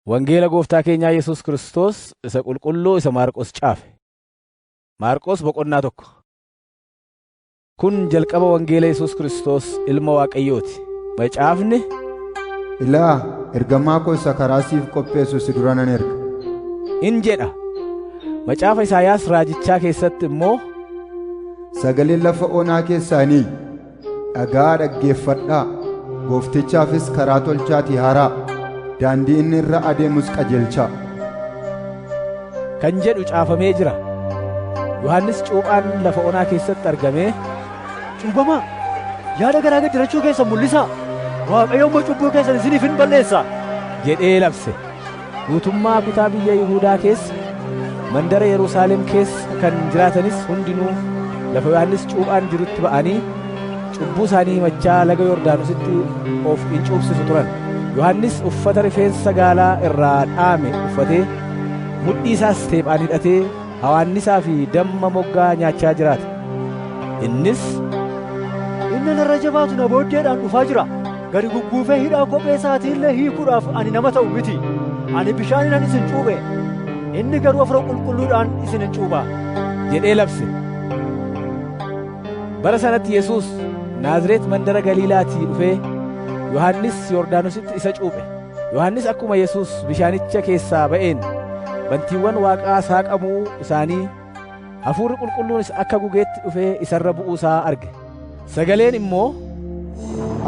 Wangeela Gooftaa keenyaa Yesuus Kiristoos isa qulqulluu isa Maarqos caafe. Maarqos boqonnaa tokko. Kun jalqaba wangeela Yesuus Kiristoos ilma Waaqayyooti. Macaafni, Ilaa ergamaa koo isa karaa siif qopheessu si dura nan erga in jedha. Macaafa Isaayaas raajichaa keessatti immoo, sagaleen lafa onaa keessaanii dhagaa dhaggeeffadhaa, Gooftichaafis karaa tolchaatii haraa, daandii inni irra adeemus qajeelchaa kan jedhu caafamee jira. Yohannis cuuphaan lafa onaa keessatti argamee, Cuubamaa, yaada garaa gaddirachuu keessan mul'isaa, Waaqayyo immoo cubbuu keessan isiniif hin balleessaa jedhee labse. Guutummaa kutaa biyya Yihuudaa keessa, mandara Yerusaalem keessa kan jiraatanis hundinuu lafa Yohannis cuuphaan jirutti ba'anii cubbuu isaanii himachaa laga Yordaanositti of in cuubsisu turan. Yohannis uffata rifeensa gaalaa irraa dhaame uffatee, mudhii isaas teephaan hidhatee hawaannisaa fi damma moggaa nyaachaa jiraata. Innis, inni narra jabaatu na booddeedhaan dhufaa jira, gadi gugguufee hidhaa kophee isaatii illee hiikuudhaaf ani nama ta'u miti. Ani bishaaninan isin cuuphe, inni garuu Hafuura Qulqulluudhaan isin hin cuuphaa jedhee labse. Bara sanatti Yesuus Naazreet mandara Galiilaatii dhufee Yohannis Yordaanositti isa cuuphe. Yohannis akkuma Yesuus bishaanicha keessaa ba'een bantiiwwan Waaqaa saaqamuu isaanii, Hafuurri Qulqulluunis akka gugeetti dhufee isarra bu'uu isaa arge. Sagaleen immoo,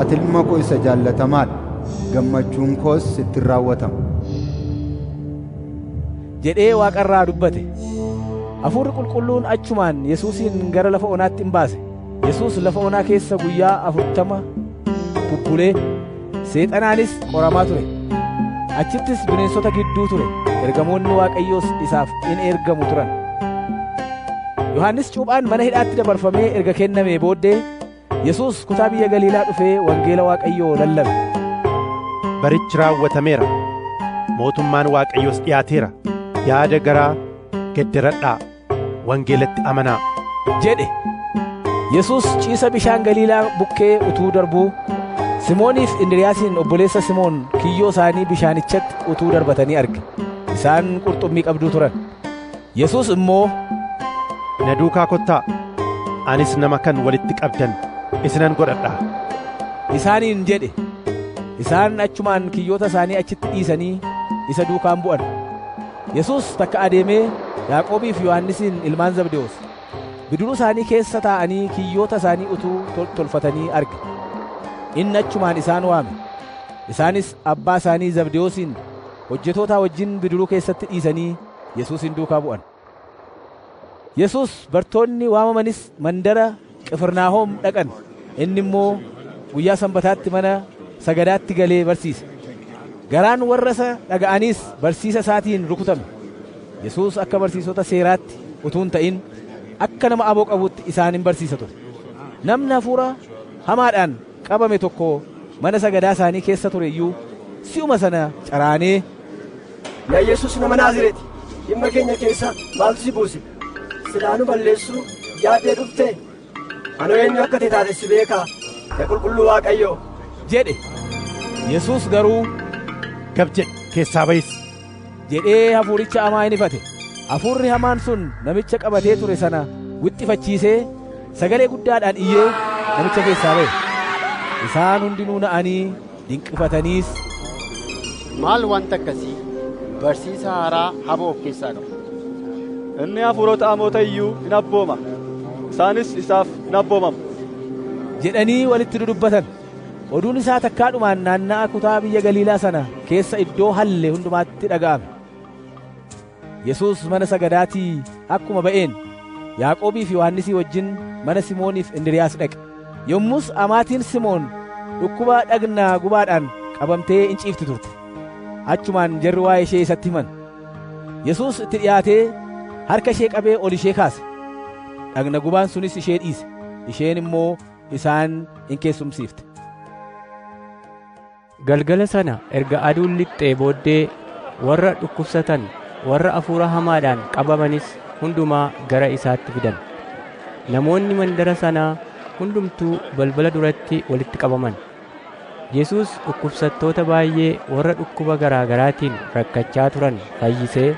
ati ilma koo isa jaallatamaa dha, gammachuun koos sitti raawwatama jedhee Waaqarraa dubbate. Hafuurri Qulqulluun achumaan Yesuusin gara lafa onaatti in baase. Yesuus lafa onaa keessa guyyaa 40 bubbulee, Seexanaanis qoramaa ture. Achittis bineensota gidduu ture. Ergamoonni Waaqayyoos isaaf in ergamu turan. Yohannis cuuphaan mana hidhaatti dabarfamee erga kennamee booddee, Yesuus kutaa biyya Galiilaa dhufee wangeela Waaqayyoo lallabe. Barichi raawwatameera, mootummaan Waaqayyoos dhiyaateera. Yaada garaa gedderadhaa, wangeelatti amanaa jedhe. Yesuus ciisa bishaan Galiilaa bukkee utuu darbuu, Simooniif Indiriyaasiin obboleessa Simoon kiyyoo isaanii bishaanichatti utuu darbatanii arge. Isaan qurxummii qabduu turan. Yesuus immoo, na duukaa kottaa, anis nama kan walitti qabdan isinan godhadhaa isaaniin jedhe. Isaan achumaan kiyyoota isaanii achitti dhiisanii isa duukaan bu'an. Yesuus takka adeemee Yaaqoobiif Yohannisiin ilmaan Zabdewoos bidiruu isaanii keessa taa'anii kiyyoota isaanii utuu tolfatanii arge. Inni achumaan isaan waame. Isaanis abbaa isaanii Zabdewoosiin hojjetootaa wajjin bidiruu keessatti dhiisanii Yesuusin duukaa bu'an. Yesuus bartoonni waamamanis mandara Qifirnaahom dhaqan. Inni immoo guyyaa Sanbataatti mana sagadaatti galee barsiise. Garaan warra isa dhaga'aniis barsiisa isaatiin rukutame. Yesuus akka barsiisota seeraatti utuu hin ta'in akka nama aboo qabuutti isaan hin barsiisa ture. Namni hafuura hamaadhaan qabame tokko mana sagadaa isaanii keessa ture iyyuu si'uma sana caraanee, yaa Yesuus nama Naazreeti, dhimma keenya keessa maaltu si buuse? Silaa nu balleessuu yaaddee dhuftee? Ani eenyu akka ta'e taate si beekaa, yaa qulqulluu Waaqayyoo jedhe. Yesuus garuu, gab jedhi keessaa bayis jedhee hafuuricha hamaa in ifate. Hafuurri hamaan sun namicha qabatee ture sana wixxifachiisee sagalee guddaadhaan iyyee namicha keessaa ba'e. Isaan hundinuu na'anii dinqifataniis, maal wanta akkasii barsiisa haaraa haboo of keessaa qaba. Inni hafuurota hamoota iyyuu in abbooma, isaanis isaaf in abboomamu jedhanii walitti dudubbatan. Oduun isaa takkaadhumaan naanna'a kutaa biyya Galiilaa sana keessa iddoo halle hundumaatti dhaga'ame. Yesuus mana sagadaatii akkuma ba'een Yaaqoobii fi Yohannisii wajjin mana Simooniif Indiriyaas dhaqe. Yommus amaatiin Simoon dhukkuba dhagnaa gubaadhaan qabamtee in ciifti turte. Achumaan jarri waa'ee ishee isatti himan. Yesuus itti dhiyaatee harka ishee qabee ol ishee kaase. Dhagna gubaan sunis ishee dhiise. Isheen immoo isaan in keessumsiifte. Galgala sana erga aduun lixxee booddee warra dhukkubsatan, warra hafuura hamaadhaan qabamanis hundumaa gara isaatti fidan. Namoonni mandara sanaa hundumtuu balbala duratti walitti qabaman. Yesuus dhukkubsattoota baay'ee warra dhukkuba garaa garaatiin rakkachaa turan fayyisee,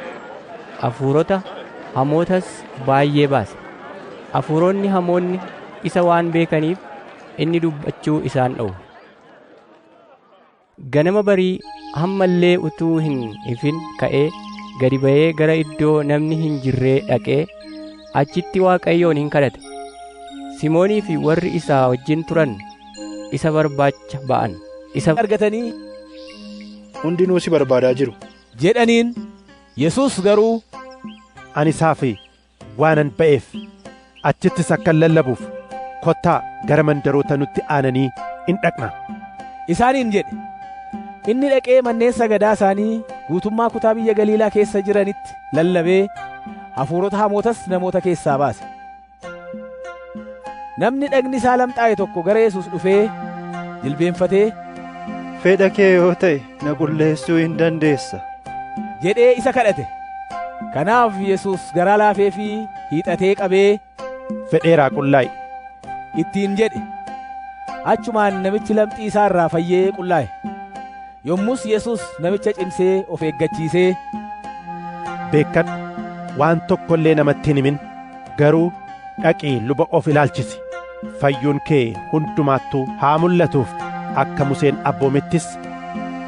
hafuurota hamootas baay'ee baase. Hafuuronni hamoonni isa waan beekaniif inni dubbachuu isaan dhowwe. Ganama barii hamma illee utuu hin ifin ka'ee gadi ba'ee gara iddoo namni hin jirree dhaqee achitti Waaqayyoon hin kadhate. Simoonii fi warri isaa wajjin turan isa barbaacha ba'an. Isa argatanii Hundinuu si barbaadaa jiru jedhaniin. Yesuus garuu, ani isaaf waanan ba'eef achittis akkan lallabuuf kottaa gara mandaroota nutti aananii in dhaqna isaaniin jedhe. Inni dhaqee manneen sagadaa isaanii guutummaa kutaa biyya Galiilaa keessa jiranitti lallabee hafuurota hamootas namoota keessaa baase. Namni dhagni isaa lamxaa'e tokko gara Yesuus dhufee jilbeenfatee, fedha kee yoo ta'e na qulleessuu hin dandeessa jedhee isa kadhate. Kanaaf Yesuus garaa laafee fi hiixatee qabee, fedheeraa qullaa'i ittiin jedhe. Achumaan namichi lamxii isaa irraa fayyee qullaa'e. Yommus Yesuus namicha cimsee of eeggachiisee, beekkadhu waan tokko illee namatti hin himin, garuu dhaqii luba of ilaalchisi. Fayyuun kee hundumaattuu haa mul'atuuf akka Museen abboomettis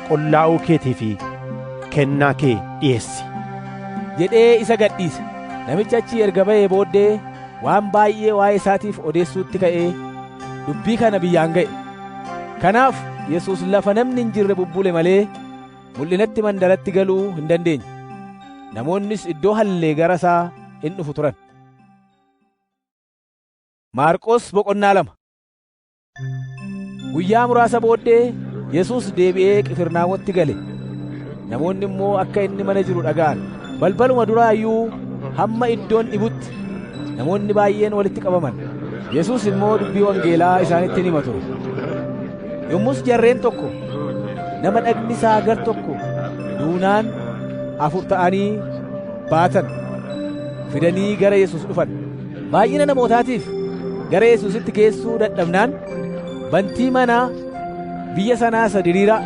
qullaa'uu keetii fi kennaa kee dhi'eessi jedhee isa gadhiise. Namichi achi erga ba'ee booddee waan baay'ee waa'ee isaatiif odeessuutti ka'ee dubbii kana biyyaan ga'e. Kanaaf Yesuus lafa namni hin jirre bubbule malee mul'inatti mandaratti galuu hin dandeenye. Namoonnis iddoo hallee gara isaa in dhufu turan. Maarqos boqonnaa 2. Guyyaa muraasa booddee Yesuus deebi'ee Qifirnaahomitti gale. Namoonni immoo akka inni mana jiru dhaga'an. Balbaluma duraayyuu hamma iddoon dhibutti namoonni baay'een walitti qabaman. Yesuus immoo dubbii wangeelaa isaanitti hima ture. Yommus jarreen tokko nama dhagni isaa gar tokko duunaan 4 ta'anii baatan fidanii gara Yesuus dhufan. Baay'ina namootaatiif gara Yesuusitti geessuu dadhabnaan bantii manaa biyya sanaa isa diriiraa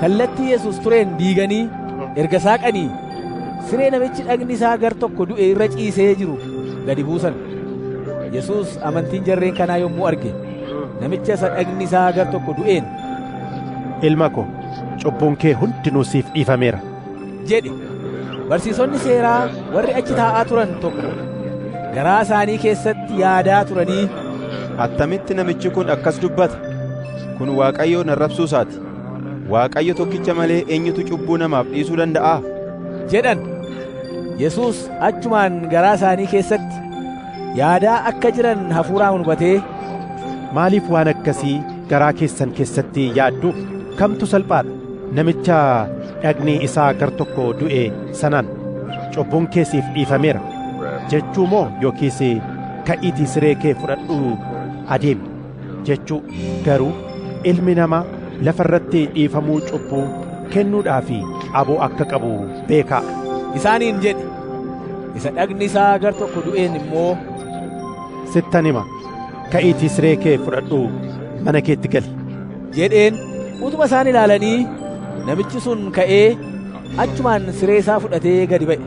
kallattii Yesuus tureen diiganii erga saaqanii siree namichi dhagni isaa gar tokko du'e irra ciisee jiru gadi buusan. Yesuus amantiin jarreen kanaa yommuu arge namicha isa dhagni isaa gar tokko du'een, ilma ko, cubbuun kee hundinuu siif dhiifameera jedhe. Barsiisonni seeraa warri achi taa'aa turan tokko garaa isaanii keessatti yaadaa turanii, attamitti namichi kun akkas dubbata? Kun Waaqayyoon arrabsuu isaati. Waaqayyo tokkicha malee eenyutu cubbuu namaaf dhiisuu danda'aa? jedhan. Yesuus achumaan garaa isaanii keessatti yaadaa akka jiran hafuuraan hubatee, maaliif waan akkasii garaa keessan keessatti yaaddu? Kamtu salphaadha? Namicha dhagni isaa gar tokko du'e sanaan cubbuun kee siif dhiifameera jechuu moo yookiis ka'iitii siree kee fudhadhu adeemi jechuu? Garuu ilmi namaa lafa irratti dhiifamuu cubbuu kennuudhaaf aboo akka qabu beekaa isaaniin jedhe. Isa dhagni isaa gar tokko du'een immoo, sittan hima, ka'iitii siree kee fudhadhu mana keetti gali jedheen. Utuma isaan ilaalanii namichi sun ka'ee achumaan siree isaa fudhatee gadi ba'e.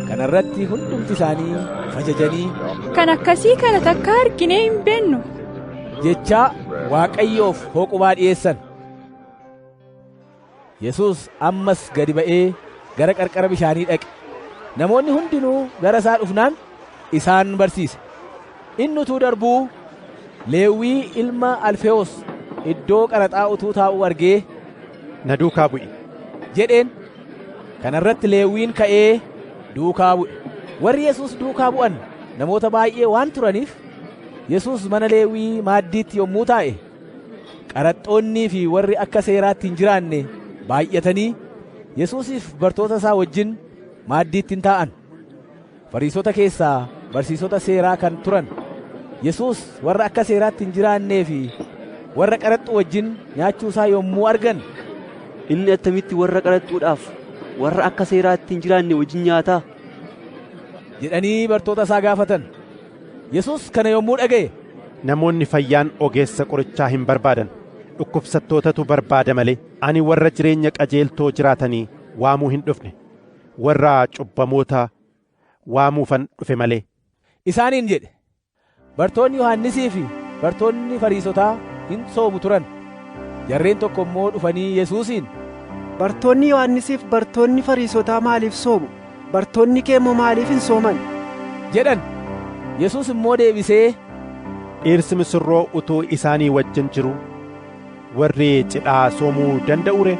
Kana irratti hundumti isaanii fajajanii, kan akkasii kana takka arginee hin beennu jechaa Waaqayyoof hooqubaa dhi'eessan. Yesuus ammas gadi ba'ee gara qarqara bishaanii dhaqe. Namoonni hundinuu gara isaa dhufnaan isaan barsiise. Inni utuu darbuu Leewwii ilma Alfewoos iddoo qaraxaa utuu taa'uu argee, na duukaa bu'i jedheen. Kana irratti Leewwiin ka'ee duukaa bu'e. Warri Yesuus duukaa bu'an namoota baay'ee waan turaniif Yesuus mana Leewwii maaddiitti yommuu taa'e qaraxxoonnii fi warri akka seeraatti hin jiraanne baay'atanii Yesuusiif bartoota isaa wajjin maaddiitti hin taa'an. Fariisota keessaa barsiisota seeraa kan turan Yesuus warra akka seeraatti hin jiraannee fi warra qaraxxuu wajjin nyaachuu isaa yommuu argan, inni attamitti warra qaraxxuudhaaf warra akka seeraatti hin jiraanne wajjin nyaataa jedhanii bartoota isaa gaafatan. Yesuus kana yommuu dhaga'e, namoonni fayyaan ogeessa qorichaa hin barbaadan, dhukkubsattootatu barbaada malee ani warra jireenya qajeeltoo jiraatanii waamuu hin dhufne, warra cubbamoota waamuufan dhufe malee. Isaaniin jedhe. Bartoonni Yohannisii fi bartoonni Fariisotaa hin soomu turan. Jarreen tokko immoo dhufanii Yesuusiin, bartoonni Yohannisiif bartoonni Fariisotaa maaliif soomu? Bartoonni kee immoo maaliif hin sooman? jedhan. Yesuus immoo deebisee, Dhirsi misirroo utuu isaanii wajjin jiru warri cidhaa soomuu danda'u ree?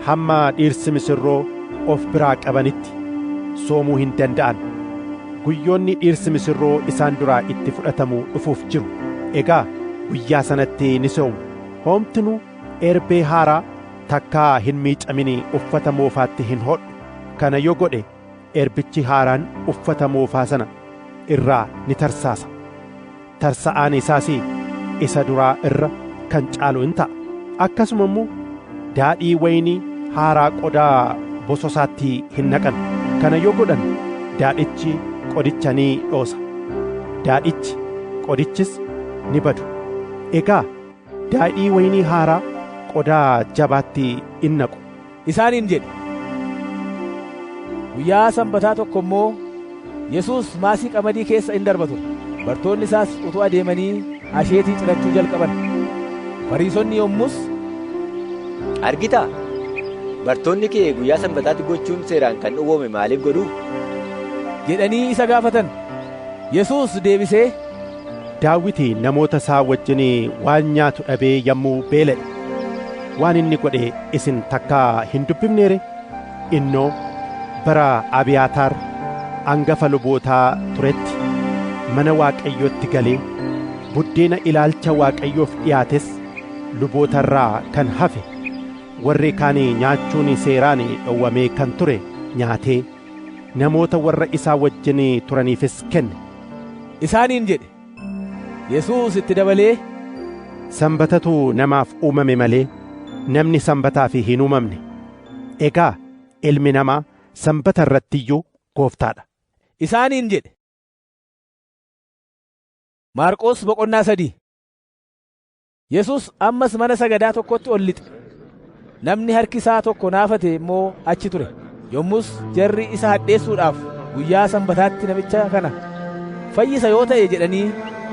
Hamma dhirsi misirroo of biraa qabanitti soomuu hin danda'an. Guyyoonni dhirsi misirroo isaan duraa itti fudhatamuu dhufuuf jiru. Egaa guyyaa sanatti ni soomu. Hoomtinuu erbee haaraa takkaa hin miicamini uffata moofaatti hin hodhu. Kana yoo godhe erbichi haaraan uffata moofaa sana irraa ni tarsaasa. Tarsa'aan isaas isa duraa irra kan caalu in ta'a. Akkasuma immoo daadhii waynii haaraa qodaa bososaatti hin naqan. Kana yoo godhan daadhichi qodicha ni dhoosa. Daadhichi qodichis ni badu. Egaa daadhii waynii haaraa qodaa jabaatti in naqu. Isaaniin jedhe. Guyyaa Sanbataa tokko immoo Yesuus maasii qamadii keessa in darba ture. Bartoonni isaas utuu adeemanii asheetii cirachuu jalqaban. Fariisonni yommus, argitaa, bartoonni kee guyyaa Sanbataatti gochuun seeraan kan dhowwame maaliif godhu? jedhanii isa gaafatan. Yesuus deebisee, Daawiti namoota isaa wajjin waan nyaatu dhabee yommuu beela'e waan inni godhe isin takkaa hin dubbifneere? Innoo bara Abiyaataar hangafa lubootaa turetti mana Waaqayyootti galee buddeena ilaalcha Waaqayyoof dhiyaates lubootarraa kan hafe warri kaan nyaachuun seeraan dhowwamee kan ture nyaatee namoota warra isaa wajjin turaniifis kenne. Isaaniin jedhe. Yesuus itti dabalee, Sanbatatu namaaf uumame malee namni Sanbataaf hin uumamne. Egaa ilmi namaa Sanbata irratti iyyuu gooftaadha. Isaaniin jedhe. Maarqos boqonnaa 3. Yesuus ammas mana sagadaa tokkotti ol lixe. Namni harki isaa tokko naafate immoo achi ture. Yommus jarri isa hadheessuudhaaf guyyaa Sanbataatti namicha kana fayyisa yoo ta'e jedhanii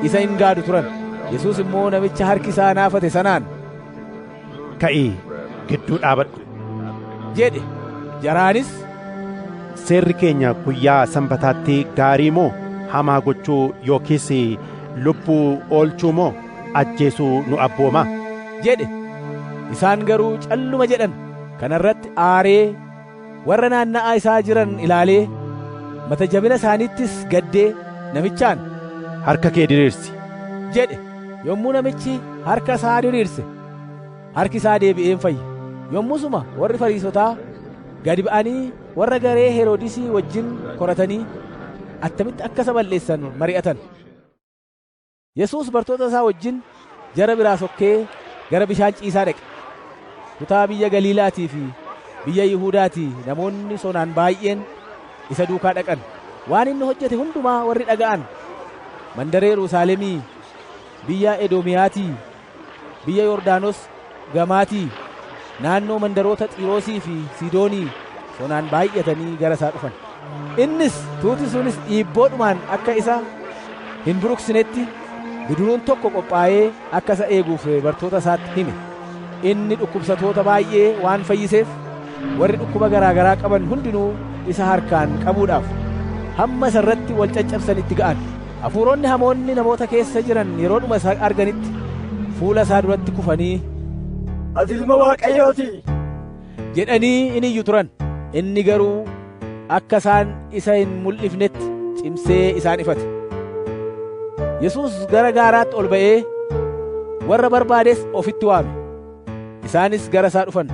isa hin gaadu turan. Yesuus immoo namicha harki isaa naafate sanaan, Ka'ii gidduu dhaabadhu jedhe. Jaraanis, Seerri keenya guyyaa Sanbataatti gaarii moo hamaa gochuu yookiis lubbuu oolchuu moo ajjeesuu nu abboomaa? jedhe. Isaan garuu calluma jedhan. Kana irratti aaree warra naanna'aa isaa jiran ilaalee mata jabina isaaniittis gaddee namichaan, Harka kee diriirsi jedhe. Yommuu namichi harka isaa diriirse harki isaa deebi'een fayye. Yommusuma warri Fariisotaa gadi ba'anii warra garee Heroodisii wajjin koratanii attamitti akka isa balleessan mari'atan. Yesuus bartoota isaa wajjin jara biraa sokkee gara bishaan ciisaa dhaqe. Kutaa biyya Galiilaatii fi biyya Yihuudaatii namoonni sonaan baay'een isa duukaa dhaqan. Waan inni hojjete hundumaa warri dhaga'an. Mandara Yerusaalemii, biyya Edoomiyaatii, biyya Yordaanos gamaatii, naannoo mandaroota Xiiroosii fi Siidoonii sonaan baay'atanii gara isaa dhufan. Innis tuuti sunis dhiibboodhumaan akka isa hin buruksinetti bidiruun tokko qophaa'ee akka isa eeguuf bartoota isaatti hime. Inni dhukkubsatoota baay'ee waan fayyiseef warri dhukkuba garaa garaa qaban hundinuu isa harkaan qabuudhaaf hamma isa irratti wal caccabsanitti ga'an. Hafuuronni hamoonni namoota keessa jiran yeroodhuma isa arganitti fuula isaa duratti kufanii, Ati ilma Waaqayyooti jedhanii in iyyu turan. Inni garuu akka isaan isa hin mul'ifnetti cimsee isaan ifate. Yesuus gara gaaraatti ol ba'ee warra barbaades ofitti waame. Isaanis gara isaa dhufan.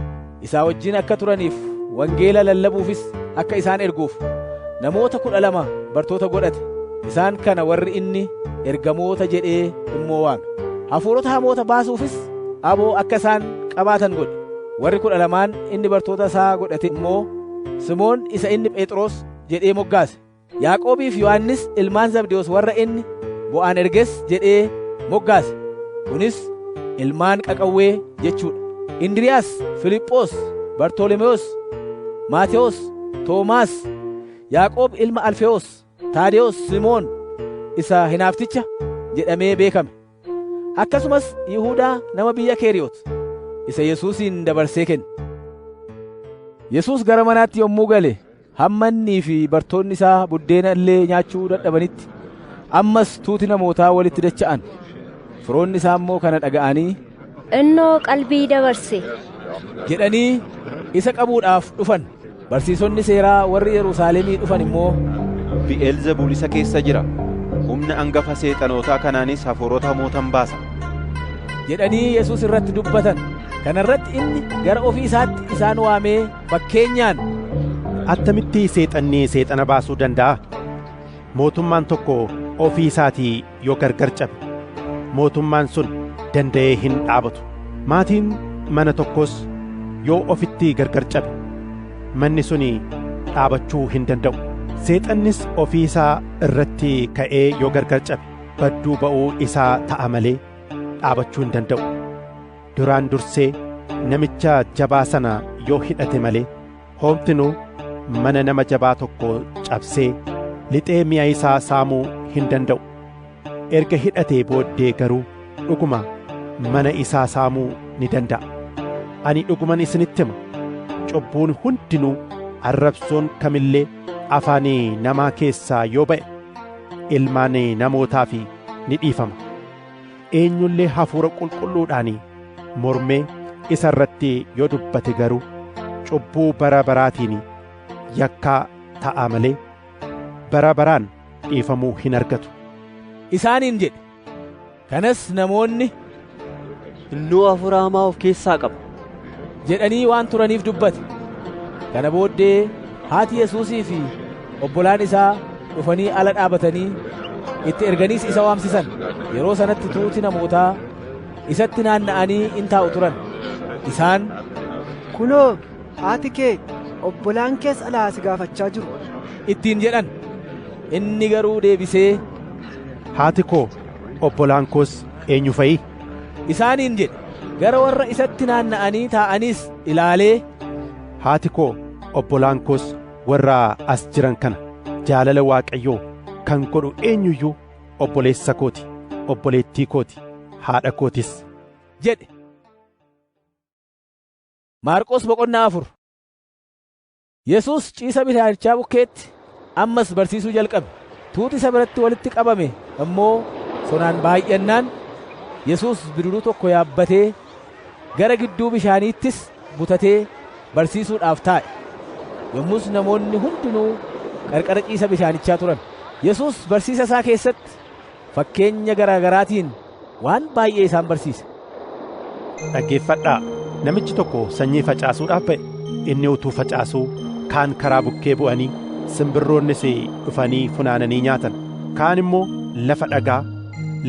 Isaa wajjin akka turaniif wangeela lallabuufis akka isaan erguuf namoota 12 bartoota godhate. Isaan kana warri inni ergamoota jedhee immoo waame. Hafuurota hamoota baasuufis aboo akka isaan qabaatan godhe. Warri 12 inni bartoota isaa godhate immoo Simoon isa inni Phexros jedhee moggaase, Yaaqoobii fi Yohannis ilmaan Zabdewoos warra inni Bo'aan erges jedhee moggaase. Kunis ilmaan qaqawwee jechuudha. Indiriiyaas, Filiphoos, Bartolomewoos, Maatewos, Toomaas, Yaaqoob ilma Alfewoos, Taadewoos, Simoon isa hinaafticha jedhamee beekame. Akkasumas Yihuudaa nama biyya Keeriyoot isa Yesuusin dabarsee kenne. Yesuus gara manaatti yommuu gale hamma innii fi bartoonni isaa buddeena illee nyaachuu dadhabanitti ammas tuuti namootaa walitti dacha'an. Firoonni isaa immoo kana dhaga'anii innoo qalbii dabarse jedhanii isa qabuudhaaf dhufan. Barsiisonni seeraa warri Yerusaalemii dhufan immoo Bi'eelzebuul isa keessa jira, humna angafa seexanootaa kanaanis hafuurota hamootan baasa jedhanii Yesuus irratti dubbatan. Kana irratti inni gara ofii isaatti isaan waamee fakkeenyaan attamitti seexanni seexana baasuu danda'a? Mootummaan tokko ofii isaatii yoo gargar cabe mootummaan sun danda'ee hin dhaabatu. Maatiin mana tokkos yoo ofitti gargar cabe manni suni dhaabachuu hin danda'u. Seexannis ofii isaa irratti ka'ee yoo gargar cabe badduu ba'uu isaa ta'a malee dhaabachuu hin danda'u. Duraan dursee namicha jabaa sana yoo hidhate malee homtinuu mana nama jabaa tokko cabsee lixee mi'a isaa saamuu hin danda'u. Erga hidhatee booddee garuu dhuguma mana isaa saamuu ni danda'a. Ani dhuguman isinitti hima, cubbuun hundinuu arrabsoon kamillee afaanii namaa keessaa yoo ba'e ilmaan namootaaf ni dhiifama. Eenyullee hafuura qulqulluudhaan mormee isa irratti yoo dubbate garuu cubbuu bara baraatiin yakkaa ta'a malee bara baraan dhiifamuu hin argatu isaaniin jedhe. Kanas namoonni innoo hafuura hamaa of keessaa qaba jedhanii waan turaniif dubbate. Kana booddee haati Yesuusii fi obbolaan isaa dhufanii ala dhaabatanii itti erganiis isa waamsisan. Yeroo sanatti tuuti namootaa isatti naanna'anii in taa'u turan. Isaan kunoo haati kee obbolaan kees alaa si gaafachaa jiru ittiin jedhan. Inni garuu deebisee haati koo obbolaan koos eenyu fa'i isaaniin jedhe. Gara warra isatti naanna'anii taa'aniis ilaalee haati koo obbolaan koos warra as jiran kana jaalala Waaqayyoo kan godhu eenyuyyuu obboleessa kooti, obboleettii kooti, haadha kootis jedhe. Maarqos boqonnaa 4. Yesuus ciisa bishaanichaa bukkeetti ammas barsiisuu jalqabe. Tuuti isa biratti walitti qabame immoo sonaan baay'annaan Yesuus bidiruu tokko yaabbatee gara gidduu bishaaniittis butatee barsiisuudhaaf taa'e. Yommus namoonni hundinuu qarqara ciisa bishaanichaa turan. Yesuus barsiisa isaa keessatti fakkeenya garaa garaatiin waan baay'ee isaan barsiise. Dhaggeeffadhaa, namichi tokko sanyii facaasuudhaaf ba'e. Inni utuu facaasuu kaan karaa bukkee bu'anii simbirroonnis dhufanii funaananii nyaatan. Kaan immoo lafa dhagaa,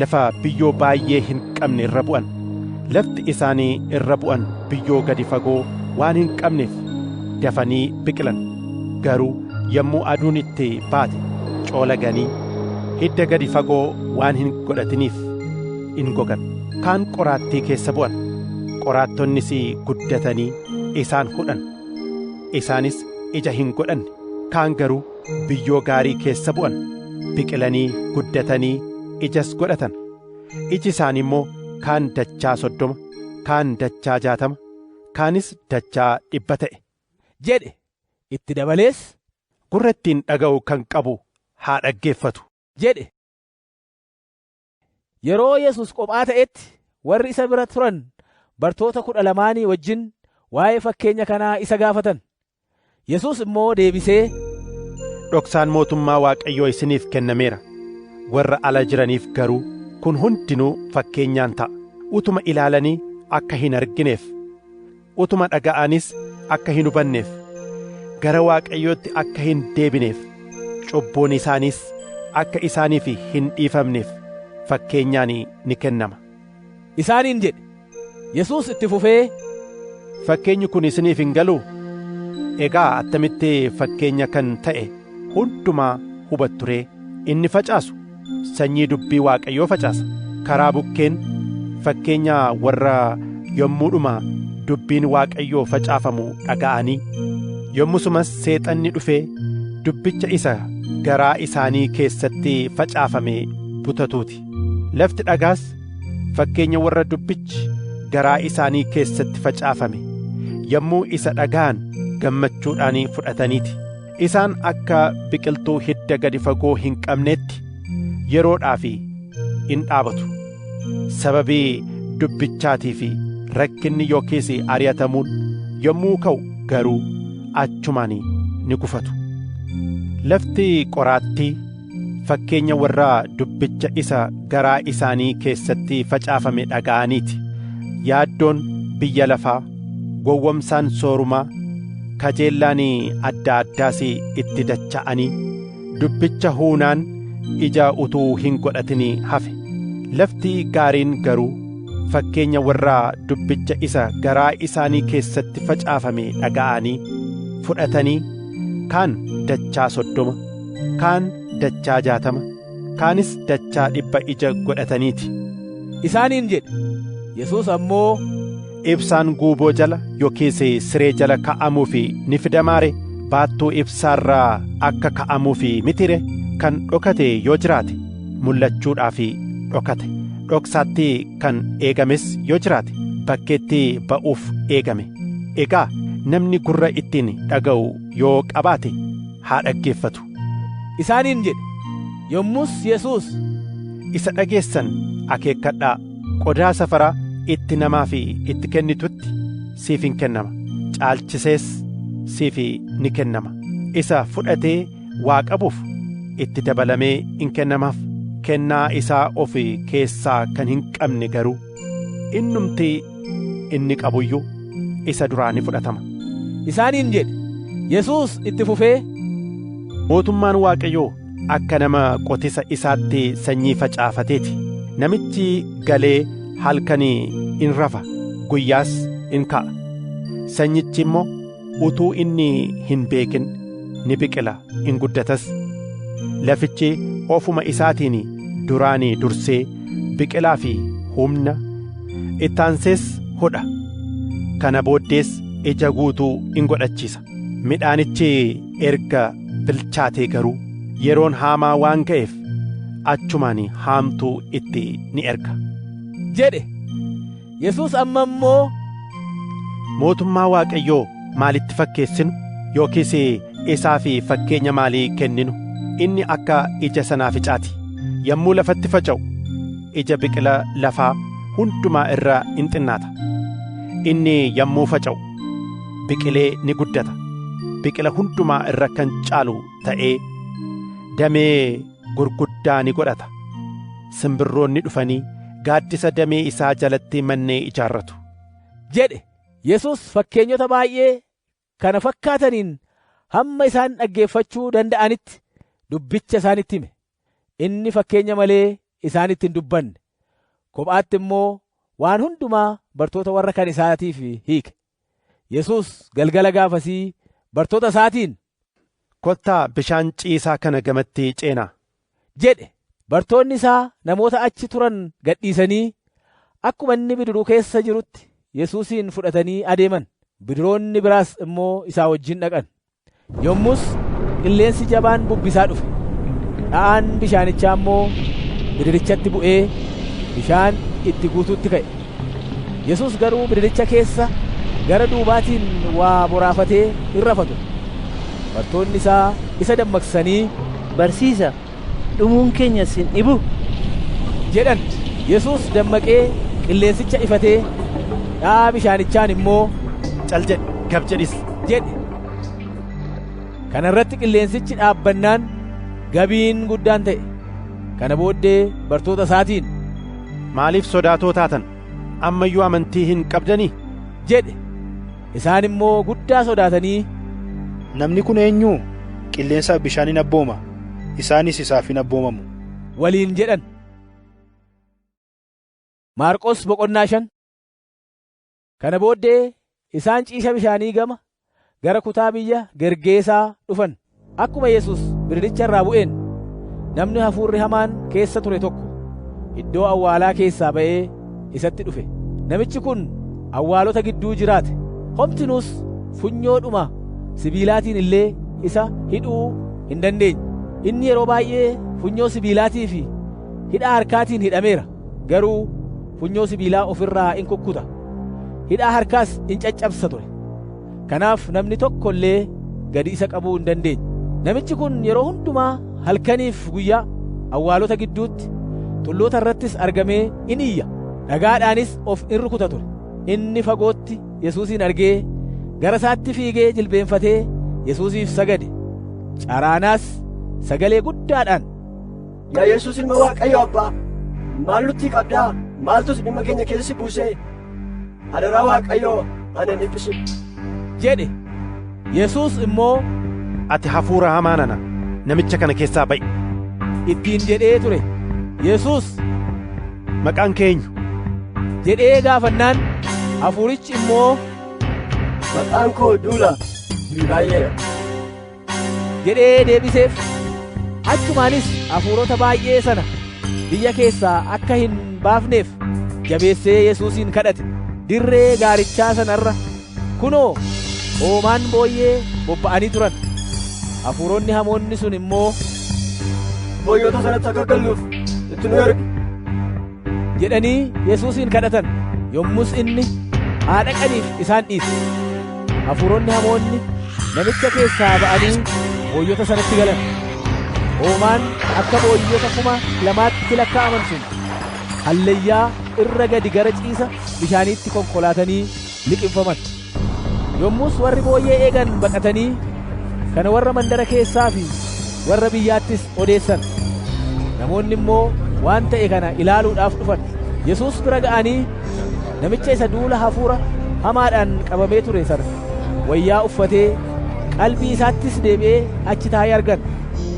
lafa biyyoo baay'ee hin qabne irra bu'an. Lafti isaanii irra bu'an biyyoo gadi fagoo waan hin qabneef dafanii biqilan. Garuu yommuu aduun itti baate coolaganii hidda gadi fagoo waan hin godhatiniif in gogan. Kaan qoraattii keessa bu'an. Qoraattonnis guddatanii isaan hudhan. Isaanis ija hin godhanne. Kaan garuu biyyoo gaarii keessa bu'an. Biqilanii guddatanii ijas godhatan. Iji isaanii immoo kaan dachaa 30, kaan dachaa 60, kaanis dachaa 100 ta'e jedhe. Itti dabalees gurra ittiin dhaga'u kan qabu haa dhaggeeffatu jedhe. Yeroo Yesuus qophaa ta'etti warri isa bira turan bartoota 12 wajjin waa'ee fakkeenya kanaa isa gaafatan. Yesuus immoo deebisee dhoksaan mootummaa Waaqayyoo isiniif kennameera. Warra ala jiraniif garuu kun hundinuu fakkeenyaan ta'a. Utuma ilaalanii akka hin argineef, utuma dhaga'anis akka hin hubanneef, gara Waaqayyootti akka hin deebineef, cubbuun isaaniis akka isaaniif hin dhiifamneef fakkeenyaan ni kennama isaaniin jedhe. Yesuus itti fufee fakkeenyi kun isiniif hin galuu? Egaa attamitti fakkeenya kan ta'e hundumaa hubattu ree? Inni facaasu sanyii dubbii Waaqayyoo facaasa. Karaa bukkeen fakkeenya warra yommuudhuma dubbiin Waaqayyoo facaafamu dhaga'anii yommusumas seexanni dhufee dubbicha isa garaa isaanii keessatti facaafame butatuuti. Lafti dhagaas fakkeenya warra dubbichi garaa isaanii keessatti facaafame yommuu isa dhaga'an gammachuudhaan fudhataniiti. Isaan akka biqiltuu hidda gadi fagoo hin qabneetti yeroodhaaf in dhaabatu. Sababii dubbichaatii fi rakkinni yookiis ari'atamuun yommuu ka'u garuu achumaan ni gufatu. Lafti qoraattii fakkeenya warra dubbicha isa garaa isaanii keessatti facaafame dhaga'aniiti. Yaaddoon biyya lafaa, gowwomsaan soorumaa, kajeellaan adda addaas itti dacha'anii dubbicha huunaan ija utuu hin godhatin hafe. Lafti gaariin garuu fakkeenya warra dubbicha isa garaa isaanii keessatti facaafame dhaga'anii fudhatanii kaan dachaa 30, kaan dachaa 60, kaanis dachaa 100 ija godhataniiti. Isaaniin jedhe. Yesuus ammoo ibsaan guuboo jala yookiis siree jala ka'amuuf ni fidamaare baattuu ibsaarraa akka ka'amuuf mitire kan dhokate yoo jiraate mul'achuudhaaf dhokate dhoksaatti kan eegames yoo jiraate bakkeetti ba'uuf eegame. Egaa namni gurra ittiin dhaga'u yoo qabaate haa dhaggeeffatu. Isaaniin jedhe. Yommus Yesuus isa dhageessan akeekkadhaa. Qodaa safaraa itti namaaf itti kennitutti siif hin kennama, caalchisees siif ni kennama. Isa fudhatee waa qabuuf itti dabalamee in kennamaaf. Kennaa isaa of keessaa kan hin qabne garuu innumti inni qabuyyuu isa duraa ni fudhatama. Isaaniin jedhe. Yesuus itti fufee mootummaan Waaqayyoo akka nama qotisa isaatti sanyii facaafateeti. Namichi galee halkanii in rafa, guyyaas in ka'a. Sanyichi immoo utuu inni hin beekin ni biqila, in guddatas. Lafichi ofuma isaatiin duraanii dursee biqilaa fi humna, ittaansees hodha. Kana booddees ija guutuu in godhachiisa. Midhaanichi erga bilchaatee garuu yeroon haamaa waan ga'eef achumaan haamtuu itti ni erga jedhe. Yesuus amma immoo mootummaa Waaqayyoo maalitti fakkeessinu yookiis isaaf fakkeenya maalii kenninu? Inni akka ija sanaaficaati. Yommuu lafatti faca'u ija biqila lafaa hundumaa irraa in xinnaata. Inni yommuu faca'u biqilee ni guddata. Biqila hundumaa irra kan caalu ta'ee damee gurguddaa ni godhata. Simbirroonni dhufanii gaaddisa damee isaa jalatti mannee ijaarratu jedhe. Yesuus fakkeenyota baay'ee kana fakkaataniin hamma isaan dhaggeeffachuu danda'anitti dubbicha isaanitti hime. Inni fakkeenya malee isaanitti hin dubbanne. Kophaatti immoo waan hundumaa bartoota warra kan isaatiif hiike. Yesuus galgala gaafasii bartoota isaatiin kottaa bishaan ciisaa kana gamatti ceenaa jedhe. Bartoonni isaa namoota achi turan gadhiisanii akkuma inni bidiruu keessa jirutti Yesuusin fudhatanii adeeman. Bidiroonni biraas immoo isaa wajjin dhaqan. Yommus qilleensi jabaan bubbisaa dhufe. Dha'aan bishaanichaa immoo bidirichatti bu'ee bishaan itti guutuutti ka'e. Yesuus garuu bidiricha keessa gara duubaatiin waa boraafatee hin rafatu. Bartoonni isaa isa dammaqsanii barsiisa, dhumuun keenya sin dhibu jedhan. Yesuus dammaqee qilleensicha ifatee dha'aa bishaanichaan immoo cal jedhe, gab jedhis jedhe. Kana irratti qilleensichi dhaabbannaan gabiin guddaan ta'e. Kana booddee bartoota isaatiin maaliif sodaatoo taatan? Amma iyyuu amantii hin qabdanii? jedhe. Isaan immoo guddaa sodaatanii namni kun eenyuu? Qilleensaaf bishaan hin abbooma, isaanis isaaf hin abboomamu waliin jedhan. Maarqos boqonnaa 5. Kana booddee isaan ciisha bishaanii gama gara kutaa biyya Gergeesaa dhufan. Akkuma Yesuus bidiricha irraa bu'een namni hafuurri hamaan keessa ture tokko iddoo awwaalaa keessaa ba'ee isatti dhufe. Namichi kun awwaalota gidduu jiraate. Homtinuus funyoodhuma sibiilaatiin illee isa hidhuu hin dandeenye. Inni yeroo baay'ee funyoo sibiilaatii fi hidhaa harkaatiin hidhameera. Garuu funyoo sibiilaa ofirraa in kukkuta. Hidhaa harkaas in caccabsa ture. Kanaaf namni tokko illee gadi isa qabuu hin dandeenye. Namichi kun yeroo hundumaa halkaniif guyyaa awwaalota gidduutti tulloota irrattis argamee in iyya. Dhagaadhaanis of in rukuta ture. Inni fagootti Yesuusin argee gara isaatti fiigee jilbeenfatee Yesuusiif sagade. Caraanaas sagalee guddaadhaan, Yaa Yesuus ilma Waaqayyo Abbaa, maal nutti qabdaa? Maaltus dhimma keenya keessa buusee? Adaraa Waaqayyoo ana dhiphisi jedhe. Yesuus immoo, ati hafuura hamaa nana namicha kana keessaa ba'i ittiin jedhee ture. Yesuus, maqaan keenyu jedhee gaafannaan, hafuurichi immoo, maqaan koo Duula baay'eedha jedhee deebiseef. Achumaanis hafuurota baay'ee sana biyya keessaa akka hin baafneef jabeessee Yesuusin kadhate. Dirree gaarichaa sanarra kunoo hoomaan booyyee bobba'anii turan. Hafuuronni hamoonni sun immoo, booyyota sanatti akka galluuf itti nu ergi jedhanii Yesuusin kadhatan. Yommus inni haa dhaqaniif isaan dhiise. Hafuuronni hamoonni namicha keessaa ba'anii booyyota sanatti galan. Hoomaan akka booyyota 2,000tti lakkaa'aman sun hallayyaa irra gadi gara ciisa bishaaniitti konkolaatanii liqimfaman. Yommus warri booyyee eegan baqatanii kana warra mandara keessaa fi warra biyyaattis odeessan. Namoonni immoo waan ta'e kana ilaaluudhaaf dhufan. Yesuus bira ga'anii namicha isa duula hafuura hamaadhaan qabamee ture sana wayyaa uffatee qalbii isaattis deebi'ee achi taa'ee argan.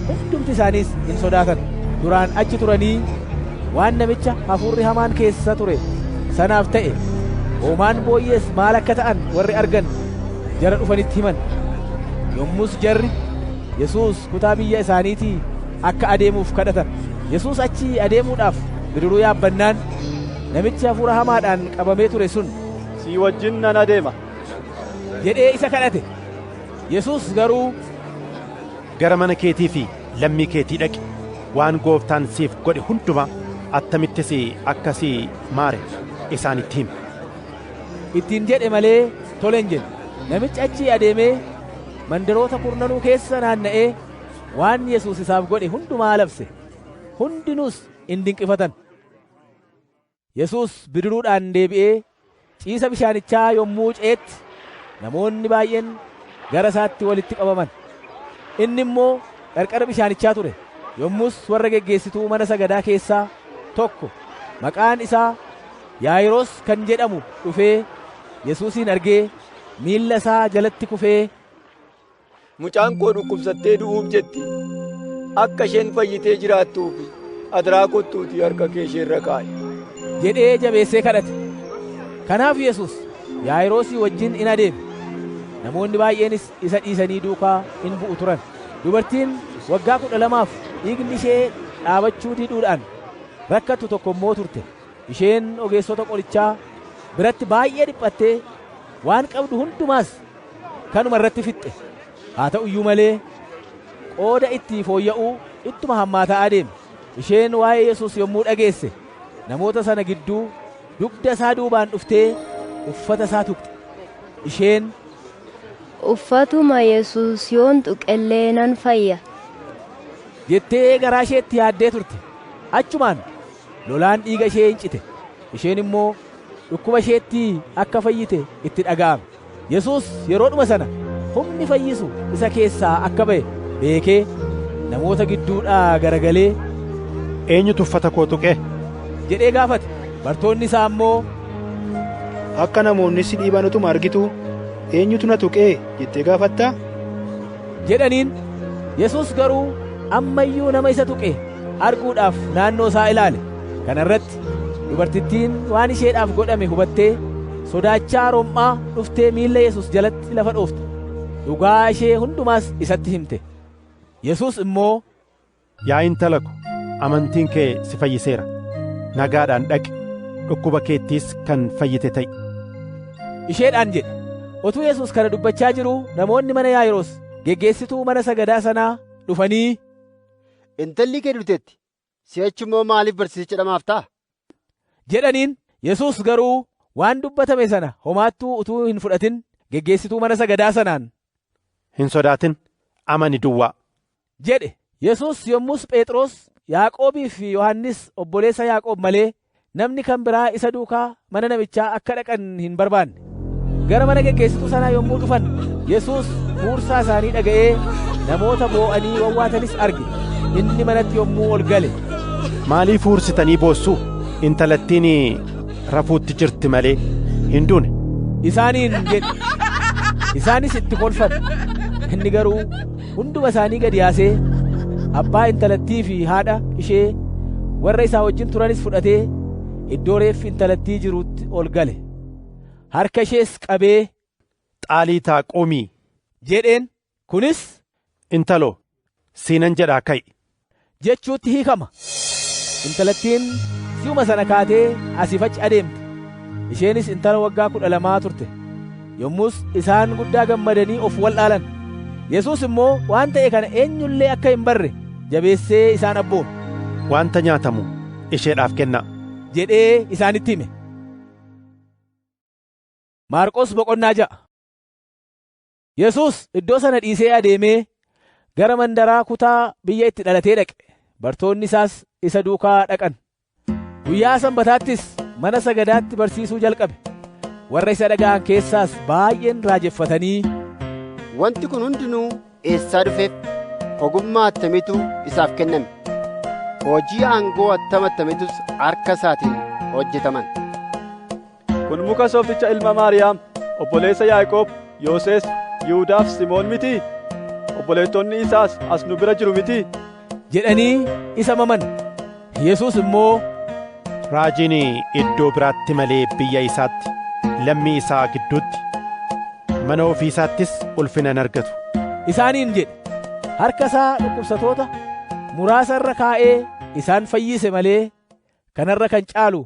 Hundumti isaaniis in sodaatan. Duraan achi turanii waan namicha hafuurri hamaan keessa ture sanaaf ta'e, hoomaan booyyees maal akka ta'an warri argan jara dhufanitti himan. Yommus jarri Yesuus kutaa biyya isaaniitii akka adeemuuf kadhatan. Yesuus achi adeemuudhaaf bidiruu yaabbannaan namichi hafuura hamaadhaan qabamee ture sun, si wajjin nan adeema jedhee isa kadhate. Yesuus garuu, gara mana keetii fi lammii keetii dhaqi, waan gooftaan siif godhe hundumaa attamittis akkasii maare isaanitti himi ittiin jedhe malee tole hin jenne. Namichi achii adeemee mandaroota kurnanuu keessa naanna'ee waan Yesuus isaaf godhe hundumaa labse. Hundinuus in dinqifatan. Yesuus bidiruudhaan deebi'ee ciisa bishaanichaa yommuu ce'etti namoonni baay'een gara isaatti walitti qabaman. Inni immoo qarqara bishaanichaa ture. Yommus warra geggeessituu mana sagadaa keessaa tokko maqaan isaa Yaayiroos kan jedhamu dhufee Yesuusin argee miilla isaa jalatti kufee, mucaan koo dhukkubsattee du'uuf jetti. Akka isheen fayyitee jiraattuuf adaraa kottuutii harka kee isheerra kaa'i jedhee jabeessee kadhate. Kanaaf Yesuus Yaayiroosii wajjin in adeeme. Namoonni baay'eenis isa dhiisanii duukaa in bu'u turan. Dubartiin waggaa 12 dhiigni ishee dhaabachuu diduudhaan rakkattu tokko immoo turte. Isheen ogeessota qorichaa biratti baay'ee dhiphattee waan qabdu hundumaas kanuma irratti fixxe. Haa ta'u iyyuu malee qooda itti fooyya'uu ittuma hammaataa adeeme. Isheen waa'ee Yesuus yommuu dhageesse namoota sana gidduu dugda isaa duubaan dhuftee uffata isaa tuqxe. Isheen, uffatuma Yesuus yoon tuqellee nan fayya jettee garaa isheetti yaaddee turte. Achumaan lolaan dhiiga ishee hincite. Isheen immoo dhukkuba isheetti akka fayyite itti dhaga'ame. Yesuus yeroodhuma sana humni fayyisu isa keessaa akka ba'e beekee namoota gidduudhaa garagalee, eenyutu uffata koo tuqe jedhee gaafate. Bartoonni isaa immoo, akka namoonni si dhiiban utuma argitu eenyutu na tuqee jettee gaafattaa jedhaniin. Yesuus garuu amma iyyuu nama isa tuqe arguudhaaf naannoo isaa ilaale. Kana irratti dubartittiin waan isheedhaaf godhame hubattee sodaachaa rom'aa dhuftee miilla Yesuus jalatti lafa dhoofte. Dhugaa ishee hundumaas isatti himte. Yesuus immoo, yaa intala ko, amantiin kee si fayyiseera, nagaadhaan dhaqi dhukkuba keettiis kan fayyite ta'i. Isheedhaan jedhe. Otuu Yesuus kana dubbachaa jiruu namoonni mana Yaa'iroos geggeessituu mana sagadaa sanaa dhufanii, intalli kee duuteetti, si'achi immoo maaliif barsiisicha dhamaaf ta'a? jedhaniin. Yesuus garuu waan dubbatame sana homaattuu utuu hin fudhatin geggeessituu mana sagadaa sanaan, hin sodaatin, amani duwwaa jedhe. Yesuus yommus Phexros, Yaaqoobii fi Yohannis obboleessa Yaaqoob malee namni kan biraa isa duukaa mana namichaa akka dhaqan hin barbaanne. Gara mana geggeessituu sanaa yommuu dhufan Yesuus huursaa isaanii dhaga'ee namoota boo'anii wawwaatanis arge. Inni manatti yommuu ol gale, maaliif huursitanii boossuu? Intalattiin rafuutti jirti malee hin duune isaaniin jedhe. Isaanis itti kolfan. Inni garuu hunduma isaanii gad yaasee abbaa intalattii fi haadha ishee warra isaa wajjin turanis fudhatee iddoo reeffi intalattii jiruutti ol gale. Harka ishees qabee, xaaliitaa qumii jedheen. Kunis intaloo siinan jedhaa ka'i jechuutti hiikama. Intalattiin si'uma sana kaatee asiif achi adeemte. Isheenis intala waggaa 12 turte. Yommus isaan guddaa gammadanii of wal'aalan. Yesuus immoo waan ta'e kana eenyullee akka hin barre jabeessee isaan abboome. Wanta nyaatamu isheedhaaf kennaa jedhee isaanitti hime. Maarqos boqonnaa 6. Yesuus iddoo sana dhiisee adeemee gara mandaraa kutaa biyya itti dhalatee dhaqe. Bartoonni isaas isa duukaa dhaqan. Guyyaa Sanbataattis mana sagadaatti barsiisuu jalqabe. Warra isa dhaga'an keessaas baay'een raajeffatanii, wanti kun hundinuu eessaa dhufeef? Ogummaa attamiitu isaaf kenname? Hojii aangoo attamiitus harka isaatiin hojjetaman? Kun muka soofticha ilma Maariyaam, obboleessa Yaaqoob, Yooses, Yihuudaaf Simoon mitii? Obboleettonni isaas as nu bira jiru mitii? jedhanii isa maman. Yesuus immoo, raajiin iddoo biraatti malee biyya isaatti, lammii isaa gidduutti, mana ofii isaattis ulfina hin argatu isaaniin jedhe. Harka isaa dhukkubsatoota muraasa irra kaa'ee isaan fayyise malee kanarra kan caalu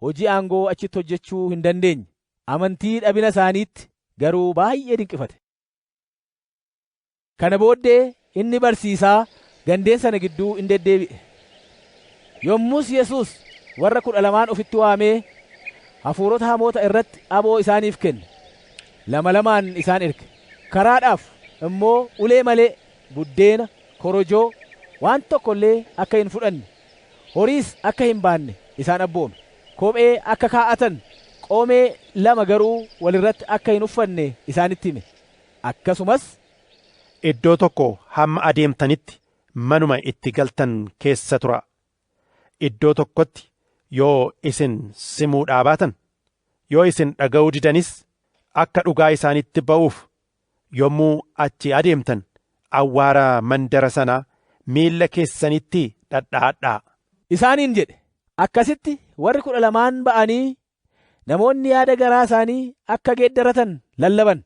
hojii aangoo achitti hojjechuu hin dandeenye. Amantii dhabina isaaniitti garuu baay'ee dinqifate. Kana booddee inni barsiisaa gandeen sana gidduu in deddeebi'e. Yommus Yesuus warra 12 ofitti waamee hafuurota hamoota irratti aboo isaaniif kenne. 2 isaan erge. Karaadhaaf immoo ulee malee buddeena, korojoo, waan tokko illee akka hin fudhanne, horiis akka hin baanne isaan abboome. Kophee akka kaa'atan, qoomee 2 garuu walirratti akka hin uffanne isaanitti hime. Akkasumas iddoo tokko hamma adeemtanitti manuma itti galtan keessa tura. Iddoo tokkotti yoo isin simuudhaa baatan, yoo isin dhaga'uu didanis akka dhugaa isaanitti ba'uuf yommuu achi adeemtan awwaara mandara sanaa miilla keessanitti dhadha'adhaa isaaniin jedhe. Akkasitti warri 12 ba'anii namoonni yaada garaa isaanii akka geeddaratan lallaban.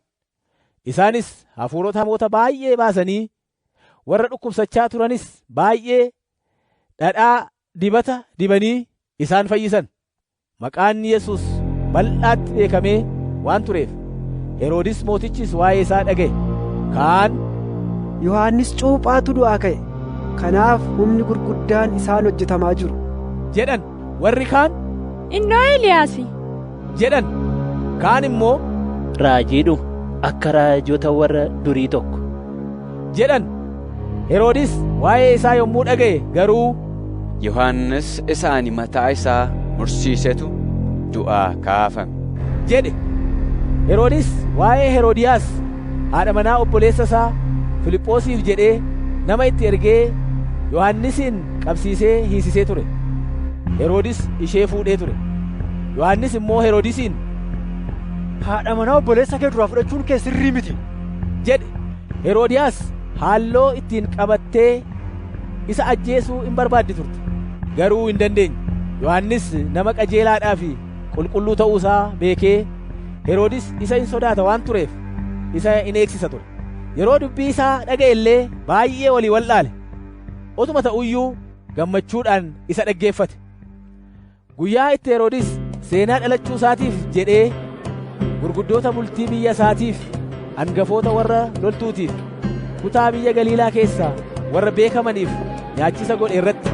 Isaanis hafuurota hamoota baay'ee baasanii warra dhukkubsachaa turanis baay'ee dhadhaa dibata dibanii isaan fayyisan. Maqaan Yesuus bal'aatti beekamee waan tureef Heroodis mootichis waa'ee isaa dhaga'e. Kaan, Yohannis cuuphaatu du'aa ka'e, kanaaf humni gurguddaan isaan hojjetamaa jiru jedhan. Warri kaan, innoo Eliyaasi jedhan. Kaan immoo, raajiidhu akka raajota warra durii tokko jedhan. Heroodis waa'ee isaa yommuu dhaga'e garuu, Yohannis isa ani mataa isaa mursiisetu du'aa kaafame jedhe. Heroodis waa'ee Heroodiyaas haadha manaa obboleessa isaa Filiphoosiif jedhee nama itti ergee Yohannisin qabsiisee hiisisee ture. Heroodis ishee fuudhee ture. Yohannis immoo Heroodisiin, haadha manaa obboleessa kee duraa fudhachuun kee sirrii miti jedhe. Heroodiyaas haalloo ittiin qabattee isa ajjeesuu in barbaaddi turte, garuu hin dandeenye. Yohannis nama qajeelaadhaa fi qulqulluu ta'uu isaa beekee Heroodis isa in sodaata waan tureef isa in eegsisa ture. Yeroo dubbii isaa dhaga'e illee baay'ee walii wal'aale. Utuma ta'uyyuu gammachuudhaan isa dhaggeeffate. Guyyaa itti Heroodis seenaa dhalachuu isaatiif jedhee gurguddoota bultii biyya isaatiif hangafoota warra loltuutiif kutaa biyya Galiilaa keessaa warra beekamaniif nyaachisa godhe irratti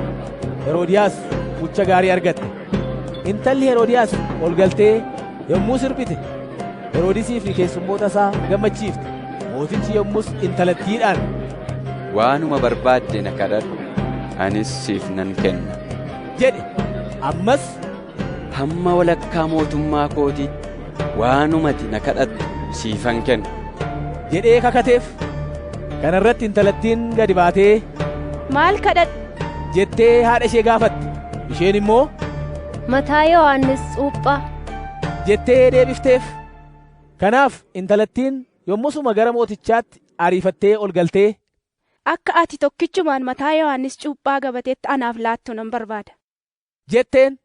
Heroodiyaas mucha gaarii argatte. Intalli Heroodiyaas ol galtee yommuu sirbite Heroodisii fi keessummoota isaa gammachiifte. Mootichi yommus intalattiidhaan, waanuma barbaadde na kadhadhu, anis siif nan kenna jedhe. Ammas hamma walakkaa mootummaa kootiitti waanumati na kadhattu siifan kenna jedhee kakateef. Kana irratti intalattiin gadi baatee, maal kadhadhu jettee haadha ishee gaafatte. Isheen immoo, mataa Yohannis Cuuphaa jettee deebifteef. Kanaaf intalattiin yommusuma gara mootichaatti ariifattee ol galtee, akka ati tokkichumaan mataa Yohannis Cuuphaa gabateetti anaaf laattu nan barbaada jetteen.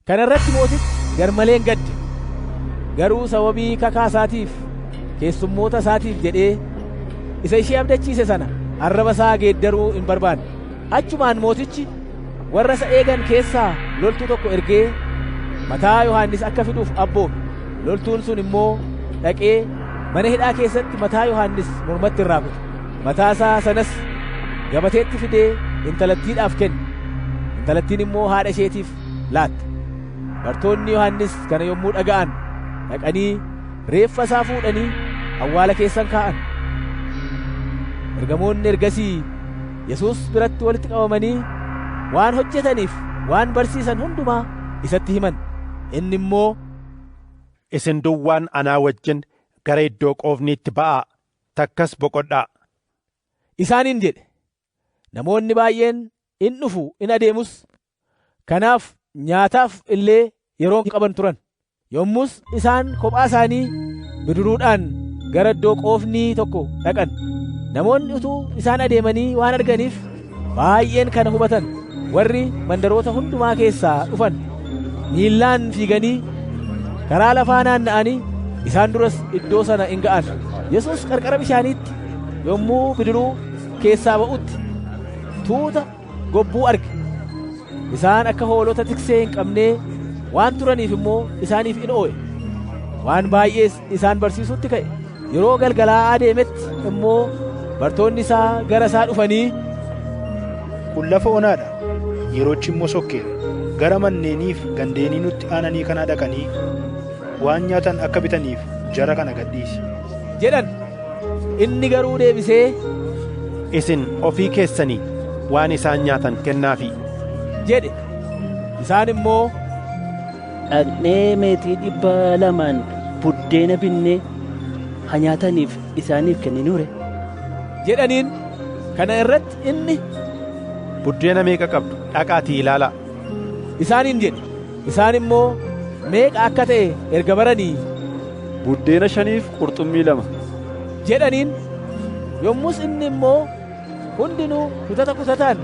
Kana irratti mootichi garmaleen gadde. Garuu sababii kakaasaatiif keessummoota isaatiif jedhee isa ishee abdachiise sana arraba isaa geeddaruu hin barbaanne. Achumaan mootichi warra isa eegan keessaa loltuu tokko ergee mataa Yohannis akka fiduuf abboome. Loltuun sun immoo dhaqee mana hidhaa keessatti mataa Yohannis mormatti irraa kute. Mataa isaa sanas gabateetti fidee intalattiidhaaf kenne. Intalattiin immoo haadha isheetiif laatte. Bartoonni Yohannis kana yommuu dhaga'an dhaqanii reeffa isaa fuudhanii awwaala keessan kaa'an. Ergamoonni ergasii Yesuus biratti walitti qabamanii waan hojjetaniif waan barsiisan hundumaa isatti himan. Inni immoo, isin duwwaan anaa wajjin gara iddoo qoofniitti ba'aa, takkas boqodhaa isaaniin jedhe. Namoonni baay'een in dhufu in adeemus. Kanaaf nyaataaf illee yeroo qaban turan. Yommus isaan kophaa isaanii bidiruudhaan gara iddoo qoofnii tokko dhaqan. Namoonni utuu isaan adeemanii waan arganiif baay'een kana hubatan. Warri mandaroota hundumaa keessaa dhufan miillaan fiiganii karaa lafaa naanna'anii isaan duras iddoo sana in ga'an. Yesuus qarqara bishaaniitti yommuu bidiruu keessaa ba'utti tuuta gobbuu arge. Isaan akka hoolota tiksee hin qabnee waan turaniif immoo isaaniif in oo'e. Waan baay'ees isaan barsiisutti ka'e. Yeroo galgalaa adeemetti immoo bartoonni isaa gara isaa dhufanii, kun lafa onaadha, yeroochi immoo sokkeera. Gara manneeniif gandeenii nutti aananii kana dhaqanii waan nyaatan akka bitaniif jara kana gadhiisi jedhan. Inni garuu deebisee, isin ofii keessanii waan isaan nyaatan kennaafi jedhe. Isaan immoo, dhaqnee meetii 200 buddeena binnee haa nyaataniif isaaniif kenninuure jedhaniin. Kana irratti inni, buddeena meeqa qabdu dhaqaatii ilaalaa isaaniin jedhe. Isaan immoo meeqa akka ta'e erga baranii, buddeena 5 fi qurxummii 2 jedhaniin. Yommus inni immoo hundinuu kutataan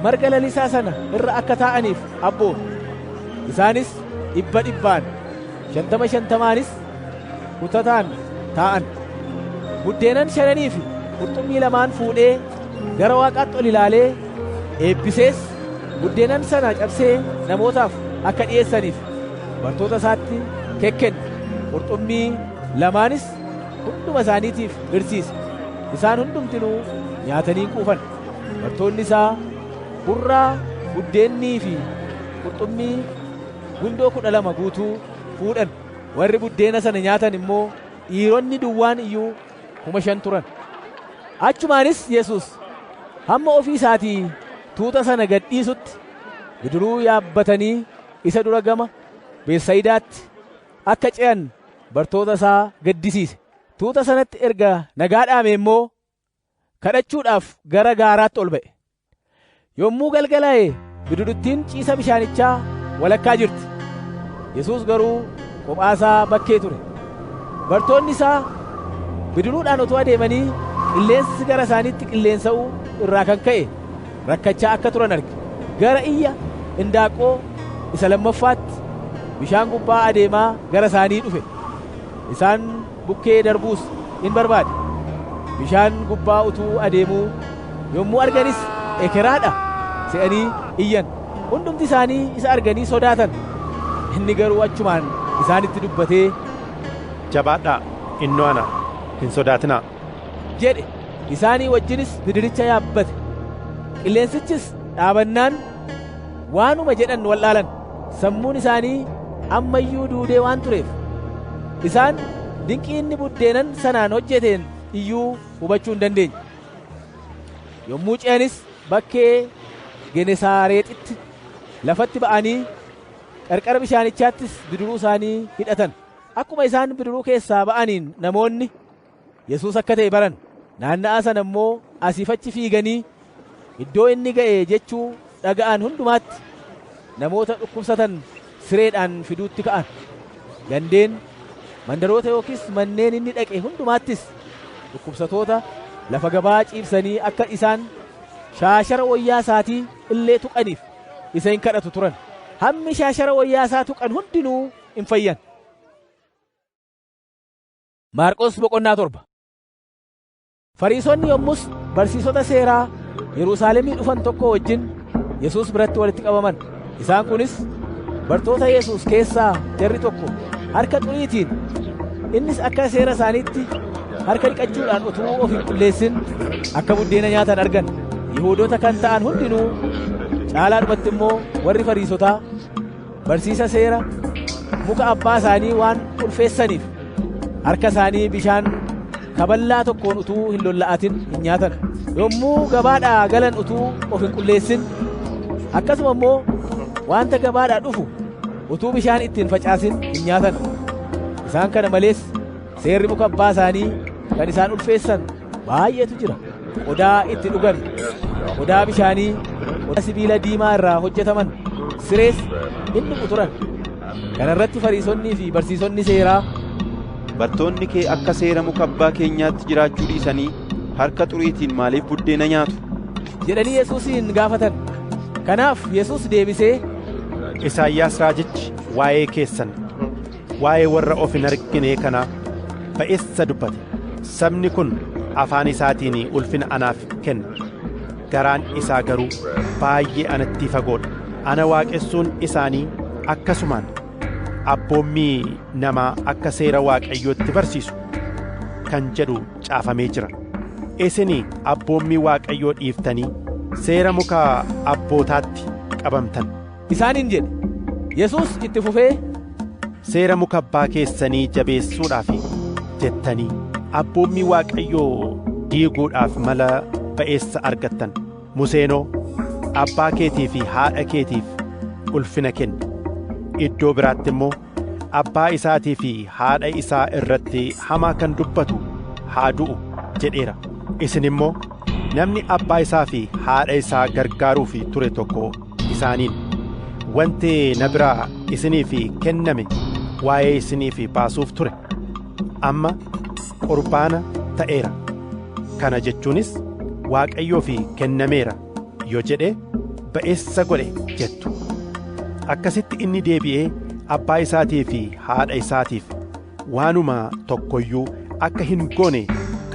marga lalisaa sana irra akka taa'aniif abboome. Isaanis 100 50 kutataan taa'an. Buddeenan 5 fi qurxummii 2 fuudhee gara Waaqaatti ol ilaalee eebbisees buddeenan sana cabsee namootaaf akka dhi'eessaniif bartoota isaatti kekkenne. Qurxummii 2 hunduma isaaniitiif hirsiise. Isaan hundumtinuu nyaatanii quufan. Bartoonni isaa burraa buddeennii fi qurxummii gundoo 12 guutuu fuudhan. Warri buddeena sana nyaatan immoo dhiironni duwwaan iyyuu 5,000 turan. Achumaanis Yesuus hamma ofii isaatii tuuta sana gad dhiisutti bidiruu yaabbatanii isa dura gama Beetsayidaatti akka ce'an bartoota isaa gaddisiise. Tuuta sanatti erga nagaa dhaame immoo kadhachuudhaaf gara gaaraatti ol ba'e. Yommuu galgalaa'e bidiruttiin ciisa bishaanichaa walakkaa jirti. Yesuus garuu kophaasaa bakkee ture. Bartoonni isaa bidiruudhaan otoo adeemanii qilleensi gara isaaniitti qilleensa'uu irraa kan ka'e rakkachaa akka turan arge. Gara iyya indaaqoo isa lammaffaatti bishaan gubbaa adeemaa gara isaanii dhufe. Isaan bukkee darbuus in barbaade. Bishaan gubbaa utuu adeemuu yommuu arganis ekeraadha se'anii iyyan. Hundumti isaanii isa arganii sodaatan. Inni garuu achumaan isaanitti dubbatee, jabaadhaa, innoo ana, hin sodaatinaa jedhe. Isaanii wajjinis bidiricha yaabbate. Qilleensichis dhaabannaan waanuma jedhan wallaalan. Sammuun isaanii amma iyyuu duudee waan tureef isaan dinqii inni buddeenan sanaan hojjeteen iyyuu hubachuu hin dandeenye. Yommuu ce'anis bakkee Genesaareexitti lafatti ba'anii qarqara bishaanichaattis bidiruu isaanii hidhatan. Akkuma isaan bidiruu keessaa ba'aniin namoonni Yesuus akka ta'e baran. Naanna'aa sana immoo asiif achi fiiganii iddoo inni ga'e jechuu dhaga'an hundumaatti namoota dhukkubsatan sireedhaan fiduutti ka'an. Gandeen, mandaroota yookiis manneen inni dhaqe hundumaattis dhukkubsatoota lafa gabaa ciibsanii akka isaan shaashara wayyaa isaatii illee tuqaniif isa hin kadhatu turan. Hammi shaashara wayyaa isaa tuqan hundinuu hin fayyan. Maarqos boqonnaa 7. Fariisonni yommus barsiisota seeraa Yerusaalemii dhufan tokko wajjin Yesuus biratti walitti qabaman. Isaan kunis bartoota Yesuus keessaa jarri tokko harka xuriitiin, innis akka seera isaaniitti harka dhiqachuudhaan utuu of hin qulleessin akka buddeena nyaatan argan. Yihuudoota kan ta'an hundinuu caalaadhumatti immoo warri Fariisotaa barsiisa seera muka abbaa isaanii waan ulfeessaniif harka isaanii bishaan kaballaa tokkoon utuu hin lolla'atin hin nyaatan. Yommuu gabaadhaa galan utuu of hin qulleessin, akkasuma immoo wanta gabaadhaa dhufu utuu bishaan ittiin facaasin hin nyaatan. Isaan kana malees seerri muka abbaa isaanii kan isaan ulfeessan baay'eetu jira. Qodaa itti dhugan, qodaa bishaanii, qodaa sibiila diimaa irraa hojjetaman, sirees hin dhugu turan. Kana irratti Fariisonnii fi barsiisonni seeraa, bartoonni kee akka seera muka abbaa keenyaatti jiraachuu dhiisanii harka xuriitiin maaliif buddeena nyaatu? jedhanii Yesuusin gaafatan. Kanaaf Yesuus deebisee, Isaayyaas raajichi waa'ee keessan, waa'ee warra of hin argine kanaa ba'eessa dubbate. Sabni kun afaan isaatiin ulfina anaaf kenna, garaan isaa garuu baay'ee anatti fagoodha. Ana waaqessuun isaanii akkasumaan abboommii namaa akka seera Waaqayyootti barsiisu kan jedhu caafamee jira. Isin abboommii Waaqayyoo dhiiftanii seera muka abbootaatti qabamtan isaaniin jedhe. Yesuus itti fufee, seera muka abbaa keessanii jabeessuudhaaf jettanii abboommii Waaqayyoo diiguudhaaf mala ba'eessa argattan. Museenoo abbaa keetii fi haadha keetiif ulfina kenni, iddoo biraatti immoo abbaa isaatii fi haadha isaa irratti hamaa kan dubbatu haa du'u jedheera. Isin immoo namni abbaa isaa fi haadha isaa gargaaruuf ture tokko isaaniin, wanti na biraa isiniif kenname waa'ee isiniif baasuuf ture, amma qurbaana ta'eera. Kana jechuunis Waaqayyoof kennameera yoo jedhe ba'eessa godhe jettu. Akkasitti inni deebi'ee abbaa isaatii fi haadha isaatiif waanuma tokkoyyuu akka hin goone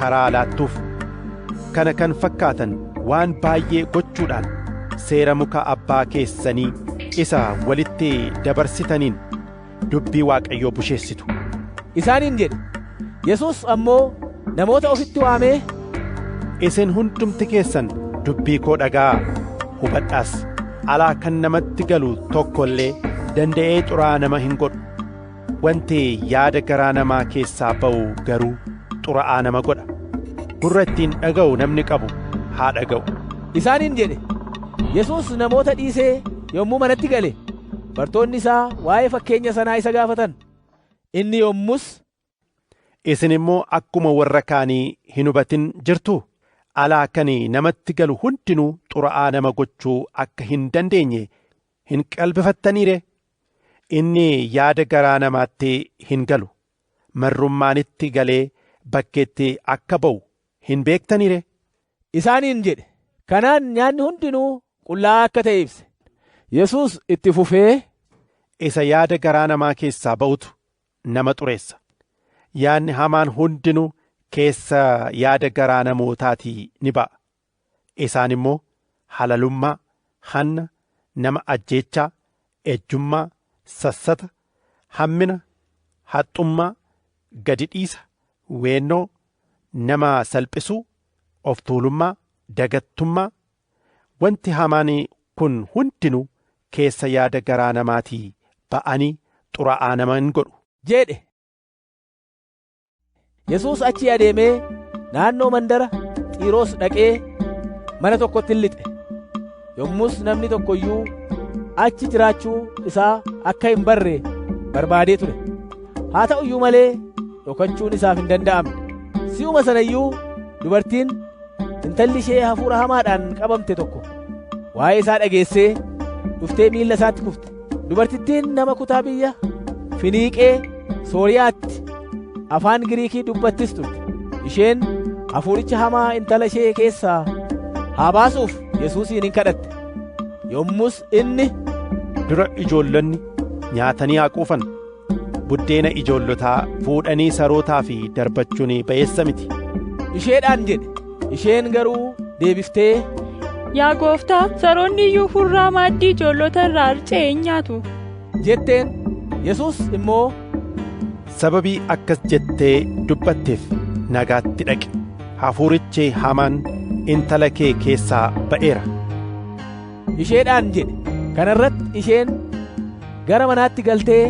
karaa laattuuf. Kana kan fakkaatan waan baay'ee gochuudhaan seera muka abbaa keessanii isa walitti dabarsitaniin dubbii Waaqayyoo busheessitu isaaniin jedhe. Yesuus ammoo namoota ofitti waamee, isin hundumti keessan dubbii koo dhaga'aa, hubadhaas. Alaa kan namatti galu tokko illee danda'ee xuraa'aa nama hin godhu. Wanti yaada garaa namaa keessaa ba'u garuu xuraa'aa nama godha. Gurra ittiin dhaga'u namni qabu haa dhaga'u isaaniin jedhe. Yesuus namoota dhiisee yommuu manatti gale, bartoonni isaa waa'ee fakkeenya sanaa isa gaafatan. Inni yommus, isin immoo akkuma warra kaanii hin hubatin jirtuu? Alaa kan namatti galu hundinuu xuraa'aa nama gochuu akka hin dandeenye hin qalbifattaniire? Inni yaada garaa namaatti hin galu, marrummaanitti galee bakkeetti akka ba'u hin beektaniire? isaaniin jedhe. Kanaan nyaanni hundinuu qullaa'aa akka ta'e ibse. Yesuus itti fufee, isa yaada garaa namaa keessaa ba'utu nama xureessa. Yaadni hamaan hundinuu keessa yaada garaa namootaatii ni ba'a. Isaan immoo halalummaa, hanna, nama ajjeechaa, ejjummaa, sassata, hammina, haxxummaa, gadi dhiisa, weennoo, nama salphisuu, of tuulummaa, dagattummaa. Wanti hamaan kun hundinuu keessa yaada garaa namaatii ba'anii xuraa'aa nama hin godhu jedhe. Yesuus achii adeemee naannoo mandara Xiiroos dhaqee mana tokkotti lixe. Yommus namni tokko iyyuu achi jiraachuu isaa akka hin barre barbaadee ture. Haa ta'u iyyuu malee dhokachuun isaaf hin danda'amne. Si'uma sana iyyuu dubartiin intalli ishee hafuura hamaadhaan qabamte tokko waa'ee isaa dhageessee dhuftee miilla isaatti kufte. Dubartittiin nama kutaa biyya Finiiqee Sooriyaatti afaan Giriikii dubbattis turte. Isheen hafuuricha hamaa intala ishee keessaa haa baasuuf Yesuusin hin kadhatte. Yommus inni, dura ijoollonni nyaatanii haa quufan, buddeena ijoollotaa fuudhanii sarootaa fi darbachuun ba'eessa miti isheedhaan jedhe. Isheen garuu deebiftee, yaa gooftaa, saroonni iyyuu furraa maaddii ijoollota irraa harca'e hin nyaatu jetteen. Yesuus immoo, sababii akkas jettee dubbatteef nagaatti dhaqi, hafuurichi hamaan intala kee keessaa ba'eera isheedhaan jedhe. Kana irratti isheen gara manaatti galtee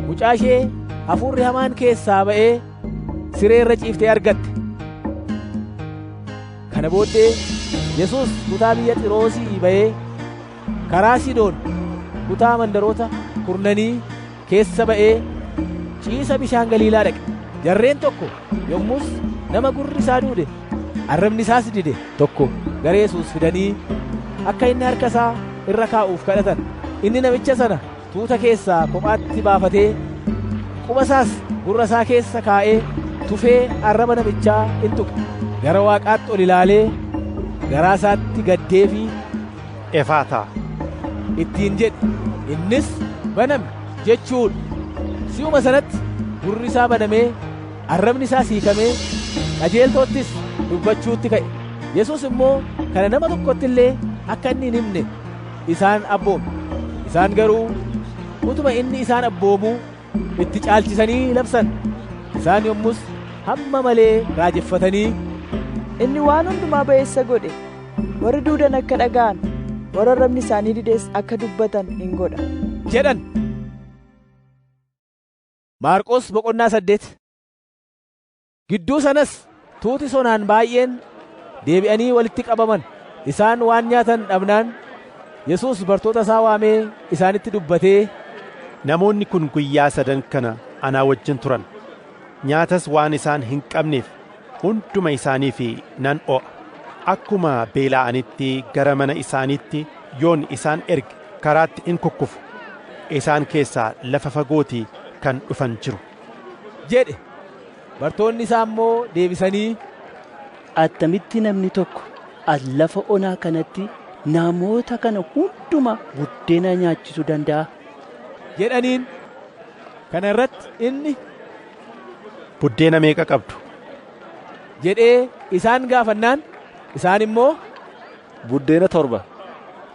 mucaa ishee hafuurri hamaan keessaa ba'ee siree irra ciiftee argatte. Kana booddee Yesuus kutaa biyya Xiiroosii ba'ee karaa Sidoon kutaa mandaroota kurnanii keessa ba'ee ciisa bishaan Galiilaa dhaqe. Jarreen tokko yommus nama gurri isaa duude arrabni isaas dide tokko gara Yesuus fidanii akka inni harka isaa irra kaa'uuf kadhatan. Inni namicha sana tuuta keessaa kophaatti baafatee quba isaas gurra isaa keessa kaa'ee tufee arraba namichaa in tuqe. Gara Waaqaatti ol ilaalee garaa isaatti gaddee fi efaataa ittiin jedhe. Innis baname jechuudha. Si'uma sanatti gurri isaa banamee arrabni isaa hiikamee qajeeltoottis dubbachuutti ka'e. Yesuus immoo kana nama tokkotti illee akka inni hin himne isaan abboome. Isaan garuu utuma inni isaan abboomuu itti caalchisanii labsan. Isaan yommus hamma malee raajeffatanii, inni waan hundumaa ba'eessa godhe, warri duudan akka dhaga'an, warra arrabni isaanii dides akka dubbatan hin godha jedhan. Maarqos boqonnaa 8. Gidduu sanas tuuti sonaan baay'een deebi'anii walitti qabaman. Isaan waan nyaatan dhabnaan Yesuus bartoota isaa waamee isaanitti dubbatee, namoonni kun guyyaa 3 kana anaa wajjin turan, nyaatas waan isaan hin qabneef hunduma isaaniif nan o'a. Akkuma beela'anitti gara mana isaaniitti yoon isaan erge karaatti in kukkufu. Isaan keessaa lafa fagootii kan dhufan jiru jedhe. Bartoonni isaa immoo deebisanii, attamitti namni tokko as lafa onaa kanatti namoota kana hunduma buddeena nyaachisuu danda'a jedhaniin. Kana irratti inni, buddeena meeqa qabdu jedhee isaan gaafannaan, isaan immoo buddeena 7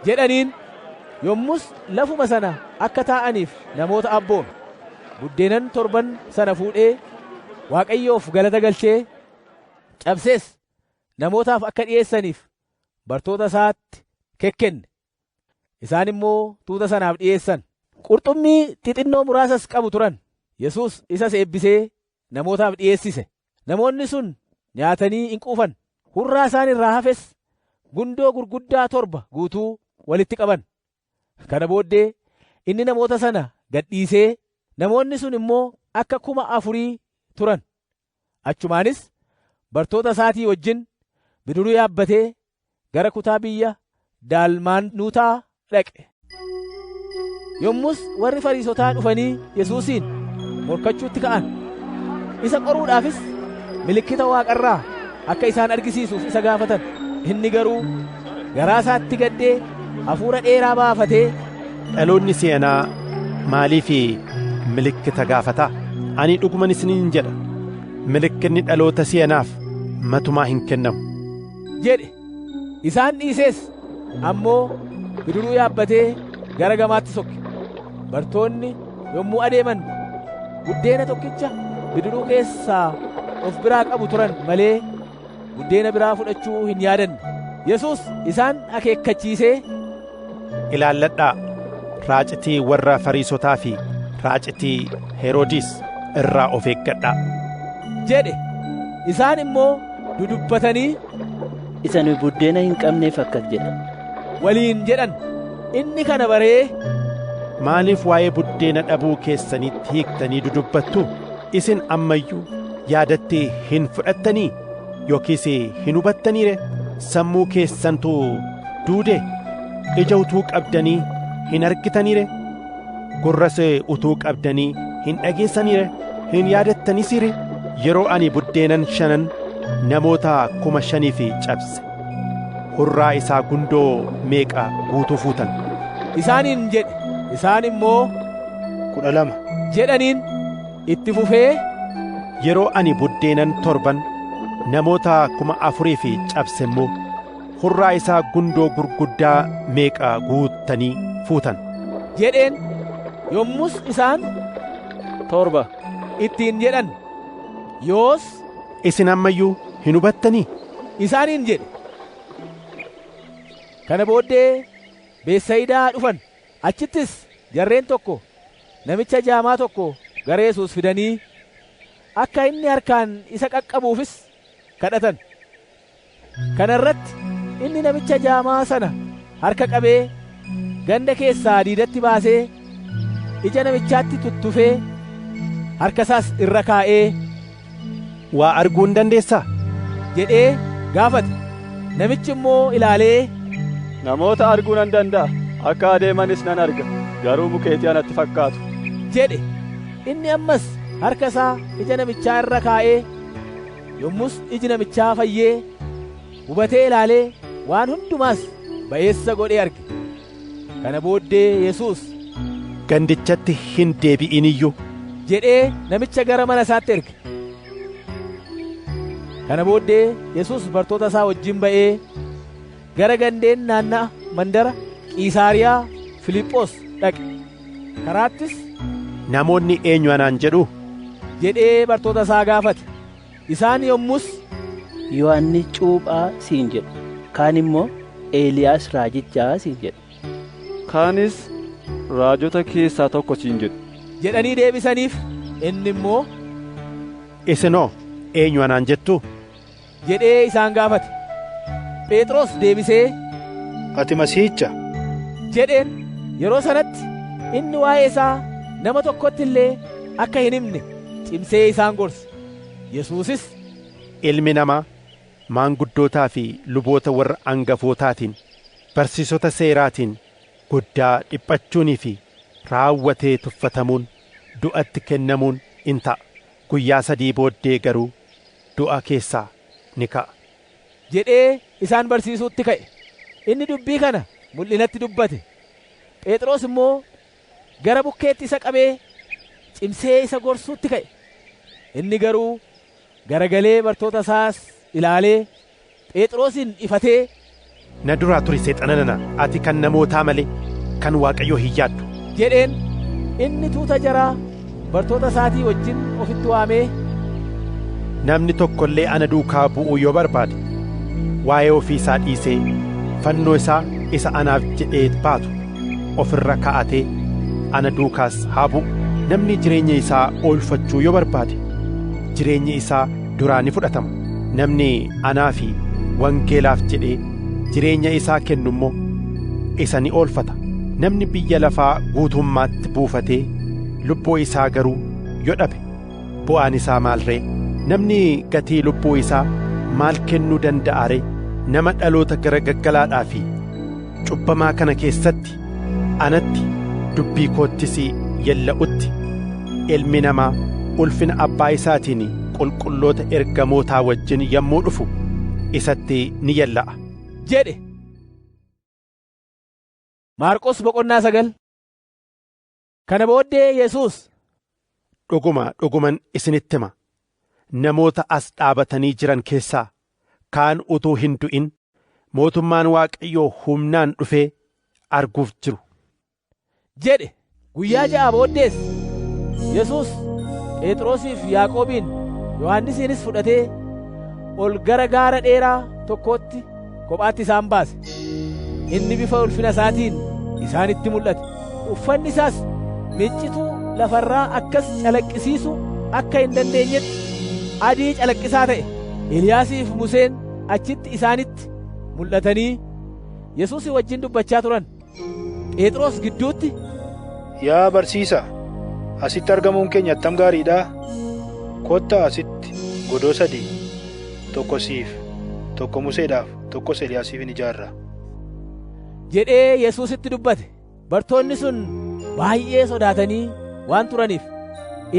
jedhaniin. Yommus lafuma sana akka taa'aniif namoota abboome. Buddeenan 7 sana fuudhee Waaqayyoof galata galchee cabsees namootaaf akka dhi'eessaniif bartoota isaatti kekkenne. Isaan immoo tuuta sanaaf dhi'eessan. Qurxummii xixinnoo muraasas qabu turan. Yesuus isas eebbisee namootaaf dhi'eessise. Namoonni sun nyaatanii in quufan. Hurraa isaan irraa hafes gundoo gurguddaa 7 guutuu walitti qaban. Kana booddee inni namoota sana gad dhiisee, namoonni sun immoo akka 4,000 turan. Achumaanis bartoota isaatii wajjin bidiruu yaabbatee gara kutaa biyya Daalmaanuutaa dhaqe. Yommus warri Fariisotaa dhufanii Yesuusiin morkachuutti ka'an. Isa qoruudhaafis milikkita Waaqarraa akka isaan argisiisuuf isa gaafatan. Inni garuu garaa isaatti gaddee hafuura dheeraa baafatee, dhaloonni seenaa maaliif milikkita gaafata? Ani dhuguman isiniin jedha, milikkinni dhaloota seenaaf matumaa hin kennamu jedhe. Isaan dhiisees ammoo bidiruu yaabbatee gara gamaatti sokke. bartoonni yommuu adeeman buddeena tokkicha bidiruu keessaa of biraa qabu turan malee buddeena biraa fudhachuu hin yaadanne. Yesuus isaan akeekkachiisee, ilaalladhaa, raacitii warra Fariisotaa fi raacitii Heroodis irraa of eeggadhaa jedhe. Isaan immoo dudubbatanii, isa nu buddeena hin qabneef akkas jedhan waliin jedhan. Inni kana baree, maaliif waa'ee buddeena dhabuu keessanitti hiiktanii dudubbattu? Isin ammayyuu yaadattee hin fudhattanii yookiis hin hubattaniire? Sammuu keessantu duude? Ija utuu qabdanii hin argitaniire? Gurras utuu qabdanii hin dhageessaniire? Hin yaadattanisire? Yeroo ani buddeenan 5 namoota 5,000 cabse, hurraa isaa gundoo meeqa guutuu fuutan? isaaniin jedhe. Isaan immoo 12 jedhaniin. Itti fufee, yeroo ani buddeenan 7 namoota 4,000 cabse immoo hurraa isaa gundoo gurguddaa meeqa guuttanii fuutan jedheen. Yommus isaan 7 ittiin jedhan. Yoos isin ammayyuu hin hubattanii? isaaniin jedhe. Kana booddee Beetsayidaa dhufan. Achittis jarreen tokko namicha jaamaa tokko gara Yesuus fidanii akka inni harkaan isa qaqqabuufis kadhatan. Kana irratti inni namicha jaamaa sana harka qabee ganda keessaa diidatti baasee ija namichaatti tuttufee harka isaas irra kaa'ee, waa arguu hin dandeessaa jedhee gaafate. Namichi immoo ilaalee, namoota arguu nan danda'a, akka adeemanis nan arga, garuu mukeetii anatti fakkaatu jedhe. Inni ammas harka isaa ija namichaa irra kaa'ee, yommus iji namichaa fayyee hubatee ilaalee waan hundumaas ba'eessa godhee arge. Kana booddee Yesuus, gandichatti hin deebi'in iyyuu jedhee namicha gara mana isaatti erge. Kana booddee Yesuus bartoota isaa wajjin ba'ee gara gandeen naanna'a mandara Qiisaariyaa Filiphos dhaqe. Karaattis, namoonni eenyu anaan jedhu jedhee bartoota isaa gaafate. Isaan yommus, Yohannis cuuphaa siin jedhu, kaan immoo Eeliyaas raajichaa siin jedhu, kaanis raajota keessaa tokko siin jedhu jedhanii deebisaniif. Inni immoo, isinoo eenyu anaan jettu jedhee isaan gaafate. Phexros deebisee, ati Masiihicha jedheen. Yeroo sanatti inni waa'ee isaa nama tokkotti illee akka hin himne cimsee isaan gorse. Yesuusis, ilmi namaa maanguddootaa fi luboota warra angafootaatiin, barsiisota seeraatiin guddaa dhiphachuunii fi raawwatee tuffatamuun, du'atti kennamuun in ta'a. Guyyaa 3 booddee garuu du'a keessaa ni ka'a jedhee isaan barsiisuutti ka'e. Inni dubbii kana mul'inatti dubbate. Phexros immoo gara bukkeetti isa qabee cimsee isa gorsuutti ka'e. Inni garuu garagalee bartoota isaas ilaalee Phexrosin ifatee, na duraa turi seexana nana, ati kan namootaa malee kan Waaqayyoo hin yaaddu jedheen. Inni tuuta jaraa bartoota isaatii wajjin ofitti waamee, namni tokko illee ana duukaa bu'uu yoo barbaade waa'ee ofii isaa dhiisee fannoo isaa isa anaaf jedhee baatu of irra kaa'atee ana duukaas haa bu'u. Namni jireenya isaa oolfachuu yoo barbaade jireenyi isaa duraa ni fudhatama. Namni anaa fi wangeelaaf jedhee jireenya isaa kennu immoo isa ni oolfata. Namni biyya lafaa guutummaatti buufatee lubbuu isaa garuu yoo dhabe bu'aan isaa maal ree? Namni gatii lubbuu isaa maal kennuu danda'a ree? Nama dhaloota gara gaggalaadhaa fi cubbamaa kana keessatti anatti dubbii koottis yella'utti ilmi namaa ulfina abbaa isaatiin qulqulloota ergamootaa wajjin yommuu dhufu isatti ni yella'a jedhe. Maarqos boqonnaa 9. Kana booddee Yesuus, dhuguman isinitti hima, namoota as dhaabatanii jiran keessaa kaan utuu hin du'in mootummaan Waaqayyoo humnaan dhufee arguuf jiru jedhe. Guyyaa ja'a booddees Yesuus Phexrosiif Yaaqoobiin Yohannisiinis fudhatee ol gara gaara dheeraa tokkootti kophaatti isaan baase. Inni bifa ulfina isaatiin isaanitti mul'ate. Uffanni isaas miccituu lafarraa akkas calaqqisiisu akka hin dandeenyetti adii calaqqisaa ta'e. Eliyaasiif Museen achitti isaanitti mul'atanii Yesuusii wajjin dubbachaa turan. Phexros gidduutti, Yaa barsiisaa, asitti argamuun keenya attam gaariidha. Kottaa asitti godoo 3, tokko siif, tokko Museedhaaf, tokkos Eliyaasiif ni ijaarra jedhee Yesuusitti dubbate. Bartoonni sun baay'ee sodaatanii waan turaniif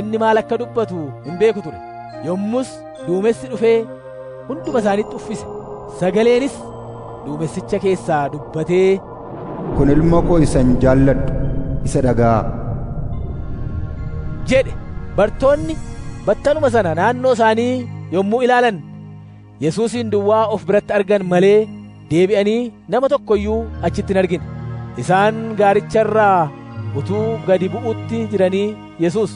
inni maal akka dubbatu hin beeku ture. Yommus duumessi dhufee hunduma isaanitti uffise. Sagaleenis duumessicha keessaa dubbatee, Kun ilma koo isan jaalladhu, isa dhaga'aa jedhe. Bartoonni battaluma sana naannoo isaanii yommuu ilaalan Yesuusin duwwaa of biratti argan malee deebi'anii nama tokko iyyuu achitti hin argine. Isaan gaaricharraa utuu gadi bu'utti jiranii Yesuus,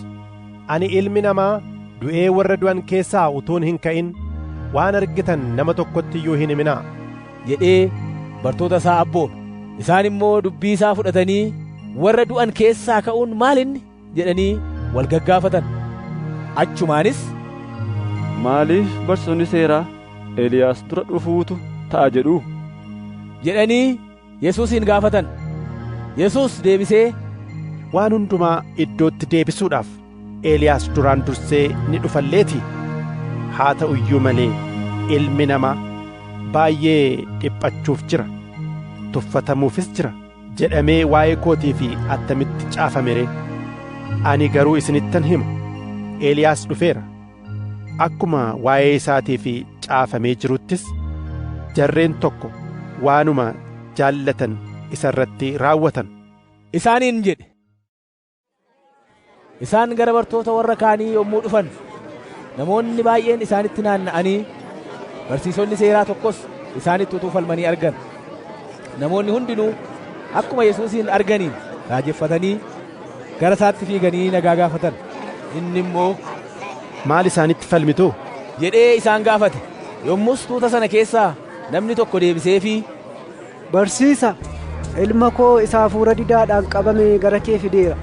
Ani ilmi namaa du'ee warra du'an keessaa utuun hin ka'in waan argitan nama tokkotti iyyuu hin himinaa jedhee bartoota isaa abboome. Isaan immoo dubbii isaa fudhatanii warra du'an keessaa ka'uun maal inni jedhanii wal gaggaafatan. Achumaanis, Maaliif barsoonni seeraa Eliyaas dura dhufuutu ta'a jedhu jedhanii Yesuusin gaafatan. Yesuus deebisee, Waan hundumaa iddootti deebisuudhaaf Eliyaas duraan dursee ni dhufalleetii. Haa ta'u iyyuu malee ilmi namaa baay'ee dhiphachuuf jira, tuffatamuufis jira jedhamee waa'ee kootii fi attamitti caafame ree? Ani garuu isinittan hima, Eliyaas dhufeera. Akkuma waa'ee isaatii fi caafamee jiruttis jarreen tokko waanuma jaallatan isa irratti raawwatan isaaniin jedhe. Isaan gara bartoota warra kaanii yommuu dhufan namoonni baay'een isaanitti naanna'anii barsiisonni seeraa tokkos isaanitti utuu falmanii argan. Namoonni hundinuu akkuma Yesuusin arganiin raajeffatanii gara isaatti fiiganii nagaa gaafatan. Inni immoo, Maal isaanitti falmitu jedhee isaan gaafate. Yommus tuuta sana keessaa namni tokko deebiseefii, Barsiisa, ilma koo isa hafuura didaadhaan qabame gara kee fideera.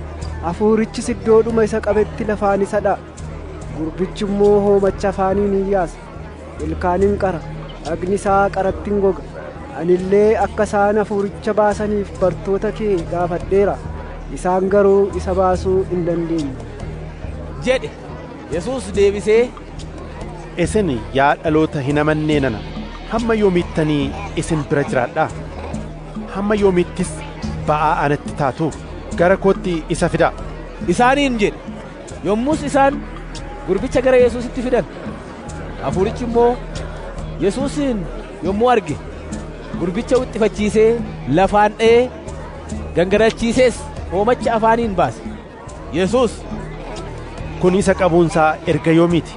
Hafuurichis iddoodhuma isa qabetti lafaan isa dha'a. Gurbichi immoo hoomacha afaaniin hin yaasa. Ilkaaniin qara, dhagni isaa qaratti hin goga. Anillee akka isaan hafuuricha baasaniif bartoota kee gaafadheera. Isaan garuu isa baasuu hin dandeenye jedhe. Yesuus deebisee, Isin yaa dhaloota hin amannee nana, hamma yoomiittanii isin bira jiraadhaa? Hamma yoomiittis ba'aa anatti taatu? Gara kootti isa fidaa isaaniin jedhe. Yommus isaan gurbicha gara Yesuusitti fidan. Hafuurichi immoo Yesuusin yommuu arge gurbicha wixxifachiisee lafaan dha'ee gangarachiisees hoomacha afaaniin baase. Yesuus, Kun isa qabuunsaa erga yoomiiti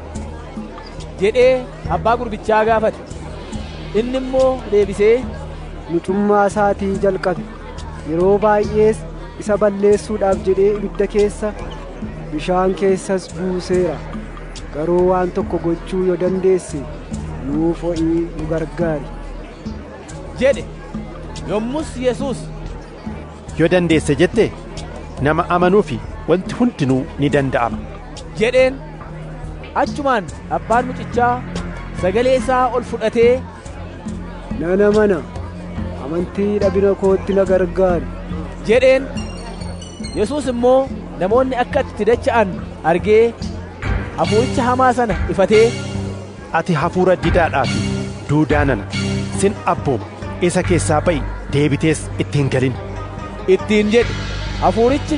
jedhee abbaa gurbichaa gaafate. Inni immoo deebisee, Mucummaa isaatii jalqabe. Yeroo baay'ees isa balleessuudhaaf jedhee ibidda keessa, bishaan keessas buuseera. Garuu waan tokko gochuu yoo dandeesse nuuf ho'ii nu gargaari jedhe. Yommus Yesuus, Yoo dandeesse jette nama amanuufi wanti hundinuu ni danda'ama jedheen. Achumaan abbaan mucichaa sagalee isaa ol fudhatee, Nan amana, amantii dhabina kootti na gargaari jedheen. Yesuus immoo namoonni akka itti dacha'an argee hafuuricha hamaa sana ifatee, Ati hafuura didaadhaa fi duudaa nana, sin abbooma, isa keessaa ba'i, deebitees ittiin galin ittiin jedhe. Hafuurichi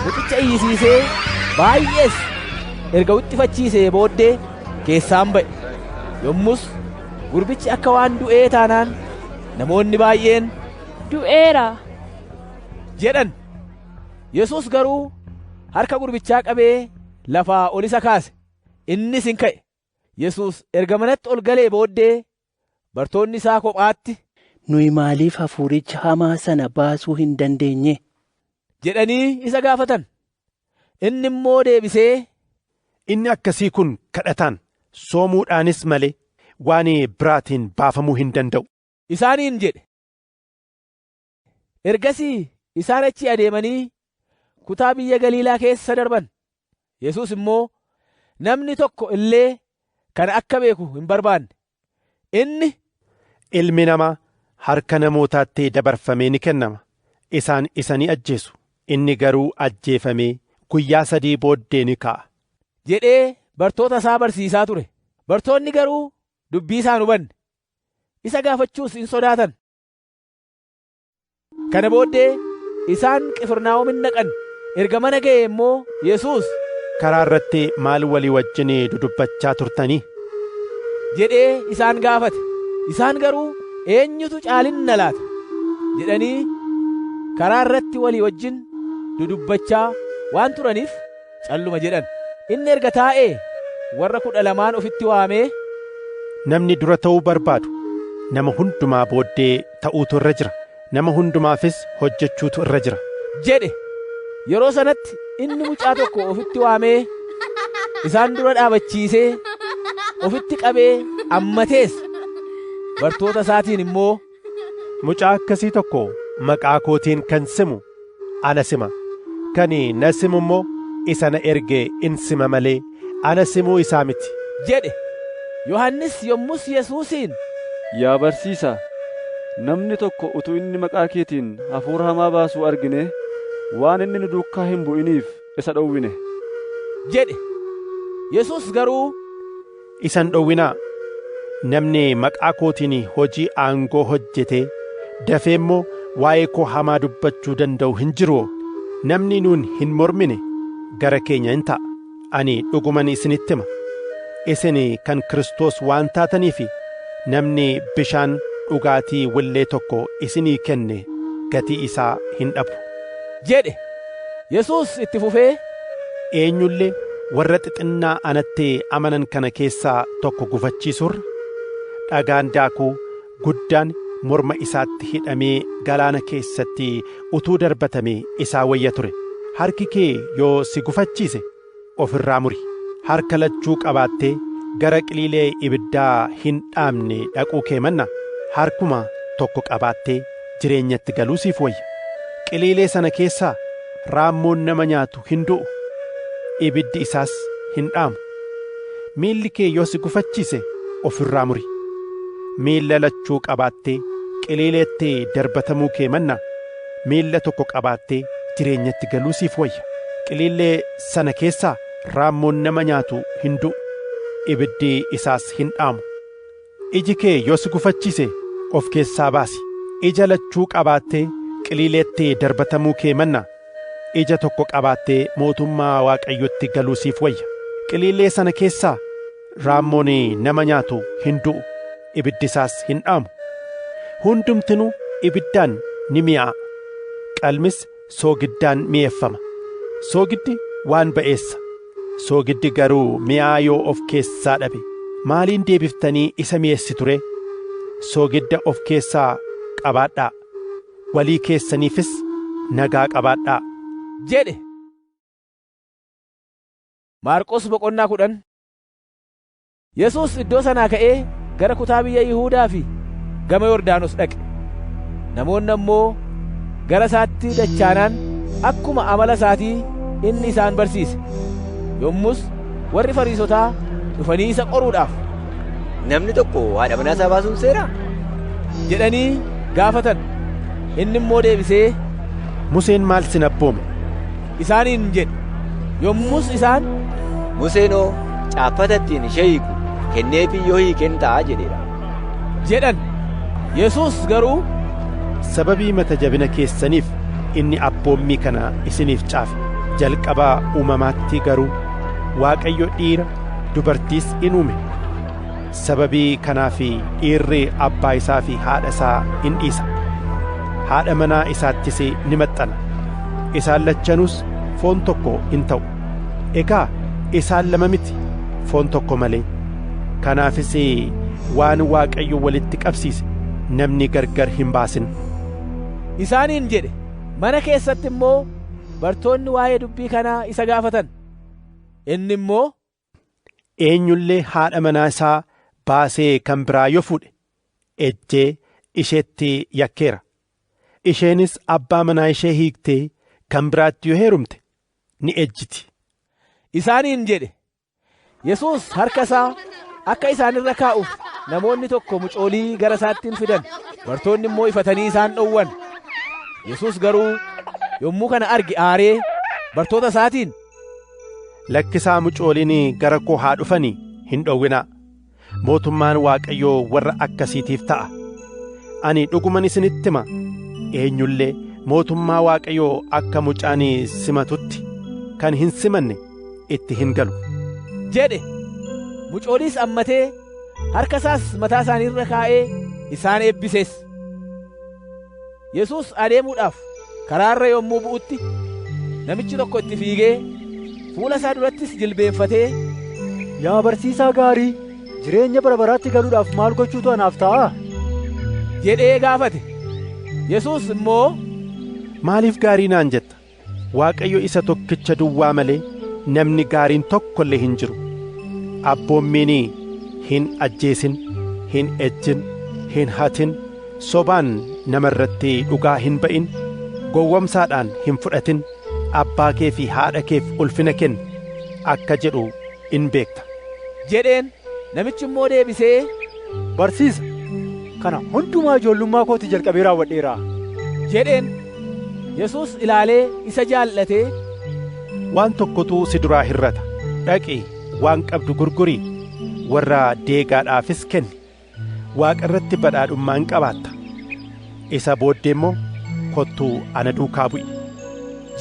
mucicha iyyisiisee baay'ees erga wixxifachiisee booddee keessaan ba'e. Yommus gurbichi akka waan du'ee taanaan namoonni baay'een, Du'eera jedhan. Yesuus garuu harka gurbichaa qabee lafaa ol isa kaase. Innis hin ka'e. Yesuus erga manatti ol galee booddee bartoonni isaa kophaatti, Nuyi maaliif hafuuricha hamaa sana baasuu hin dandeenye jedhanii isa gaafatan. Inni immoo deebisee, Inni akkasii kun kadhataan soomuudhaanis malee waan biraatiin baafamuu hin danda'u isaaniin jedhe. Ergasii isaan achi adeemanii kutaa biyya Galiilaa keessa darban. Yesuus immoo namni tokko illee kana akka beeku hin barbaanne. Inni, Ilmi namaa harka namootaatti dabarfamee ni kennama. Isaan isa ni ajjeesu. Inni garuu ajjeefamee guyyaa 3 booddee ni ka'a jedhee bartoota isaa barsiisaa ture. Bartoonni garuu dubbii isaa hin hubanne. Isa gaafachuus hin sodaatan. Kana booddee isaan Qifirnaahom dhaqan. Erga mana ga'e immoo Yesuus, Karaa irratti maal walii wajjin dudubbachaa turtanii? jedhee isaan gaafate. Isaan garuu eenyutu caalinna laata jedhanii karaa irratti walii wajjin dudubbachaa waan turaniif calluma jedhan. Inni erga taa'ee warra 12 ofitti waamee, Namni dura ta'uu barbaadu nama hundumaa booddee ta'uutu irra jira. Nama hundumaafis hojjechuutu irra jira jedhe. Yeroo sanatti inni mucaa tokko ofitti waamee isaan dura dhaabachiisee ofitti qabee ammatees. Bartoota isaatiin immoo, Mucaa akkasii tokko maqaa kootiin kan simu ana sima. Kan na simu immoo isa na erge in sima malee ana simuu isaa miti jedhe. Yohannis yommus Yesuusiin, Yaa barsiisaa, namni tokko utuu inni maqaa keetiin hafuura hamaa baasuu argine waan inni nu duukaa hin bu'iniif isa dhowwine jedhe. Yesuus garuu, Isan dhowwinaa. Namni maqaa kootiin hojii aangoo hojjetee dafee immoo waa'ee koo hamaa dubbachuu danda'u hin jiru. Namni nuun hin mormine gara keenya hin ta'a. Ani dhuguman isinitti hima. Isin kan Kiristoos waan taataniif namni bishaan dhugaatii willee tokko isinii kenne gatii isaa hin dhabu jedhe. Yesuus itti fufee, Eenyullee warra xixinnaa anatti amanan kana keessaa tokko gufachiisurra dhagaan daakuu guddaan morma isaatti hidhamee galaana keessatti utuu darbatamee isaa wayya ture. Harki kee yoo si gufachiise ofirraa muri. Harka lachuu qabaattee gara qiliilee ibiddaa hin dhaamne dhaquu kee manna harkuma tokko qabaattee jireenyatti galuu siif wayya. Qiliilee sana keessaa raammoon nama nyaatu hin du'u, ibiddi isaas hin dhaamu. Miilli kee yoo si gufachiise ofirraa muri. Miilla lachuu qabaattee qiliileetti darbatamuu kee manna miilla tokko qabaattee jireenyatti galuu siif wayya. Qiliilee sana keessaa raammoon nama nyaatu hin du'u, ibiddi isaas hin dhaamu. Iji kee yoo si gufachiise of keessaa baasi. Ija lachuu qabaattee qiliileetti darbatamuu kee manna ija tokko qabaattee mootummaa Waaqayyotti galuu siif wayya. Qiliilee sana keessaa raammoon nama nyaatu hin du'u, ibiddi isaas hin dhaamu. Hundumtinuu ibiddaan ni mi'aa'a. Qalmis soogiddaan mi'eeffama. Soogiddi waan ba'eessa. Soogiddi garuu mi'aa yoo of keessaa dhabe maaliin deebiftanii isa mi'eessitu ree? Soogidda of keessaa qabaadhaa. Walii keessaniifis nagaa qabaadhaa jedhe. Maarqos boqonnaa 10. Yesuus iddoo sanaa ka'ee gara kutaa biyya Yihuudaa fi gama Yordaanos dhaqe. Namoonni ammoo gara isaatti dachaanaan akkuma amala isaatii inni isaan barsiise. Yommus warri Fariisotaa dhufanii isa qoruudhaaf, Namni tokko haadha manaa isaa baasuun seeraa? jedhanii gaafatan. Inni immoo deebisee, Museen maal sin abboome? isaaniin jedhe. Yommus isaan, Museenoo caaffata ittiin ishee hiiku kenneefii yoo hiiken ta'a jedheera jedhan. Yesuus garuu, Sababii mata jabina keessaniif inni abboommii kana isiniif caafe. Jalqabaa uumamaatti garuu Waaqayyo dhiira dubartiis in uume. Sababii kanaaf dhiirri abbaa isaa fi haadha isaa in dhiisa. Haadha manaa isaattis ni maxxana. Isaan lachanuus foon tokko in ta'u. Egaa isaan lama miti, foon tokko malee. Kanaafis waan Waaqayyo walitti qabsiise namni gargar hin baasin isaaniin jedhe. Mana keessatti immoo bartoonni waa'ee dubbii kanaa isa gaafatan. Inni immoo, eenyullee haadha manaa isaa baasee kan biraa yoo fuudhe ejjee isheetti yakkeera. Isheenis abbaa manaa ishee hiiktee kan biraatti yoo heerumte ni ejjiti isaaniin jedhe. Yesuus harka isaa akka isaanirra kaa'uuf namoonni tokko mucoolii gara isaatti fidan. Bartoonni immoo ifatanii isaan dhowwan. Yesuus garuu yommuu kana arge aaree bartoota isaatiin, lakkisaa mucooliin gara koo haa dhufanii hin dhowwinaa. Mootummaan Waaqayyoo warra akkasiitiif ta'a. Ani dhuguman isinitti hima, eenyullee mootummaa Waaqayyoo akka mucaan simatutti kan hin simanne itti hin galu jedhe. Mucooliis ammatee harka isaas mataa isaaniirra kaa'ee isaan eebbisees. Yesuus adeemuudhaaf karaarra yommuu bu'utti namichi tokko itti fiigee fuula isaa durattis jilbeenfatee, yaa barsiisaa gaarii, jireenya bara baraatti galuudhaaf maal gochuutu anaaf ta'a jedhee gaafate. Yesuus immoo, maaliif gaarii naan jetta? Waaqayyo isa tokkicha duwwaa malee namni gaariin tokko illee hin jiru. Abboommiin hin ajjeesin, hin ejjin, hin hatin, sobaan nama irratti dhugaa hin ba'in, gowwomsaadhaan hin fudhatin, abbaa kee fi haadha keef ulfina kenni akka jedhu in beekta jedheen. Namichi immoo deebisee, barsiisa, kana hundumaa ijoollummaa kootii jalqabee raawwadheera jedheen. Yesuus ilaalee isa jaallatee, waan tokkotu si duraa hirrata. Dhaqii waan qabdu gurgurii warra deegaadhaafis kenni. Waaqa irratti badhaadhummaa in qabaatta. Isa booddee immoo kottuu ana duukaa bu'i